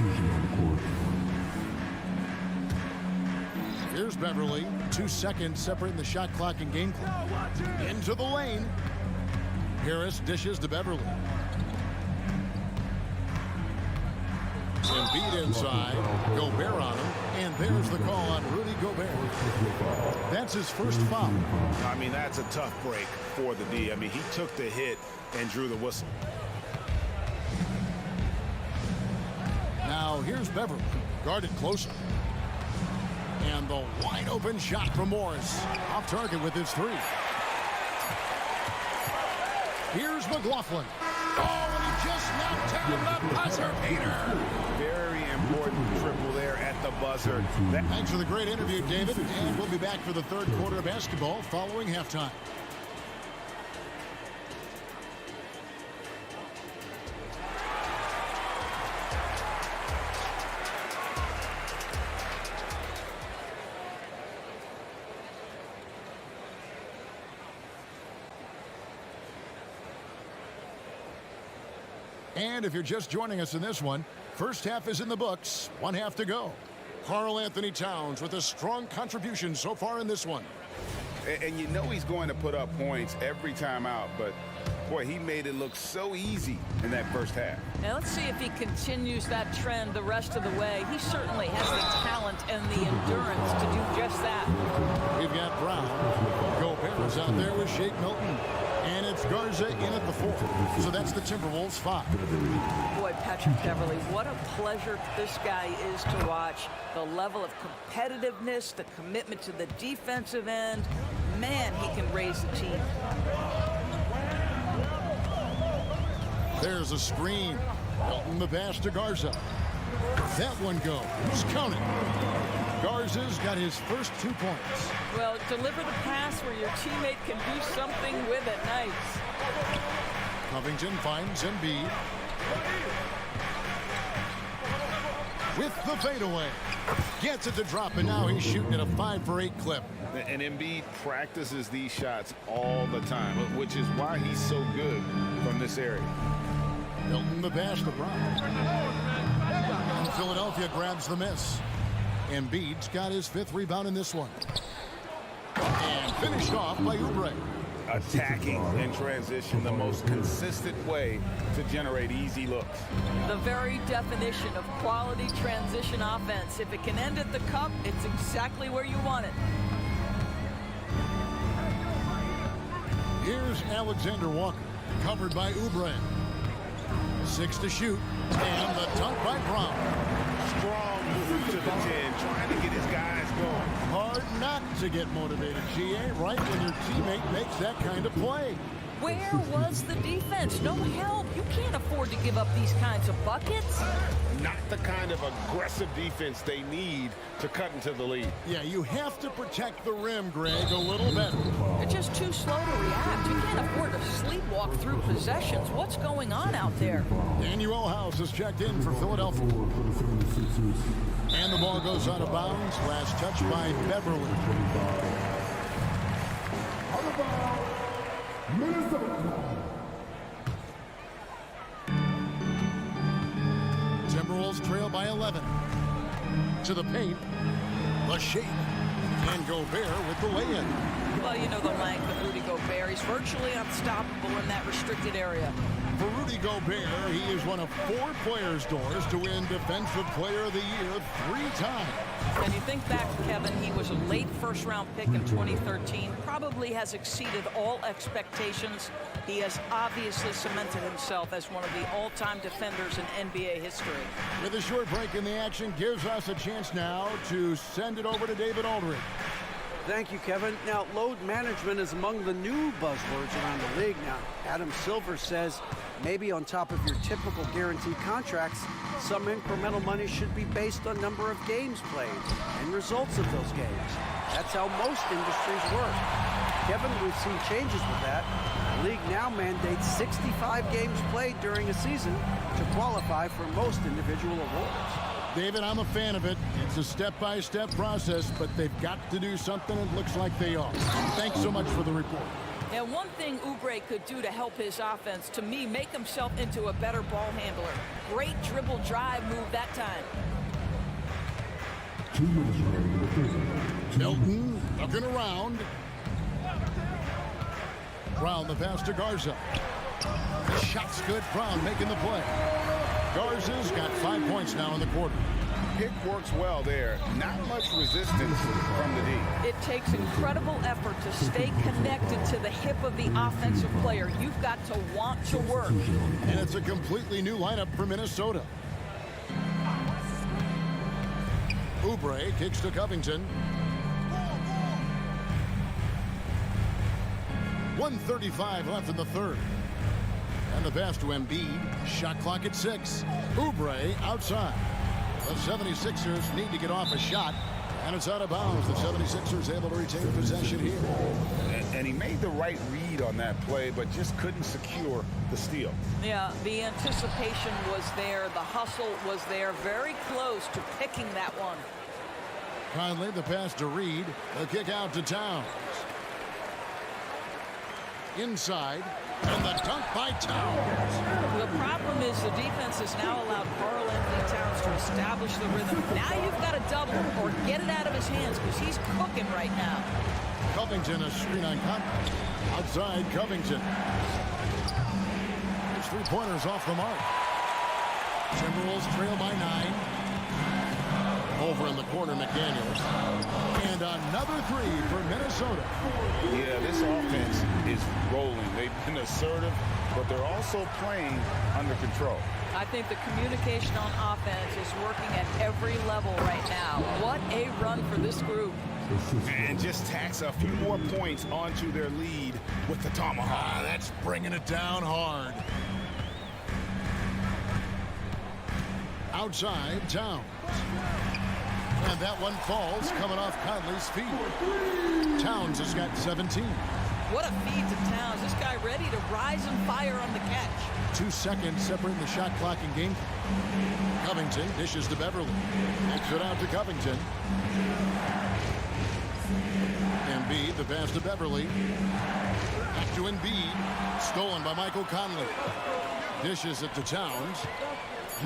Here's Beverly. 2 seconds separating the shot clock and game clock. Into the lane. Harris dishes to Beverly. Embiid inside. Gobert on him. And there's the call on Rudy Gobert. That's his first foul. I mean, that's a tough break for the D. I mean, he took the hit and drew the whistle. Now here's Beverly. Guarded closer. And the wide open shot from Morris. Off target with his three. Here's McLaughlin. Oh, and he just knocked down the buzzer beater. Very important triple there at the buzzer. Thanks for the great interview, David. And we'll be back for the third quarter of basketball following halftime. And if you're just joining us in this one, first half is in the books. 1 half to go. Karl Anthony Towns with a strong contribution so far in this one. And you know he's going to put up points every time out, but boy, he made it look so easy in that first half. Now let's see if he continues that trend the rest of the way. He certainly has the talent and the endurance to do just that. We've got Brown. Gobert is out there with Shake Milton. And it's Garza in at the 4th. So that's the Timberwolves 5. Boy, Patrick Beverly, what a pleasure this guy is to watch. The level of competitiveness, the commitment to the defensive end. Man, he can raise the team. There's a screen. Milton the pass to Garza. That one goes. Count it. Garza's got his first 2 points. Well, deliver the pass where your teammate can do something with it. Nice. Covington finds Embiid. With the fadeaway. Gets it to drop, and now he's shooting at a 5 for 8 clip. And Embiid practices these shots all the time, which is why he's so good from this area. Milton the pass to Brown. And Philadelphia grabs the miss. Embiid's got his 5th rebound in this one. And finished off by Oubre. Attacking in transition, the most consistent way to generate easy looks. The very definition of quality transition offense. If it can end at the cup, it's exactly where you want it. Here's Alexander Walker, covered by Oubre. 6 to shoot, and the dunk by Brown. Strong move to the 10, trying to get his guys going. Hard not to get motivated, GA, right when your teammate makes that kind of play. Where was the defense? No help. You can't afford to give up these kinds of buckets. Not the kind of aggressive defense they need to cut into the lead. Yeah, you have to protect the rim, Greg, a little better. They're just too slow to react. You can't afford to sleepwalk through possessions. What's going on out there? Daniel House is checked in for Philadelphia. And the ball goes out of bounds. Last touch by Beverly. Timberwolves trail by 11. To the paint. The shake. And Gobert with the lay-in. Well, you know the length of Rudy Gobert. He's virtually unstoppable in that restricted area. For Rudy Gobert, he is one of 4 players' doors to win Defensive Player of the Year 3 times. And you think back, Kevin, he was a late first-round pick in 2013. Probably has exceeded all expectations. He has obviously cemented himself as one of the all-time defenders in NBA history. With a short break in the action, gives us a chance now to send it over to David Aldridge. Thank you, Kevin. Now, load management is among the new buzzwords around the league now. Adam Silver says maybe on top of your typical guaranteed contracts, some incremental money should be based on number of games played and results of those games. That's how most industries work. Kevin, we've seen changes with that. The league now mandates 65 games played during a season to qualify for most individual awards. David, I'm a fan of it. It's a step-by-step process, but they've got to do something. It looks like they are. Thanks so much for the report. Now, one thing Oubre could do to help his offense, to me, make himself into a better ball handler. Great dribble drive move that time. Milton looking around. Brown the pass to Garza. The shot's good. Brown making the play. Garza's got 5 points now in the quarter. Pick works well there. Not much resistance from the D. It takes incredible effort to stay connected to the hip of the offensive player. You've got to want to work. And it's a completely new lineup for Minnesota. Oubre kicks to Covington. 1:35 left in the third. And the pass to Embiid. Shot clock at 6. Oubre outside. The 76ers need to get off a shot. And it's out of bounds. The 76ers able to retain possession here. And he made the right read on that play, but just couldn't secure the steal. Yeah, the anticipation was there. The hustle was there. Very close to picking that one. Conley, the pass to Reed. The kick out to Towns. Inside. And the dunk by Towns. The problem is the defense has now allowed Karl Anthony Towns to establish the rhythm. Now you've got to double or get it out of his hands because he's cooking right now. Covington, a screen on Conley. Outside, Covington. His 3-pointers off the mark. Timberwolves trail by 9. Over in the corner, McDaniels. And another 3 for Minnesota. Yeah, this offense is rolling. They've been assertive, but they're also playing under control. I think the communication on offense is working at every level right now. What a run for this group. And just tacks a few more points onto their lead with the tomahawk. That's bringing it down hard. Outside, Towns. And that one falls coming off Conley's feet. Towns has got 17. What a feed to Towns. This guy ready to rise and fire on the catch. 2 seconds separating the shot clock and game. Covington dishes to Beverly. Kicks it out to Covington. Embiid, the pass to Beverly. Back to Embiid. Stolen by Michael Conley. Dishes it to Towns.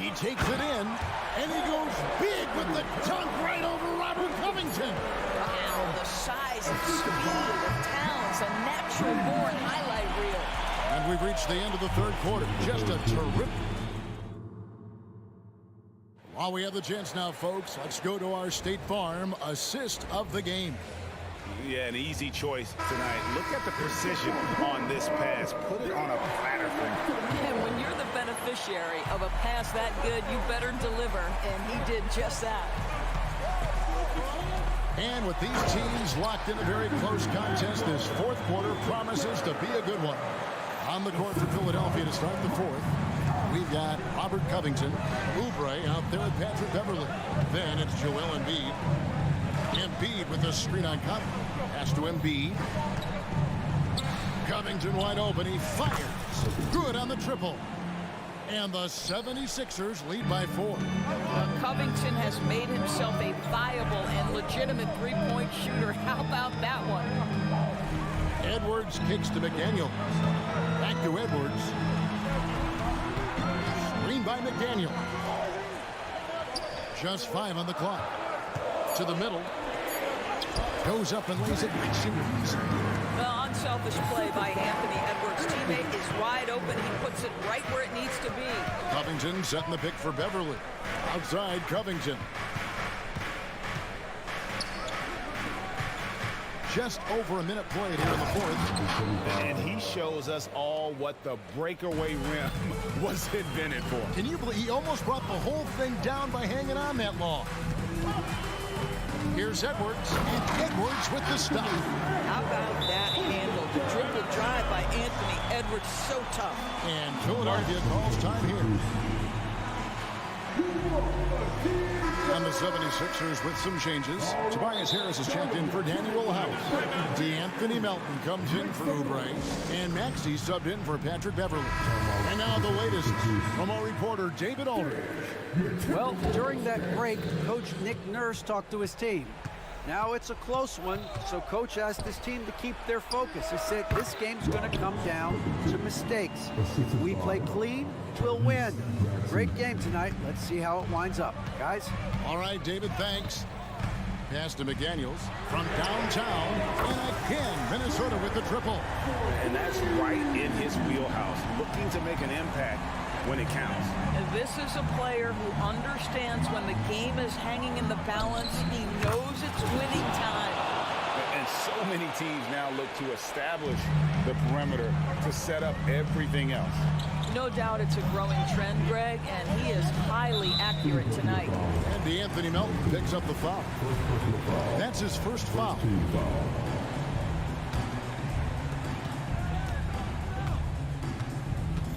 He takes it in, and he goes big with the dunk right over Robert Covington. Wow, the size and speed of Towns, a natural-born highlight reel. And we've reached the end of the third quarter. Just a terrific. While we have the chance now, folks, let's go to our State Farm assist of the game. Yeah, an easy choice tonight. Look at the precision on this pass. Put it on a platter for him. And when you're the beneficiary of a pass that good, you better deliver, and he did just that. And with these teams locked in a very close contest, this fourth quarter promises to be a good one. On the court for Philadelphia to start the fourth. We've got Robert Covington, Oubre out there with Patrick Beverley. Then it's Joel Embiid. Embiid with the screen on Cup. Pass to Embiid. Covington wide open. He fires. Good on the triple. And the 76ers lead by 4. Covington has made himself a viable and legitimate three-point shooter. How about that one? Edwards kicks to McDaniel. Back to Edwards. Screen by McDaniel. Just 5 on the clock. To the middle. Goes up and lays it. The unselfish play by Anthony Edwards' teammate is wide open. He puts it right where it needs to be. Covington setting the pick for Beverly. Outside Covington. Just over a minute played here in the fourth. And he shows us all what the breakaway rim was invented for. Can you believe he almost brought the whole thing down by hanging on that long? Here's Edwards. And Edwards with the stop. How about that handle? The dribble drive by Anthony Edwards, so tough. And Philadelphia calls time here. And the 76ers with some changes. Tobias Harris is checked in for Daniel House. DeAnthony Melton comes in for Oubre. And Maxey subbed in for Patrick Beverley. And now the latest from our reporter David Aldridge. Well, during that break, Coach Nick Nurse talked to his team. Now it's a close one, so Coach asked his team to keep their focus. He said this game's going to come down to mistakes. If we play clean, we'll win. Great game tonight. Let's see how it winds up. Guys? All right, David, thanks. Pass to McDaniels from downtown. And again, Minnesota with the triple. And that's right in his wheelhouse, looking to make an impact when it counts. And this is a player who understands when the game is hanging in the balance. He knows it's winning time. And so many teams now look to establish the perimeter to set up everything else. No doubt it's a growing trend, Greg, and he is highly accurate tonight. And DeAnthony Melton picks up the foul. That's his first foul.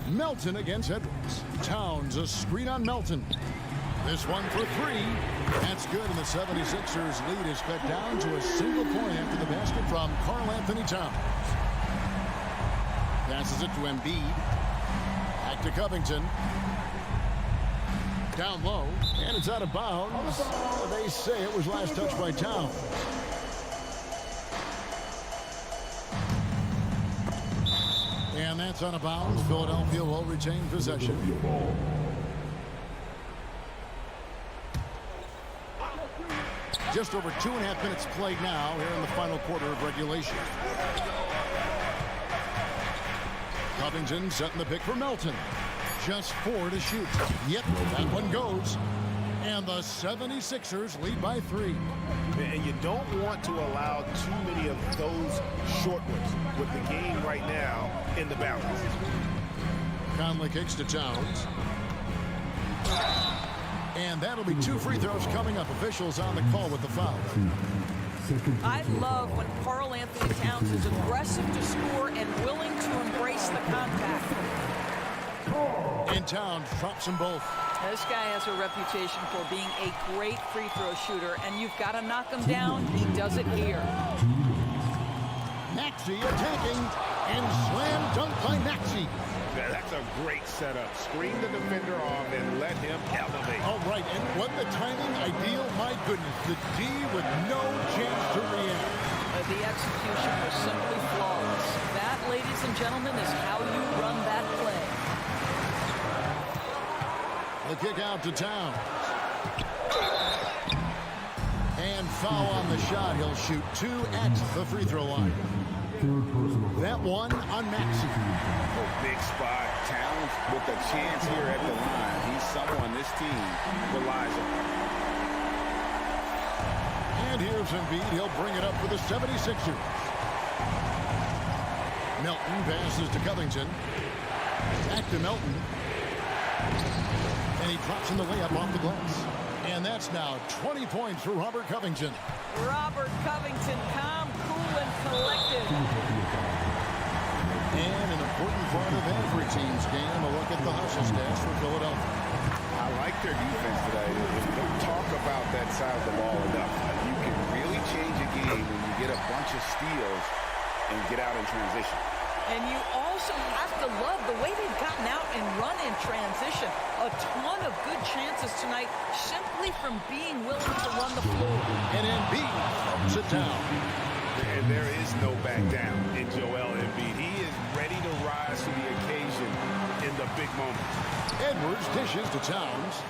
Melton against Edwards. Towns a screen on Melton. This one for 3. That's good, and the 76ers lead is cut down to a single point after the basket from Karl Anthony Towns. Passes it to Embiid. Back to Covington. Down low, and it's out of bounds. They say it was last touched by Towns. And that's out of bounds. Philadelphia will retain possession. Just over 2.5 minutes played now here in the final quarter of regulation. Covington setting the pick for Melton. Just 4 to shoot. Yep, that one goes. And the 76ers lead by 3. And you don't want to allow too many of those short ones with the game right now in the balance. Conley kicks to Towns. And that'll be 2 free throws coming up. Officials on the call with the foul. I love when Karl Anthony Towns is aggressive to score and willing to embrace the contact. And Towns drops them both. This guy has a reputation for being a great free throw shooter, and you've got to knock him down. He does it here. Maxey attacking, and slam dunk by Maxey. That's a great setup. Screen the defender off and let him elevate. All right, and what the timing ideal. My goodness, the D with no chance to react. The execution was simply flawless. That, ladies and gentlemen, is how you run that play. The kick out to Towns. And foul on the shot. He'll shoot 2 at the free throw line. That one on Maxey. Oh, big spot. Towns with a chance here at the line. He's someone this team relies on. And here's Embiid. He'll bring it up for the 76ers. Melton passes to Covington. Back to Melton. And he drops in the layup off the glass. And that's now 20 points for Robert Covington. Robert Covington, calm, cool, and collected. And an important part of every team's game, a look at the hustle stats for Philadelphia. I like their defense today. We don't talk about that side of the ball enough. You can really change a game when you get a bunch of steals and get out in transition. And you also have to love the way they've gotten out and run in transition. A ton of good chances tonight simply from being willing to run the floor. And Embiid throws it down. And there is no back down in Joel Embiid. He is ready to rise to the occasion in the big moment. Edwards dishes to Towns.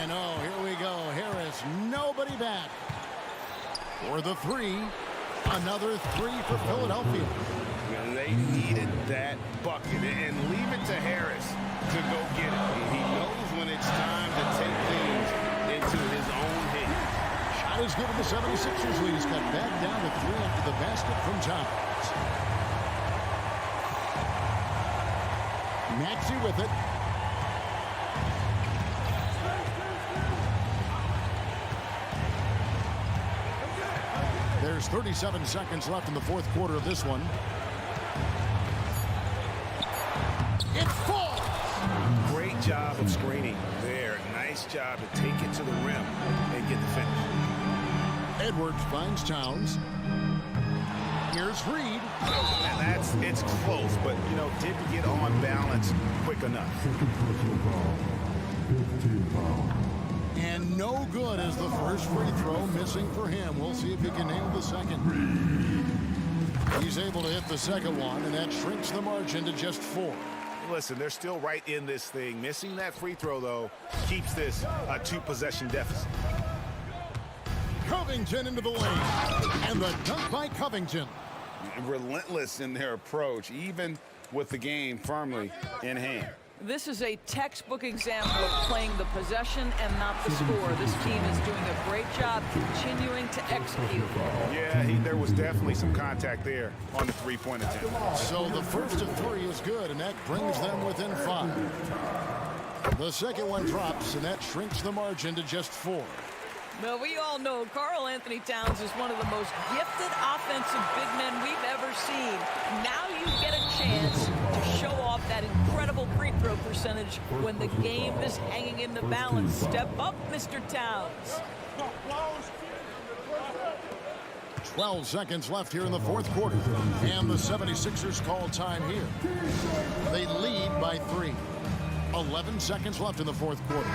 And oh, here we go. Harris, nobody back. For the three. Another three for Philadelphia. And they needed that bucket. And leave it to Harris to go get it. He knows when it's time to take things into his own hand. Shot is good, and the 76ers lead is cut back down to 3 after the basket from Towns. Maxey with it. There's 37 seconds left in the fourth quarter of this one. It falls! Great job of screening there. Nice job to take it to the rim and get the finish. Edwards finds Towns. Here's Reed. And it's close, but, you know, didn't get on balance quick enough. And no good as the first free throw missing for him. We'll see if he can nail the second. He's able to hit the second one, and that shrinks the margin to just 4. Listen, they're still right in this thing. Missing that free throw, though, keeps this a 2-possession deficit. Covington into the lane. And the dunk by Covington. Relentless in their approach, even with the game firmly in hand. This is a textbook example of playing the possession and not the score. This team is doing a great job continuing to execute. Yeah, there was definitely some contact there on the three-point attempt. So the first of 3 is good, and that brings them within 5. The second one drops, and that shrinks the margin to just 4. Now, we all know Karl Anthony Towns is one of the most gifted offensive big men we've ever seen. Now you get a chance to show off that incredible free throw percentage when the game is hanging in the balance. Step up, Mr. Towns. 12 seconds left here in the fourth quarter. And the 76ers call time here. They lead by 3. 11 seconds left in the fourth quarter.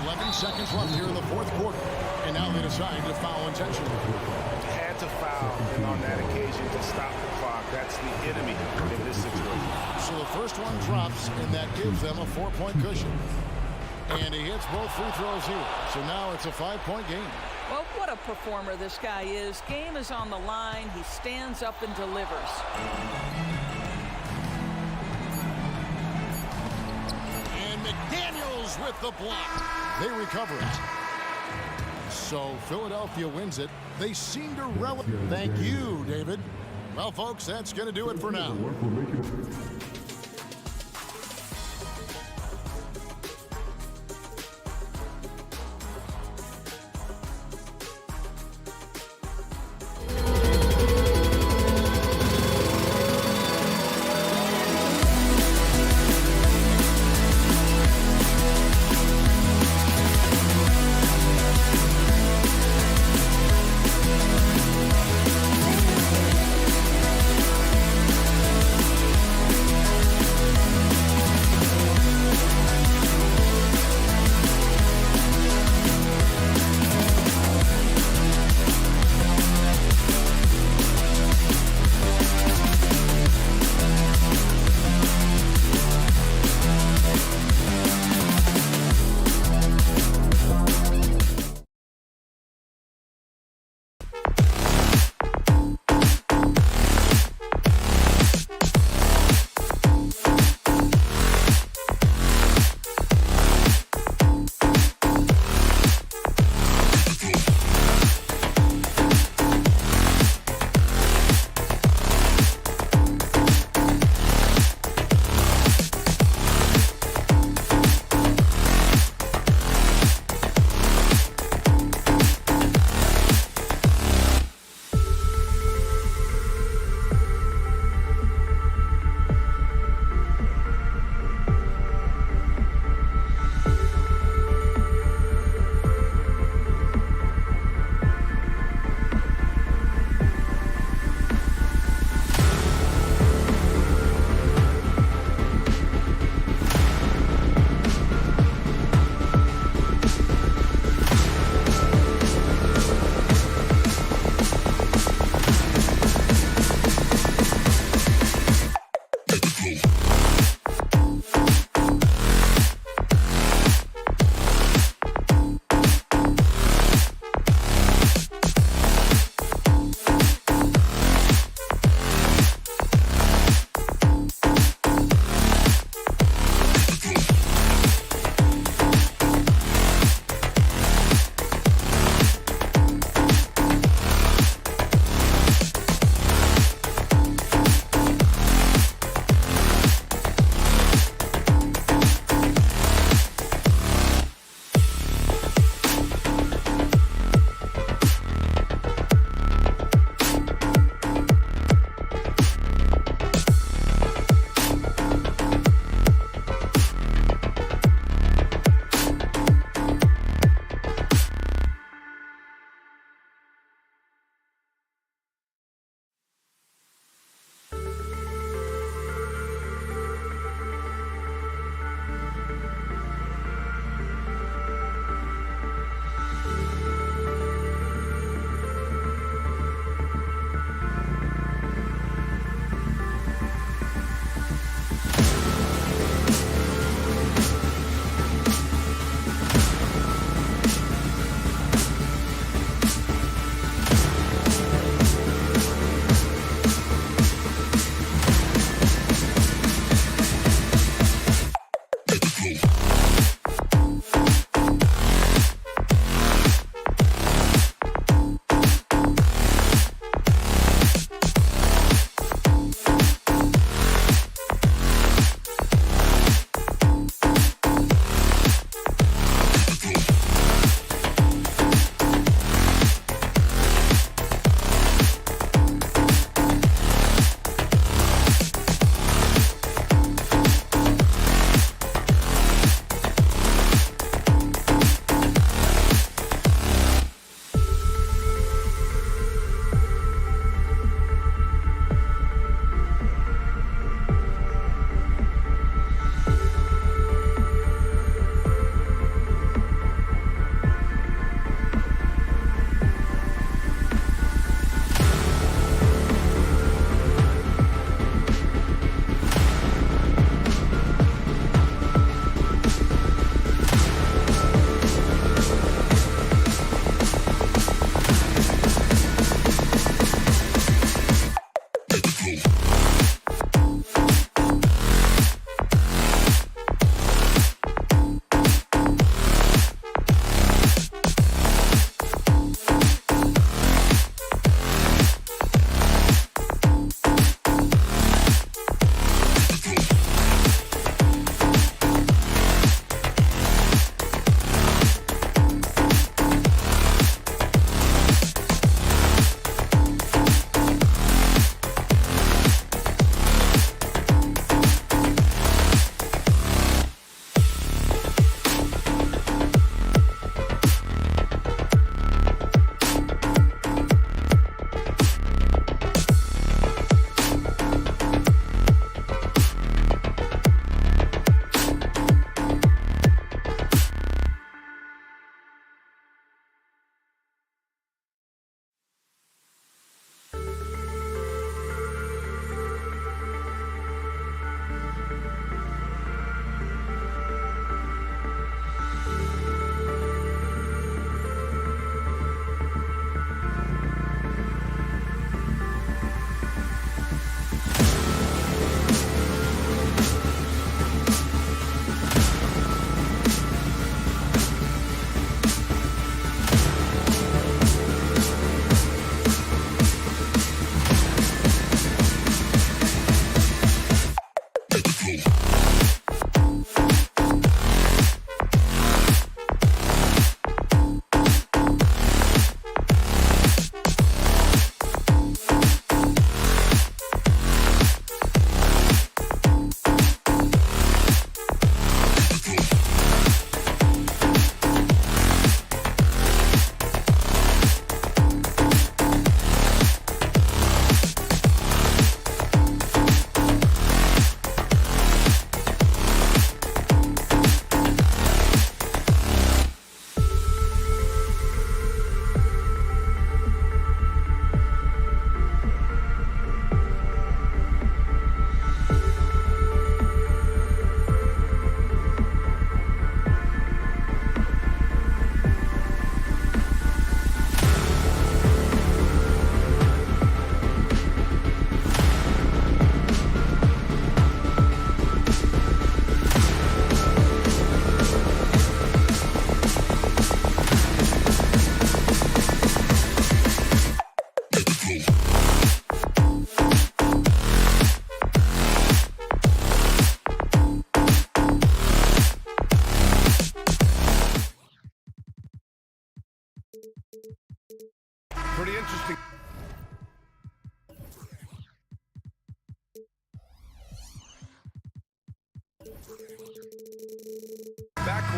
11 seconds left here in the fourth quarter. And now they decide to foul intentionally. Had to foul, and on that occasion to stop the clock. That's the enemy in this situation. So the first one drops, and that gives them a 4-point cushion. And he hits both free throws here. So now it's a 5-point game. Well, what a performer this guy is. Game is on the line. He stands up and delivers. And McDaniels with the block. They recover it. So Philadelphia wins it. They seem to relish. Thank you, David. Well, folks, that's going to do it for now.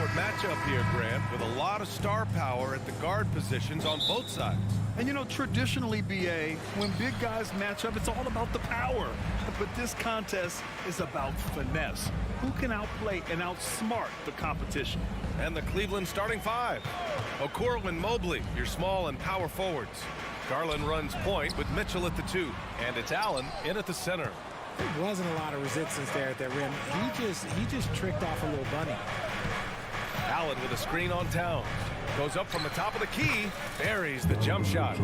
backcourt matchup here, Grant, with a lot of star power at the guard positions on both sides. And you know, traditionally, BA, when big guys match up, it's all about the power. But this contest is about finesse. Who can outplay and outsmart the competition? And the Cleveland starting five. Okoro and Mobley, your small and power forwards. Garland runs point with Mitchell at the 2. And it's Allen in at the center. There wasn't a lot of resistance there at the rim. He just tricked off a little bunny. Allen with a screen on Towns. Goes up from the top of the key. Buries the jump shot.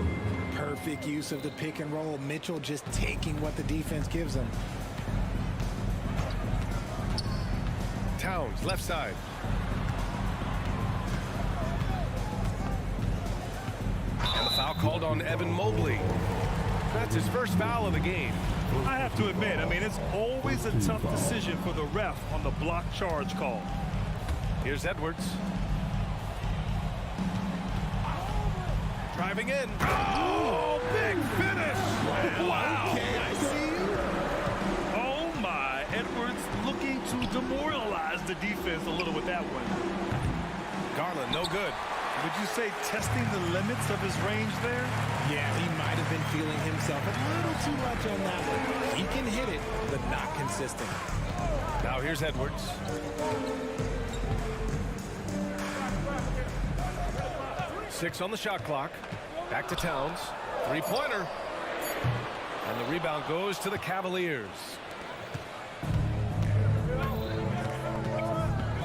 Perfect use of the pick and roll. Mitchell just taking what the defense gives him. Towns, left side. And the foul called on Evan Mobley. That's his first foul of the game. I have to admit, I mean, it's always a tough decision for the ref on the block charge call. Here's Edwards. Driving in. Oh, big finish. Wow. Okay, I see you. Oh, my. Edwards looking to demoralize the defense a little with that one. Garland, no good. Would you say testing the limits of his range there? Yeah, he might have been feeling himself a little too much on that one. He can hit it, but not consistent. Now here's Edwards. Six on the shot clock. Back to Towns. Three-pointer. And the rebound goes to the Cavaliers.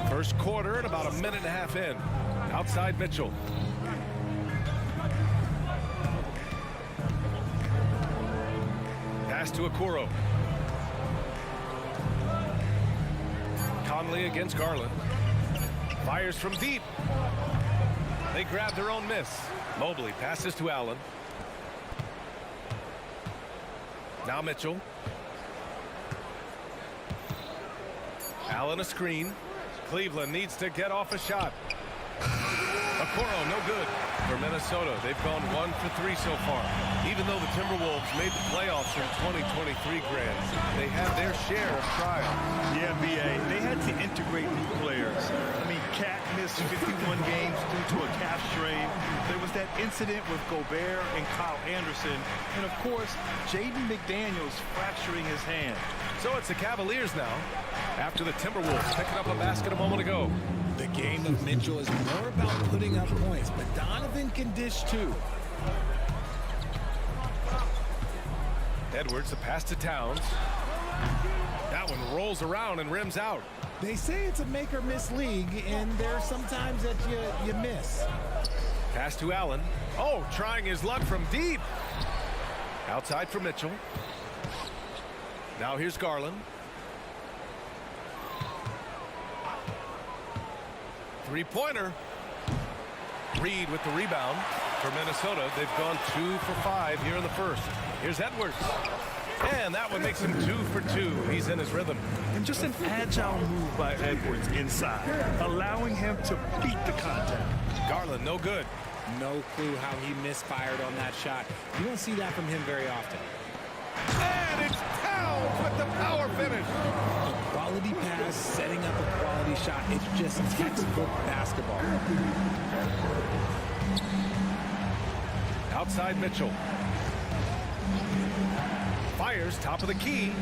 First quarter and about a minute and a half in. Outside Mitchell. Pass to Okoro. Conley against Garland. Fires from deep. They grab their own miss. Mobley passes to Allen. Now Mitchell. Allen a screen. Cleveland needs to get off a shot. Okoro, no good for Minnesota. They've gone 1 for 3 so far. Even though the Timberwolves made the playoffs in 2023, Grant, they had their share of trials. Yeah, BA, they had to integrate new players. I mean, Cat missed 51 games due to a calf strain. There was that incident with Gobert and Kyle Anderson. And, of course, Jaden McDaniels fracturing his hand. So it's the Cavaliers now, after the Timberwolves picking up a basket a moment ago. The game of Mitchell is more about putting up points, but Donovan can dish too. Edwards, a pass to Towns. That one rolls around and rims out. They say it's a make or miss league, and there are some times that you miss. Pass to Allen. Oh, trying his luck from deep. Outside for Mitchell. Now here's Garland. Three-pointer. Reed with the rebound for Minnesota. They've gone 2 for 5 here in the first. Here's Edwards. And that one makes him 2 for 2. He's in his rhythm. And just an agile move by Edwards inside, allowing him to beat the contact. Garland, no good. No clue how he misfired on that shot. You don't see that from him very often. And it's Towns with the power finish. A quality pass, setting up a quality shot. It's just textbook basketball. Outside Mitchell. Fires, top of the key.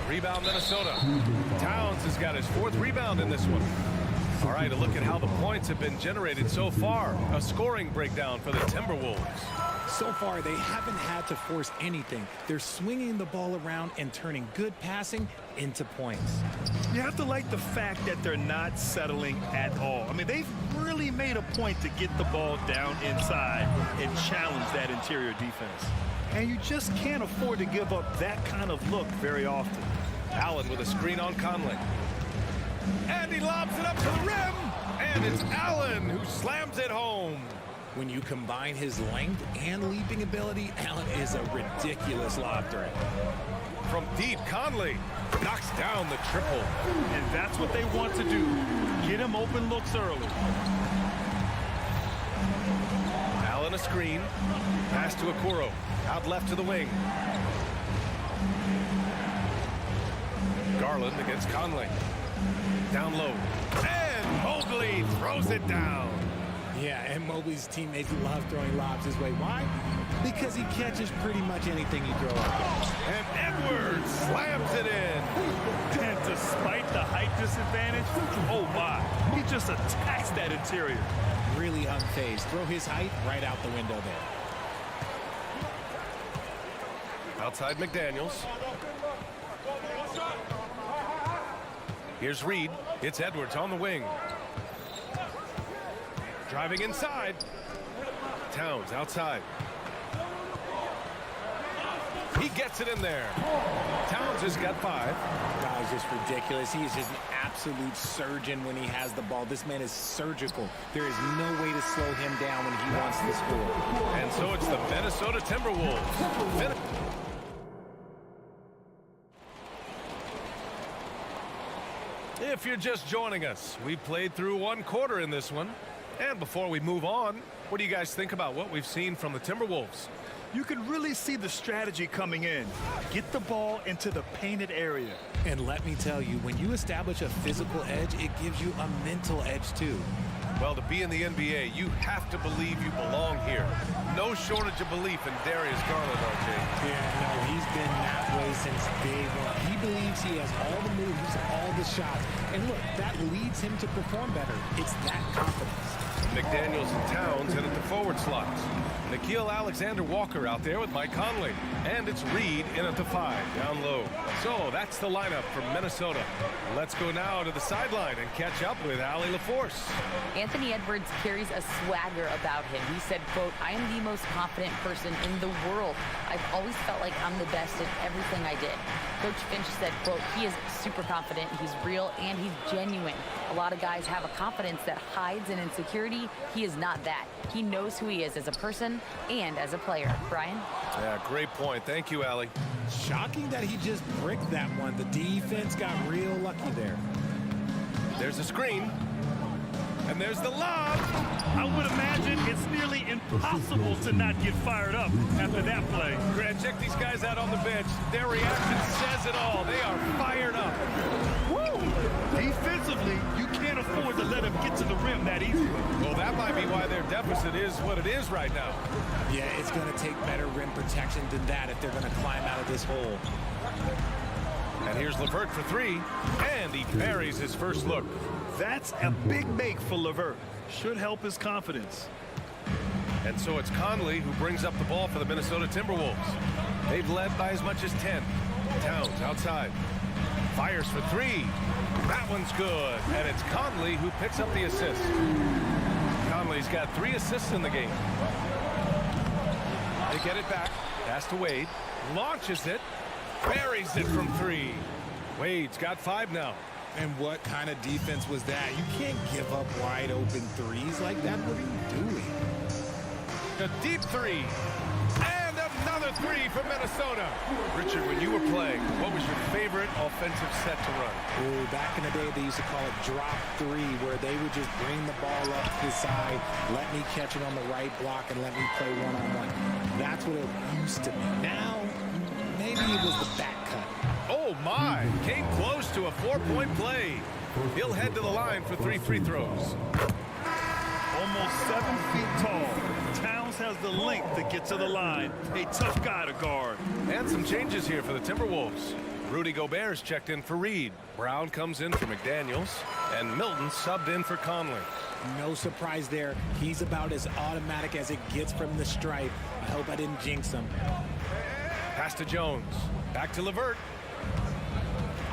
Rebound Minnesota. Towns has got his 4th rebound in this one. All right, a look at how the points have been generated so far. A scoring breakdown for the Timberwolves. So far, they haven't had to force anything. They're swinging the ball around and turning good passing into points. You have to like the fact that they're not settling at all. I mean, they've really made a point to get the ball down inside and challenge that interior defense. And you just can't afford to give up that kind of look very often. Allen with a screen on Conley. And he lobs it up to the rim. And it's Allen who slams it home. When you combine his length and leaping ability, Allen is a ridiculous lob threat. From deep, Conley knocks down the triple. And that's what they want to do. Get him open looks early. Allen a screen. Pass to Okoro. Out left to the wing. Garland against Conley. Down low. And And Mobley throws it down. Yeah, and Mobley's teammates love throwing lobs his way. Why? Because he catches pretty much anything you throw at him. And Edwards slams it in. And despite the height disadvantage, oh my, he just attacks that interior. Really unfazed. Throw his height right out the window there. Outside McDaniels. Here's Reed. It's Edwards on the wing. Driving inside. Towns outside. He gets it in there. Towns has got 5. That was just ridiculous. He is just an absolute surgeon when he has the ball. This man is surgical. There is no way to slow him down when he wants to score. And so it's the Minnesota Timberwolves. If you're just joining us, we played through 1 quarter in this one. And before we move on, what do you guys think about what we've seen from the Timberwolves? You can really see the strategy coming in. Get the ball into the painted area. And let me tell you, when you establish a physical edge, it gives you a mental edge too. Well, to be in the NBA, you have to believe you belong here. No shortage of belief in Darius Garland, RJ. Yeah, no, he's been that way since day one. He believes he has all the moves, all the shots. And look, that leads him to perform better. It's that confidence. McDaniels and Towns in at the forward slots. Nickeil Alexander-Walker out there with Mike Conley. And it's Reed in at the 5, down low. So that's the lineup from Minnesota. Let's go now to the sideline and catch up with Allie LaForce. Anthony Edwards carries a swagger about him. He said, quote, "I am the most confident person in the world. I've always felt like I'm the best at everything I did." Coach Finch said, quote, "He is super confident, he's real, and he's genuine. A lot of guys have a confidence that hides an insecurity. He is not that. He knows who he is as a person and as a player." Brian? Yeah, great point. Thank you, Allie. Shocking that he just bricked that one. The defense got real lucky there. There's a screen. And there's the lob. I would imagine it's nearly impossible to not get fired up after that play. Grant, check these guys out on the bench. Their reaction says it all. They are fired up. Woo! Defensively, you can't afford to let him get to the rim that easy. Well, that might be why their deficit is what it is right now. Yeah, it's going to take better rim protection than that if they're going to climb out of this hole. And here's LeVert for 3, and he buries his first look. That's a big make for LeVert. Should help his confidence. And so it's Conley who brings up the ball for the Minnesota Timberwolves. They've led by as much as 10. Towns outside. Fires for 3. That one's good. And it's Conley who picks up the assist. Conley's got 3 assists in the game. They get it back. Pass to Wade. Launches it. Buries it from 3. Wade's got 5 now. And what kind of defense was that? You can't give up wide open threes like that. What are you doing? A deep 3. And another 3 for Minnesota. Richard, when you were playing, what was your favorite offensive set to run? Oh, back in the day, they used to call it drop 3, where they would just bring the ball up to the side, let me catch it on the right block, and let me play one-on-one. That's what it used to be. Now, maybe it was the back cut. Oh, my. Came close to a 4-point play. He'll head to the line for 3 free throws. Almost 7 feet tall. Towns has the length to get to the line. A tough guy to guard. And some changes here for the Timberwolves. Rudy Gobert's checked in for Reed. Brown comes in for McDaniels. And Milton subbed in for Conley. No surprise there. He's about as automatic as it gets from the stripe. I hope I didn't jinx him. Pass to Jones. Back to LeVert.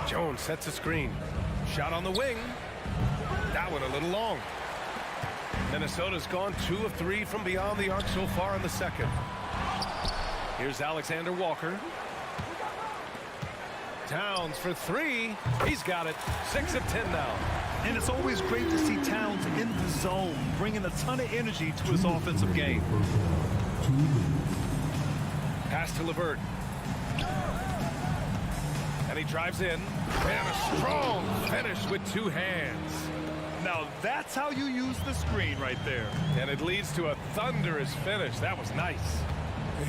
Jones sets a screen. Shot on the wing. That one a little long. Minnesota's gone 2 of 3 from beyond the arc so far in the second. Here's Alexander Walker. Towns for 3. He's got it. 6 of 10 now. And it's always great to see Towns in the zone, bringing a ton of energy to his offensive game. Pass to LeVert. And he drives in. And a strong finish with 2 hands. Now that's how you use the screen right there. And it leads to a thunderous finish. That was nice.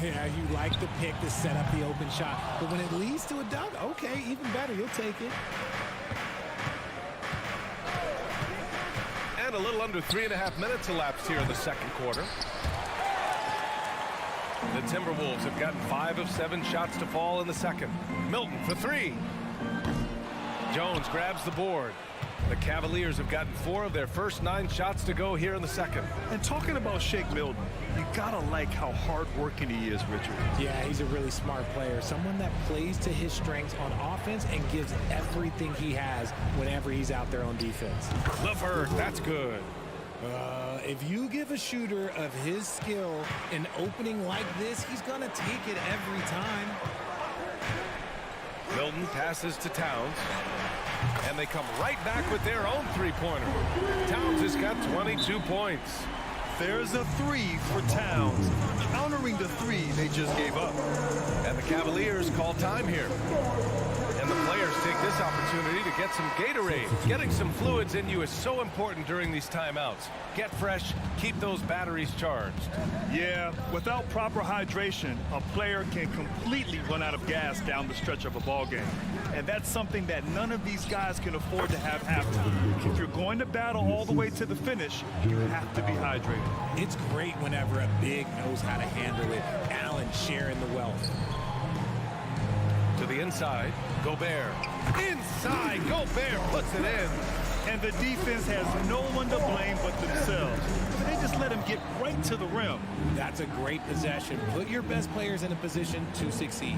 Yeah, you like the pick to set up the open shot. But when it leads to a dunk, okay, even better. You'll take it. And a little under 3.5 minutes elapsed here in the second quarter. The Timberwolves have gotten 5 of 7 shots to fall in the second. Milton for 3. Jones grabs the board. The Cavaliers have gotten 4 of their first 9 shots to go here in the second. And talking about Shake Milton, you gotta like how hard-working he is, Richard. Yeah, he's a really smart player. Someone that plays to his strengths on offense and gives everything he has whenever he's out there on defense. Levert, that's good. If you give a shooter of his skill an opening like this, he's gonna take it every time. Milton passes to Towns. And they come right back with their own three-pointer. Towns has got 22 points. There's a 3 for Towns, countering the 3 they just gave up. And the Cavaliers call time here. And the players take this opportunity to get some Gatorade. Getting some fluids in you is so important during these timeouts. Get fresh, keep those batteries charged. Yeah, without proper hydration, a player can completely run out of gas down the stretch of a ball game. And that's something that none of these guys can afford to have happen. If you're going to battle all the way to the finish, you have to be hydrated. It's great whenever a big knows how to handle it. Allen sharing the wealth. To the inside, Gobert. Inside, Gobert puts it in. And the defense has no one to blame but themselves. They just let him get right to the rim. That's a great possession. Put your best players in a position to succeed.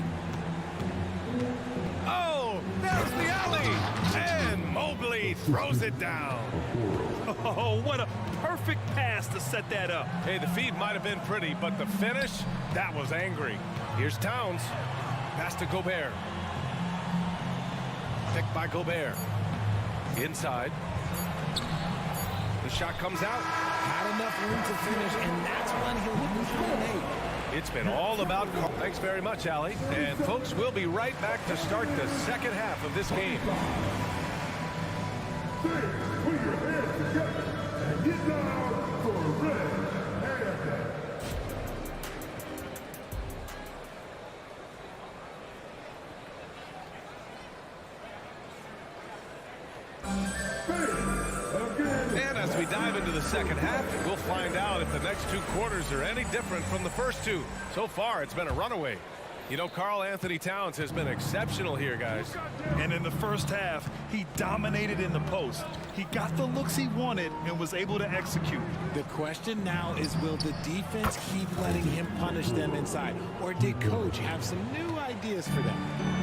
Oh, there's the alley. And Mobley throws it down. Oh, what a perfect pass to set that up. Hey, the feed might have been pretty, but the finish, that was angry. Here's Towns. Pass to Gobert. Picked by Gobert. Inside. The shot comes out. Had enough room to finish, and that's when he'll hit the 3 and 8. It's been all about... Thanks very much, Allie. And, folks, we'll be right back to start the second half of this game. Put your hands together and get down for a red handbag. And as we dive into the second half, we'll find out if the next 2 quarters are any different from the first 2. So far, it's been a runaway. You know, Karl Anthony Towns has been exceptional here, guys. And in the first half, he dominated in the post. He got the looks he wanted and was able to execute. The question now is, will the defense keep letting him punish them inside? Or did Coach have some new ideas for them?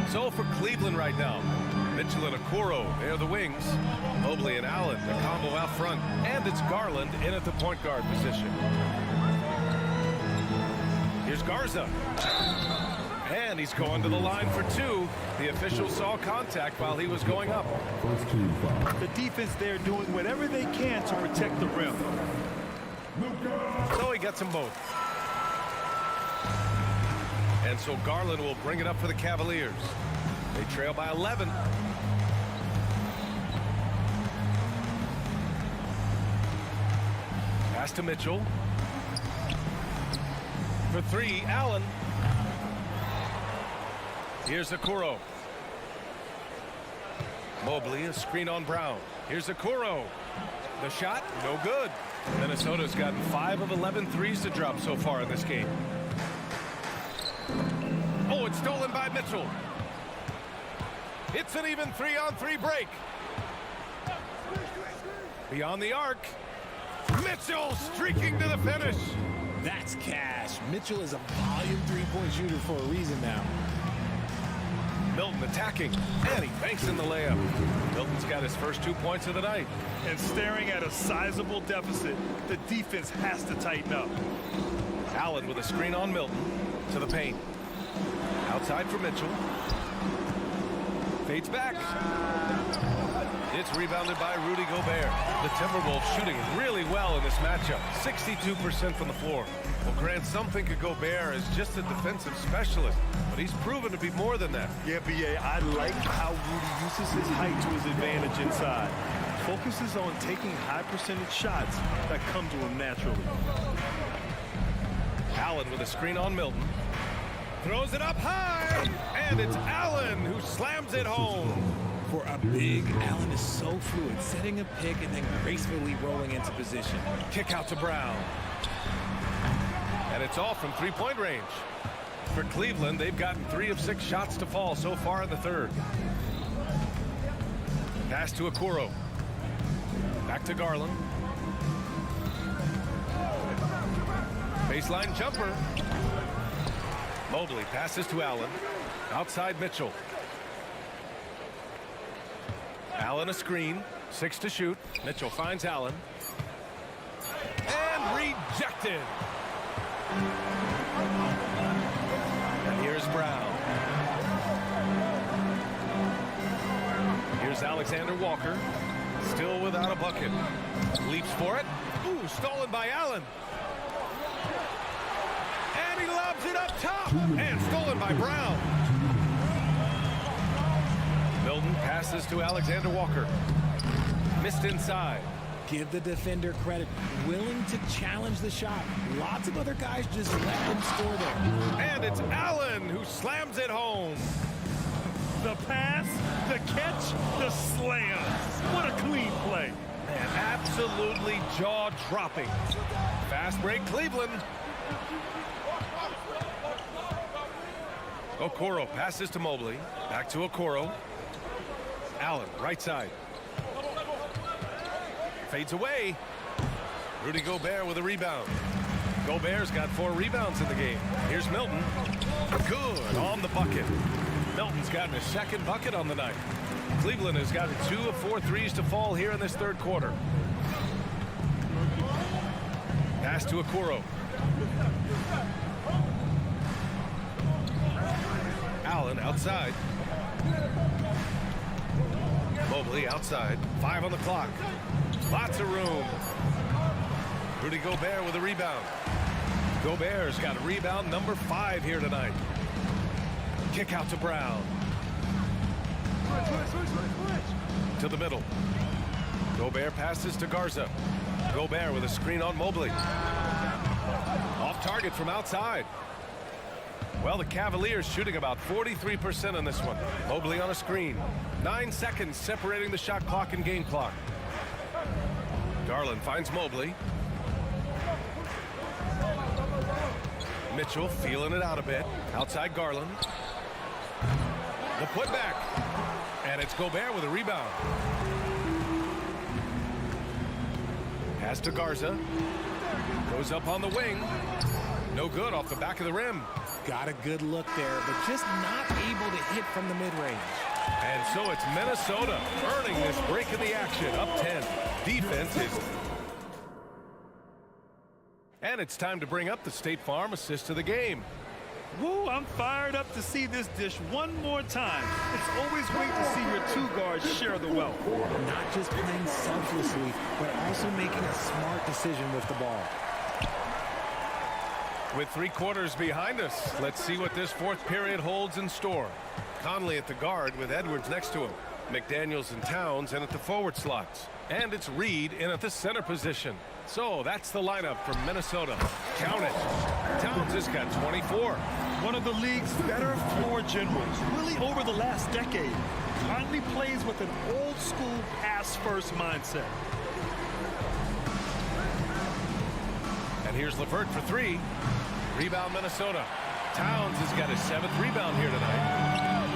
So for Cleveland right now, Mitchell and Okoro, they're the wings. Mobley and Allen, the combo out front. And it's Garland in at the point guard position. Here's Garza. And he's going to the line for 2. The official saw contact while he was going up. The defense there doing whatever they can to protect the rim. So he gets them both. And so Garland will bring it up for the Cavaliers. They trail by 11. Pass to Mitchell. For 3, Allen. Here's Okoro. Mobley, a screen on Brown. Here's Okoro. The shot, no good. Minnesota's gotten 5 of 11 threes to drop so far in this game. Oh, it's stolen by Mitchell. It's an even 3-on-3 break. Beyond the arc. Mitchell streaking to the finish. That's cash. Mitchell is a volume 3-point shooter for a reason now. Milton attacking, and he banks in the layup. Milton's got his first 2 points of the night. And staring at a sizable deficit, the defense has to tighten up. Allen with a screen on Milton to the paint. Outside for Mitchell. Fades back. It's rebounded by Rudy Gobert. The Timberwolves shooting really well in this matchup. 62% from the floor. Well, Grant, some think of Gobert as just a defensive specialist, but he's proven to be more than that. Yeah, B.A., I like how Rudy uses his height to his advantage inside. Focuses on taking high percentage shots that come to him naturally. Allen with a screen on Milton. Throws it up high, and it's Allen who slams it home. For a big, Allen is so fluid, setting a pick and then gracefully rolling into position. Kick out to Brown. And it's off from three-point range. For Cleveland, they've gotten 3 of 6 shots to fall so far in the third. Pass to Okoro. Back to Garland. Baseline jumper. Mobley passes to Allen. Outside Mitchell. Allen a screen. 6 to shoot. Mitchell finds Allen. And rejected. And here's Brown. Here's Alexander Walker. Still without a bucket. Leaps for it. Ooh, stolen by Allen. And he lobs it up top. And stolen by Brown. Milton passes to Alexander Walker. Missed inside. Give the defender credit. Willing to challenge the shot. Lots of other guys just let him score there. And it's Allen who slams it home. The pass, the catch, the slam. What a clean play. Man, absolutely jaw-dropping. Fast break, Cleveland. Okoro passes to Mobley. Back to Okoro. Allen, right side. Fades away. Rudy Gobert with a rebound. Gobert's got 4 rebounds in the game. Here's Milton. Good on the bucket. Milton's gotten his 2nd bucket on the night. Cleveland has gotten 2 of 4 threes to fall here in this third quarter. Pass to Okoro. Allen outside. Mobley outside. 5 on the clock. Lots of room. Rudy Gobert with a rebound. Gobert's got a rebound number 5 here tonight. Kick out to Brown. To the middle. Gobert passes to Garza. Gobert with a screen on Mobley. Off target from outside. Well, the Cavaliers shooting about 43% on this one. Mobley on a screen. 9 seconds separating the shot clock and game clock. Garland finds Mobley. Mitchell feeling it out a bit. Outside Garland. The putback. And it's Gobert with a rebound. Pass to Garza. Goes up on the wing. No good off the back of the rim. Got a good look there, but just not able to hit from the mid-range. And so it's Minnesota earning this break in the action. Up 10. Defense is... And it's time to bring up the State Farm assist of the game. Woo, I'm fired up to see this dish one more time. It's always great to see your 2 guards share the wealth. Not just playing selflessly, but also making a smart decision with the ball. With 3 quarters behind us, let's see what this 4th period holds in store. Conley at the guard with Edwards next to him. McDaniels and Towns in at the forward slots. And it's Reed in at the center position. So that's the lineup from Minnesota. Count it. Towns has got 24. One of the league's better floor generals, really over the last decade. Conley plays with an old-school pass-first mindset. And here's LeVert for 3. Rebound Minnesota. Towns has got his 7th rebound here tonight.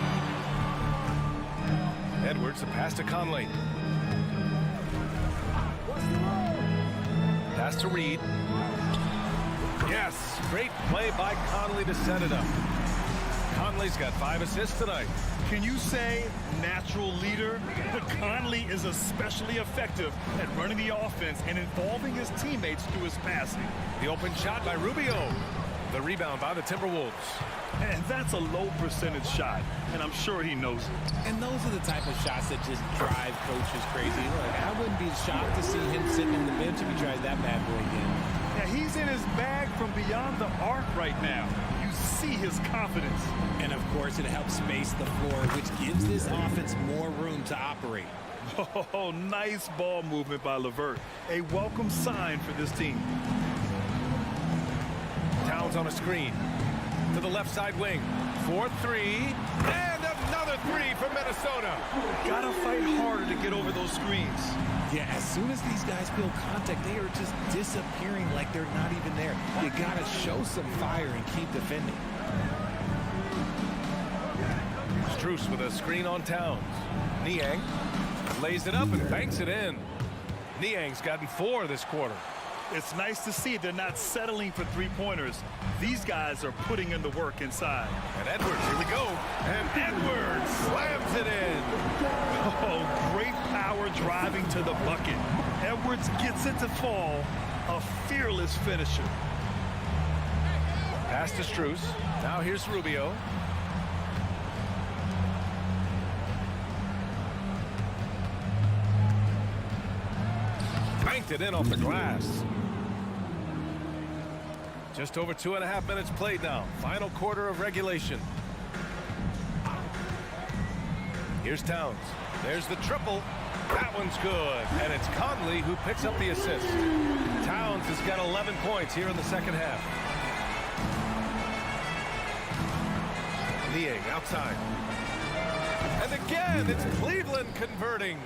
Edwards, a pass to Conley. Pass to Reed. Yes, great play by Conley to set it up. Conley's got 5 assists tonight. Can you say natural leader? But Conley is especially effective at running the offense and involving his teammates through his passing. The open shot by Rubio. The rebound by the Timberwolves. And that's a low percentage shot, and I'm sure he knows it. And those are the type of shots that just drive coaches crazy. Look, I wouldn't be shocked to see him sitting in the bench if he tries that bad boy again. Yeah, he's in his bag from beyond the arc right now. You see his confidence. And of course, it helps space the floor, which gives this offense more room to operate. Oh, nice ball movement by LeVert. A welcome sign for this team. Towns on a screen. To the left side wing. 4-3. And another Another three from Minnesota. Gotta fight harder to get over those screens. Yeah, as soon as these guys feel contact, they are just disappearing like they're not even there. You gotta show some fire and keep defending. Strus with a screen on Towns. Niang lays it up and banks it in. Niang's gotten 4 this quarter. It's nice to see they're not settling for three-pointers. These guys are putting in the work inside. And Edwards, here we go. And Edwards slams it in. Oh, great power driving to the bucket. Edwards gets it to fall. A fearless finisher. Pass to Strus. Now here's Rubio. Banked it in off the glass. Just over 2.5 minutes played now. Final quarter of regulation. Here's Towns. There's the triple. That one's good. And it's Conley who picks up the assist. Towns has got 11 points here in the second half. Niang outside. And again, it's Cleveland converting.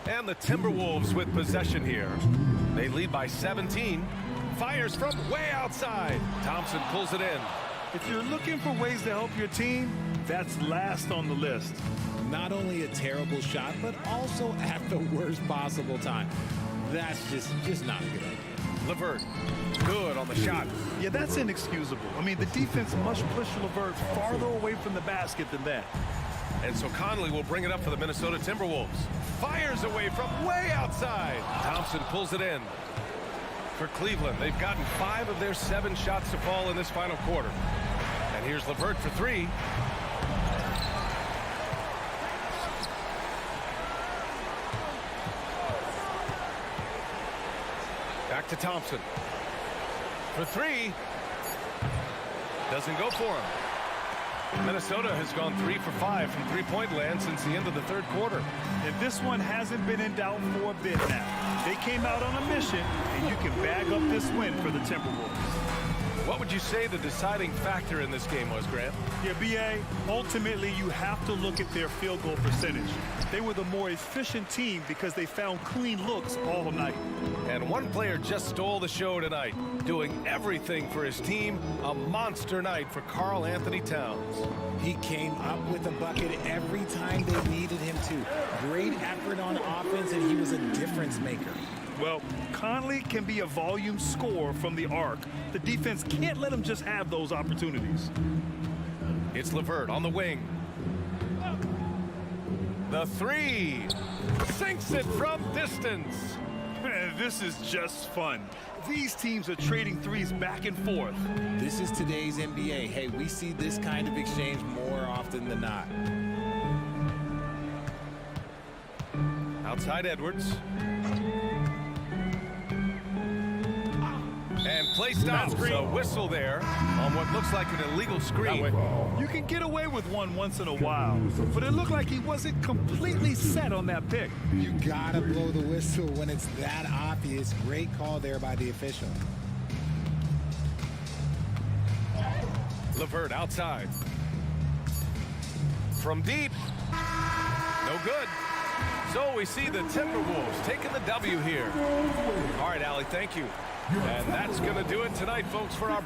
And the Timberwolves with possession here. They lead by 17. Fires from way outside. Thompson pulls it in. If you're looking for ways to help your team, that's last on the list. Not only a terrible shot, but also at the worst possible time. That's just not a good idea. LeVert, good on the shot. Yeah, that's inexcusable. I mean, the defense must push LeVert farther away from the basket than that. And so Conley will bring it up for the Minnesota Timberwolves. Fires away from way outside. Thompson pulls it in. For Cleveland, they've gotten 5 of their 7 shots to fall in this final quarter. And here's LeVert for 3. Back to Thompson. For 3. Doesn't go for him. Minnesota has gone 3 for 5 from three-point land since the end of the third quarter. And this one hasn't been in doubt for a bit now. They came out on a mission, and you can bag up this win for the Timberwolves. What would you say the deciding factor in this game was, Grant? Yeah, B.A., ultimately you have to look at their field goal percentage. They were the more efficient team because they found clean looks all night. And one player just stole the show tonight, doing everything for his team. A monster night for Karl Anthony Towns. He came up with a bucket every time they needed him to. Great effort on offense, and he was a difference maker. Well, Conley can be a volume scorer from the arc. The defense can't let him just have those opportunities. It's LeVert on the wing. The 3. Sinks it from distance. Man, this is just fun. These teams are trading threes back and forth. This is today's NBA. Hey, we see this kind of exchange more often than not. Outside Edwards. And placed out. A whistle there on what looks like an illegal screen. You can get away with one once in a while, but it looked like he wasn't completely set on that pick. You gotta blow the whistle when it's that obvious. Great call there by the official. LeVert outside. From deep. No good. So we see the Timberwolves taking the W here. All right, Allie, thank you. And that's going to do it tonight, folks, for our